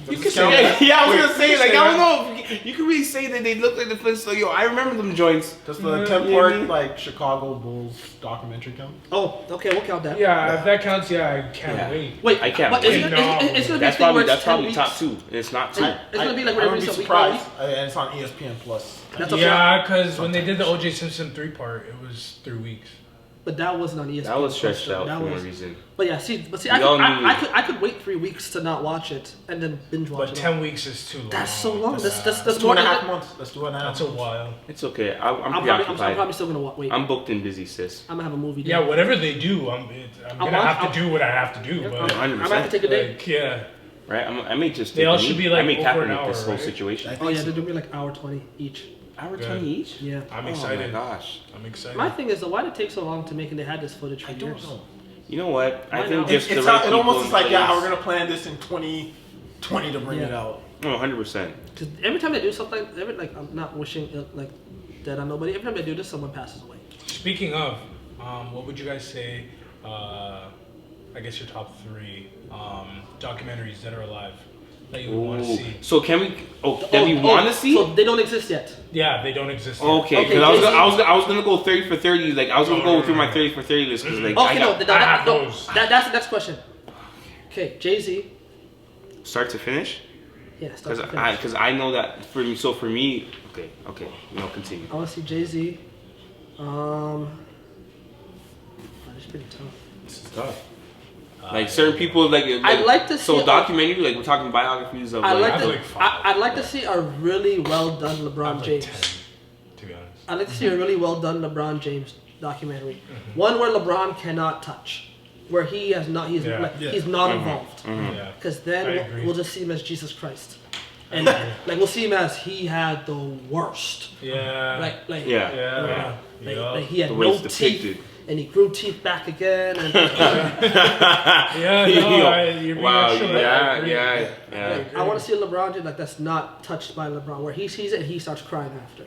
You can say, yeah, I was gonna say, like, I don't know. If you can really say that they look like the Flintstones. Yo, I remember them joints. Does the Yeah, Template yeah. like Chicago Bulls documentary count? Oh, okay, we'll count that. Yeah, if that counts, yeah, I can't Yeah. wait. Wait, I can't but wait. it's gonna be a That's thing where probably it's 10 weeks. top 2. And it's not 2. It's gonna be like I whatever would be it's a week by week. surprised, and it's on ESPN Plus. That's a Yeah, because when they did the O.J. Simpson 3-part, it was 3 weeks. But that wasn't on ESPN. That was stretched so out that for no was- reason. But yeah, see, We all knew. I could wait 3 weeks to not watch it and then binge watch But it. 10 weeks is too long. That's so long. That's That's more 2.5 than months. That's 2.5 That's months. a while. It's okay. I'm I'm preoccupied. probably still gonna wait. I'm booked and busy, sis. I'm gonna have a movie. Yeah, day. whatever they do, I'm gonna have to do what I have to do. Yeah, But I'm 100%. gonna have to take a day. like, yeah, Right? I may just. They take all a should knee. be, like, I may over an Kaepernick hour, this whole right? situation. Oh yeah, they're doing me like hour 20 each. Hour Yeah. 20 each? Yeah. I'm Oh excited. my gosh. I'm excited. My thing is though, why did it take so long to make and they had this footage for I don't years? know. You know what? I Why think not? just It's the right it almost people is like, in yeah, place. we're gonna plan this in 2020 to bring it Yeah. out. Oh, 100%. Because every time they do something, I'm not wishing like dead on nobody. Every time they do this, someone passes away. Speaking of, what would you guys say? I guess your top 3 documentaries that are alive. that you would want to Ooh. see? So can we? That we want to see? So they don't exist yet. Yeah, they don't exist. Yet. Okay, because I was gonna go 30 for 30. Like I was gonna go through my 30 for 30 list because like Okay, I got that's the next question. Okay, Jay-Z. start to finish. Yeah, start to finish. Because I know that for me. So for me, okay, no, continue. I want to see Jay-Z. It's pretty tough. This is tough. Like certain people, like I'd like to see so documentary. Like we're talking biographies of. I'd like to see a really well done LeBron James. 10, to be honest. I'd like to see a really well done LeBron James documentary. One where LeBron cannot touch, where he has not, he's not involved. Yeah. Because I then agree. we'll just see him as Jesus Christ, and like we'll see him as he had the worst. Yeah. Like he had The way no it's depicted. teeth, and he grew teeth back again. And You're being Wow. actual, I agree. I want to see a LeBron James like that's not touched by LeBron, where he sees it and he starts crying after.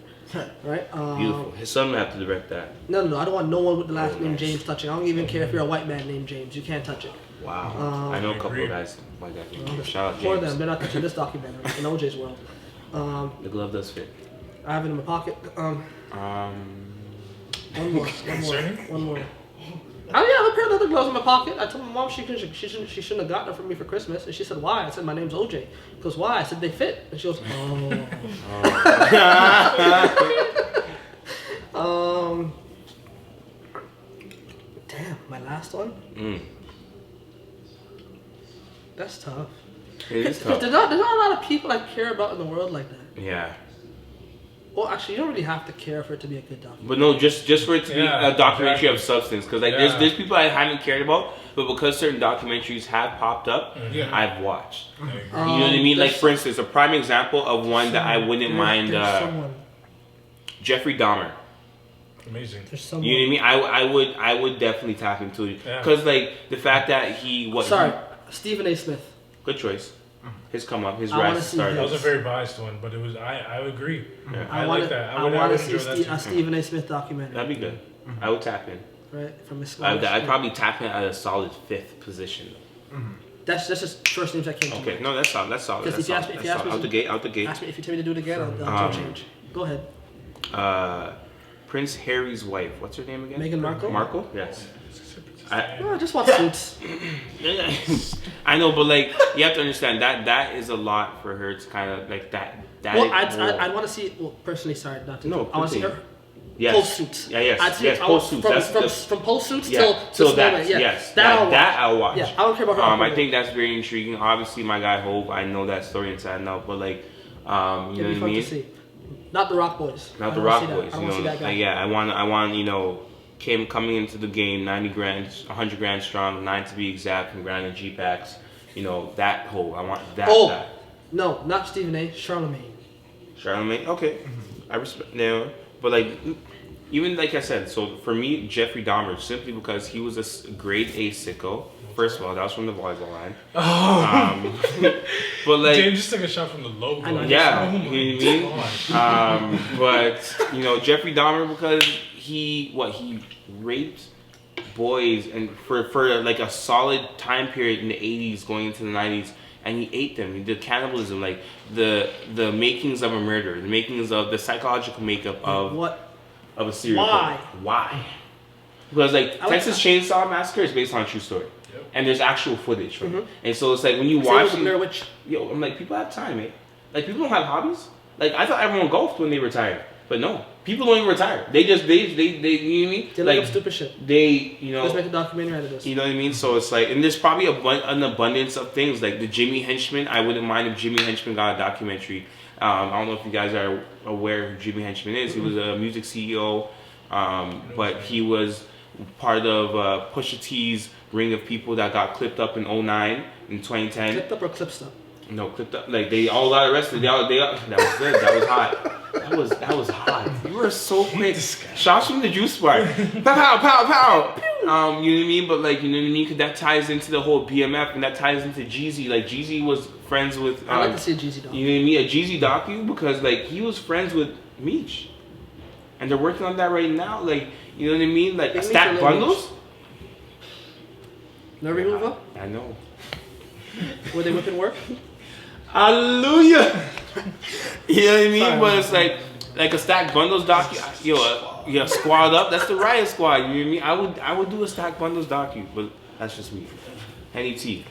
Right? Beautiful. His son would have to direct that. No, I don't want no one with the last name James touching. I don't even care if you're a white man named James. You can't touch it. Wow. I know a couple Agreed. of guys like that. Shout out For James. them, they're not touching this documentary in OJ's world. The glove does fit. I have it in my pocket. One more. I have a pair of leather gloves in my pocket. I told my mom she shouldn't have gotten them for me for Christmas, and she said why? I said my name's OJ. She goes why? I said they fit, and she goes Damn, my last one. That's tough. It is tough. There's not a lot of people I care about in the world like that. Yeah. Well, actually, you don't really have to care for it to be a good documentary. But no, just for it to be a documentary of substance, because like there's people I haven't cared about, but because certain documentaries have popped up, I've watched. You know what I mean? Like for instance, a prime example of one that I wouldn't mind. Jeffrey Dahmer. Amazing. There's someone. You know what I mean? I would definitely tap into it because like the fact that he Stephen A. Smith. good choice. His come up, his I wanna rise see started. That was a very biased one, but it was. I would agree. Yeah. I like that. I want to see enjoy that a too. Stephen A. Smith documentary. That'd be good. I would tap in. Right from his. I'd probably tap in at a solid 5th position. That's just first names that came to Okay, mind. no, that's solid. That's solid. Because That's if you solid. ask me, Out the gate. Ask me if you tell me to do it again, I'll change. Go ahead. Prince Harry's wife. What's her name again? Meghan Markle? Markle? Yes. I just want suits. I know, but like you have to understand that is a lot for her to kind of like that. Well, I'd want to see. Well, personally, sorry, not to. No, I want to see her. Yes. Post suits. Yeah, yes. I'd see Yes, I post want- suits. From post suits till till that. moment, yeah. Yes. That I'll watch. Yeah, I don't care about her. I think that's very intriguing. Obviously, my guy Hope. I know that story inside and out, but like, you know It'd be what I fun mean? to see. Not the Rock Boys. Not I the don't Rock see that. Boys. I You don't see know, that guy. like, yeah. I want you know, coming into the game 90 grand, 100 grand strong, 9 to be exact, and grand in G packs. You know that whole. I want that. That. No, not Stephen A. Charlemagne. Charlemagne. Okay, I respect. No, but like. Even like I said, so for me, Jeffrey Dahmer, simply because he was a grade A sicko. First of all, that was from the volleyball line. But like, James just took a shot from the logo. Yeah, you know what I mean? But you know, Jeffrey Dahmer because he raped boys and for like a solid time period in the 80s going into the 90s. And he ate them. He did cannibalism, like the makings of a murder, the makings of the psychological makeup of a serial killer. Why? Because like Texas Chainsaw Massacre is based on a true story, and there's actual footage from it. And so it's like when you watch it, I'm like, people have time, man. Like people don't have hobbies. Like I thought everyone golfed when they retired, but no, people don't even retire. They you know what I mean? They look up stupid shit. Let's make a documentary out of this. You know what I mean? So it's like, and there's probably an abundance of things like the Jimmy Henchman. I wouldn't mind if Jimmy Henchman got a documentary. I don't know if you guys are aware who Jimmy Henchman is. He was a music CEO, but he was part of Pusha T's ring of people that got clipped up in 2009 and 2010. Clipped up or clipped up? No, clipped up. Like they all got arrested. That was good. That was hot. That was hot. You were so quick. Shots from the juice bar. Pow pow pow pow. You know what I mean? But like, you know what I mean? Because that ties into the whole BMF and that ties into Jeezy. Like Jeezy was friends with. I'd like to see a Jeezy docu. You know what I mean? A Jeezy docu because like he was friends with Meech, and they're working on that right now. Like you know what I mean? Like stack bundles. No removal? I know. Were they whipping work? Hallelujah. You know what I mean? Sorry. But it's like a stack bundles docu. Yo, squad up. That's the riot squad. You know what I mean? I would do a stack bundles docu, but that's just me. Henny T.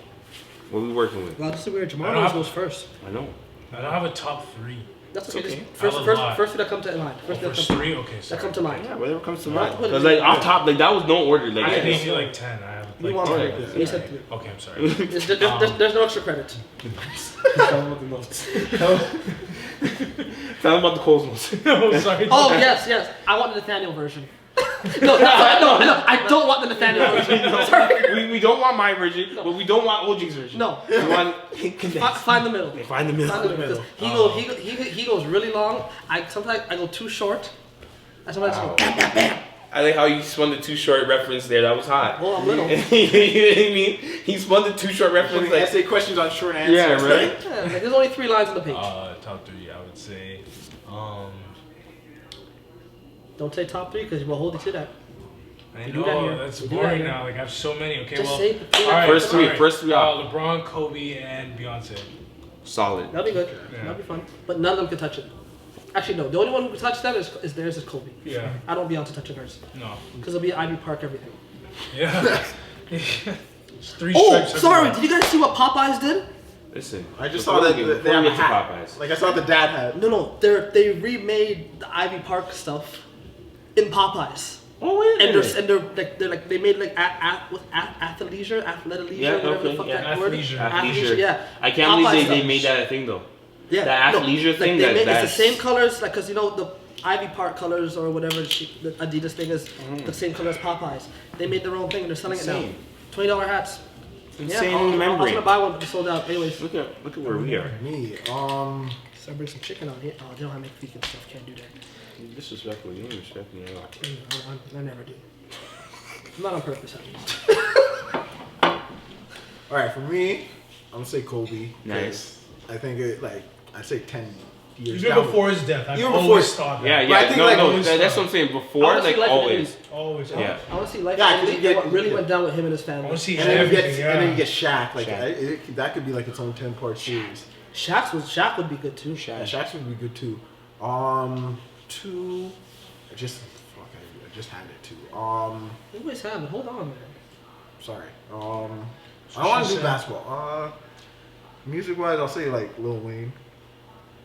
What we working with? Well, this is weird. I Jamal don't have- goes first. I know. I don't have a top 3. That's okay. okay. Just first, I have a first, lot. first that come to mind. First that First come 3? Okay, that sorry. come to mind. Yeah, whatever comes to Right. mind. Cause like off top, like that was no order. Like I yeah. gave you like 10. I have We like want 10. three. You said 3. Okay, I'm sorry. There's no extra credit. Tell them about the Cosmos. I'm sorry. Oh yes. I want the Nathaniel version. No, I don't want the Nathaniel version. Sorry. we don't want my version, but we don't want OG's version. No. We want condensed. Find the middle. Find the middle. Find the middle. Because he goes really long. Sometimes I go too short. I sometimes go bam bam bam. I like how you spun the too short reference there. That was hot. Well, I'm little. You know what I mean? He spun the too short reference. Putting Like, essay questions on short answers. yeah, right. Yeah, like, there's only 3 lines on the page. Top 3, I would say. Don't say top 3 because we'll hold you to that. I We do that here. know that's We do that boring here. now. Like I have so many. Okay, Just well, say the three all right, First three, all right. first three out. LeBron, Kobe, and Beyonce. Solid. That'll be good. Yeah. That'll be fun. But none of them can touch it. Actually, no. The only one who can touch that is theirs is Kobe. Yeah. I don't Beyonce touching hers No. because it'll be Ivy Park everything. Yeah. It's 3 Oh, stripes. sorry. everywhere. Did you guys see what Popeyes did? Listen. I just before saw that we they get have a to hat. Popeyes. Like I saw the dad hat. No. They remade the Ivy Park stuff in Popeyes. Oh wait. And they made like athleisure, Yeah, whatever the okay, fuck yeah. that word. Athleisure. Athleisure, yeah. I can't Popeyes believe they stuff. made that a thing though. Yeah, The athleisure thing, Like they made, that's- it's the same colors, like, cause you know the Ivy Park colors or whatever the Adidas thing is, the same color as Popeyes. They made their own thing and they're selling it now. Insane. $20 hats. Insane I was membrane. gonna buy one, but they sold out. Anyways, Look at where we are. Me, so I bring some chicken on here. Oh, they don't have any vegan stuff. Can't do that. Disrespectful. You don't respect me at all. I never do. Not on purpose, at least. all right, for me, I'm gonna say Kobe. Nice. I think I say 10 years. Even down. before his death, I've Even before always his- thought that. Yeah, But I yeah. think, No, like, no. always That's fun. what I'm saying. I Before, wanna see like life in always. Always. Yeah. I want to see life. Yeah, and 'cause you get get- what really yeah. went down with him and his I family. want to see And then, everything. and then you get Shaq. Like Shaq. that could be like its own 10-part series. Shaq would be good too. Yeah, Shaq's would be good too. 2. I just had it too. You always have it. Hold on, man. Sorry. I want to do basketball. Music wise, I'll say like Lil Wayne.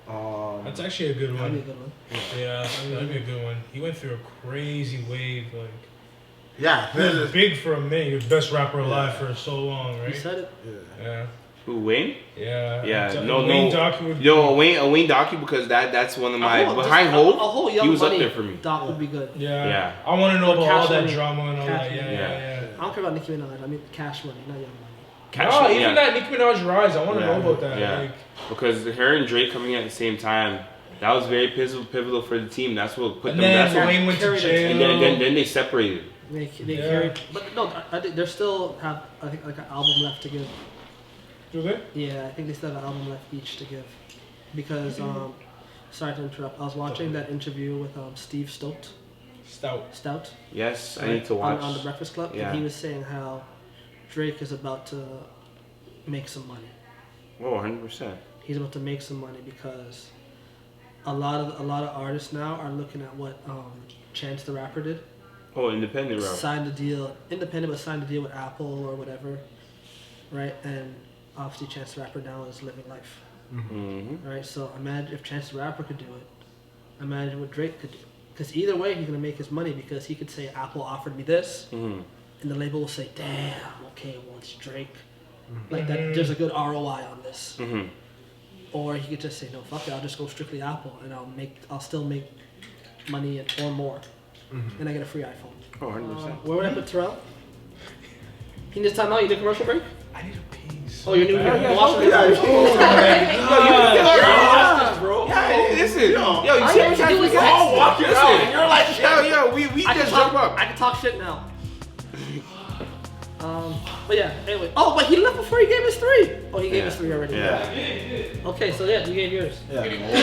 That's actually a good That'd be a one. good one. Yeah, that'd be a good one. He went through a crazy wave. Like, Yeah. he was big for a minute. He was best rapper alive for so long, You right? said it. Yeah. Who, Wayne? Yeah. Yeah. A No. Wayne docu would Yo, a Wayne docu because that's one of my A whole- behind just Hove. a whole He Young was up Money there for me. Doc would be good. Yeah. Yeah. I want to know about all Cash that Money. drama and all Cash that. Money. Yeah. I don't care about Nicki Minaj. I mean Cash Money, not Young Money. No, even yeah. that Nicki Minaj rise. I want to Yeah. know about that. Yeah. Like, Because her and Drake coming at the same time, that was very pivotal for the team. That's what put and them. That's then what, Wayne went to carried it. jail. and then they separated. They Yeah. carried, but no, I think they still have I think like an album left to give. Do they? Yeah, I think they still have an album left each to give, because sorry to interrupt. I was watching that interview with Steve Stout Yes, I right, need to watch. on the Breakfast Club, Yeah. and he was saying how Drake is about to make some money. Oh, 100%. He's about to make some money because a lot of artists now are looking at what Chance the Rapper did. Oh, independent route. Signed a deal, independent, but signed a deal with Apple or whatever, right? And obviously Chance the Rapper now is living life, Mm-hmm. right? So imagine if Chance the Rapper could do it. Imagine what Drake could do. Because either way, he's gonna make his money because he could say Apple offered me this, Mm-hmm. and the label will say, "Damn, okay, well it's Drake." Like that, there's a good ROI on this. Mm-hmm. Or he could just say, "No, fuck it, I'll just go strictly Apple, and I'll still make money or more, and I get a free iPhone." Oh, 100%. Where would I put Terrell? Can you just time out? You need a commercial break? I need a piece. Oh, you're new here? Yeah. Go watch it. bro. Yeah, listen. Yo, you All see you every have to time do we is go, text. oh, walk it out. And you're like, yo, we I just can jump talk, up. I can talk shit now. But yeah, anyway. Oh, but he left before he gave his 3. Oh, he gave his 3 already. Yeah. Okay, so yeah, you gave yours. Getting old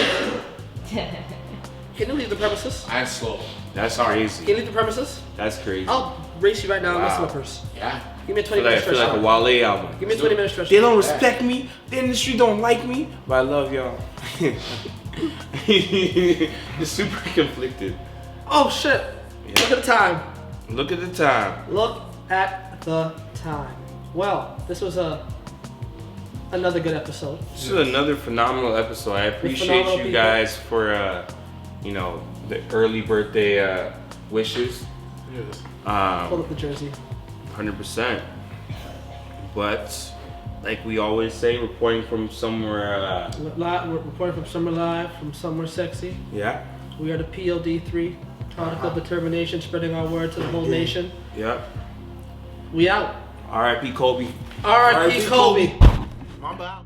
Can you leave the premises? and slow. That's Can crazy. you leave the premises? That's crazy. I'll race you right now in my Wow. slippers. Yeah. Give me a 20 I feel minute like stretch. a Wale album. Give me a 20 minute stretch. They don't respect me. The industry don't like me. But I love y'all. It's super conflicted. Oh shit! Yeah. Look at the time. Look at the time. Look at the time. Well, this was another good episode. This is another phenomenal episode. I appreciate phenomenal you people. guys for the early birthday wishes. Yes. Pull up the jersey. 100%. But like we always say, reporting from somewhere. We're reporting from somewhere live, from somewhere sexy. Yeah. We are the P.O.D. 3, product of determination, spreading our word to the whole nation. Yeah. We out. R.I.P. Kobe. R.I.P. Kobe. Mamba out.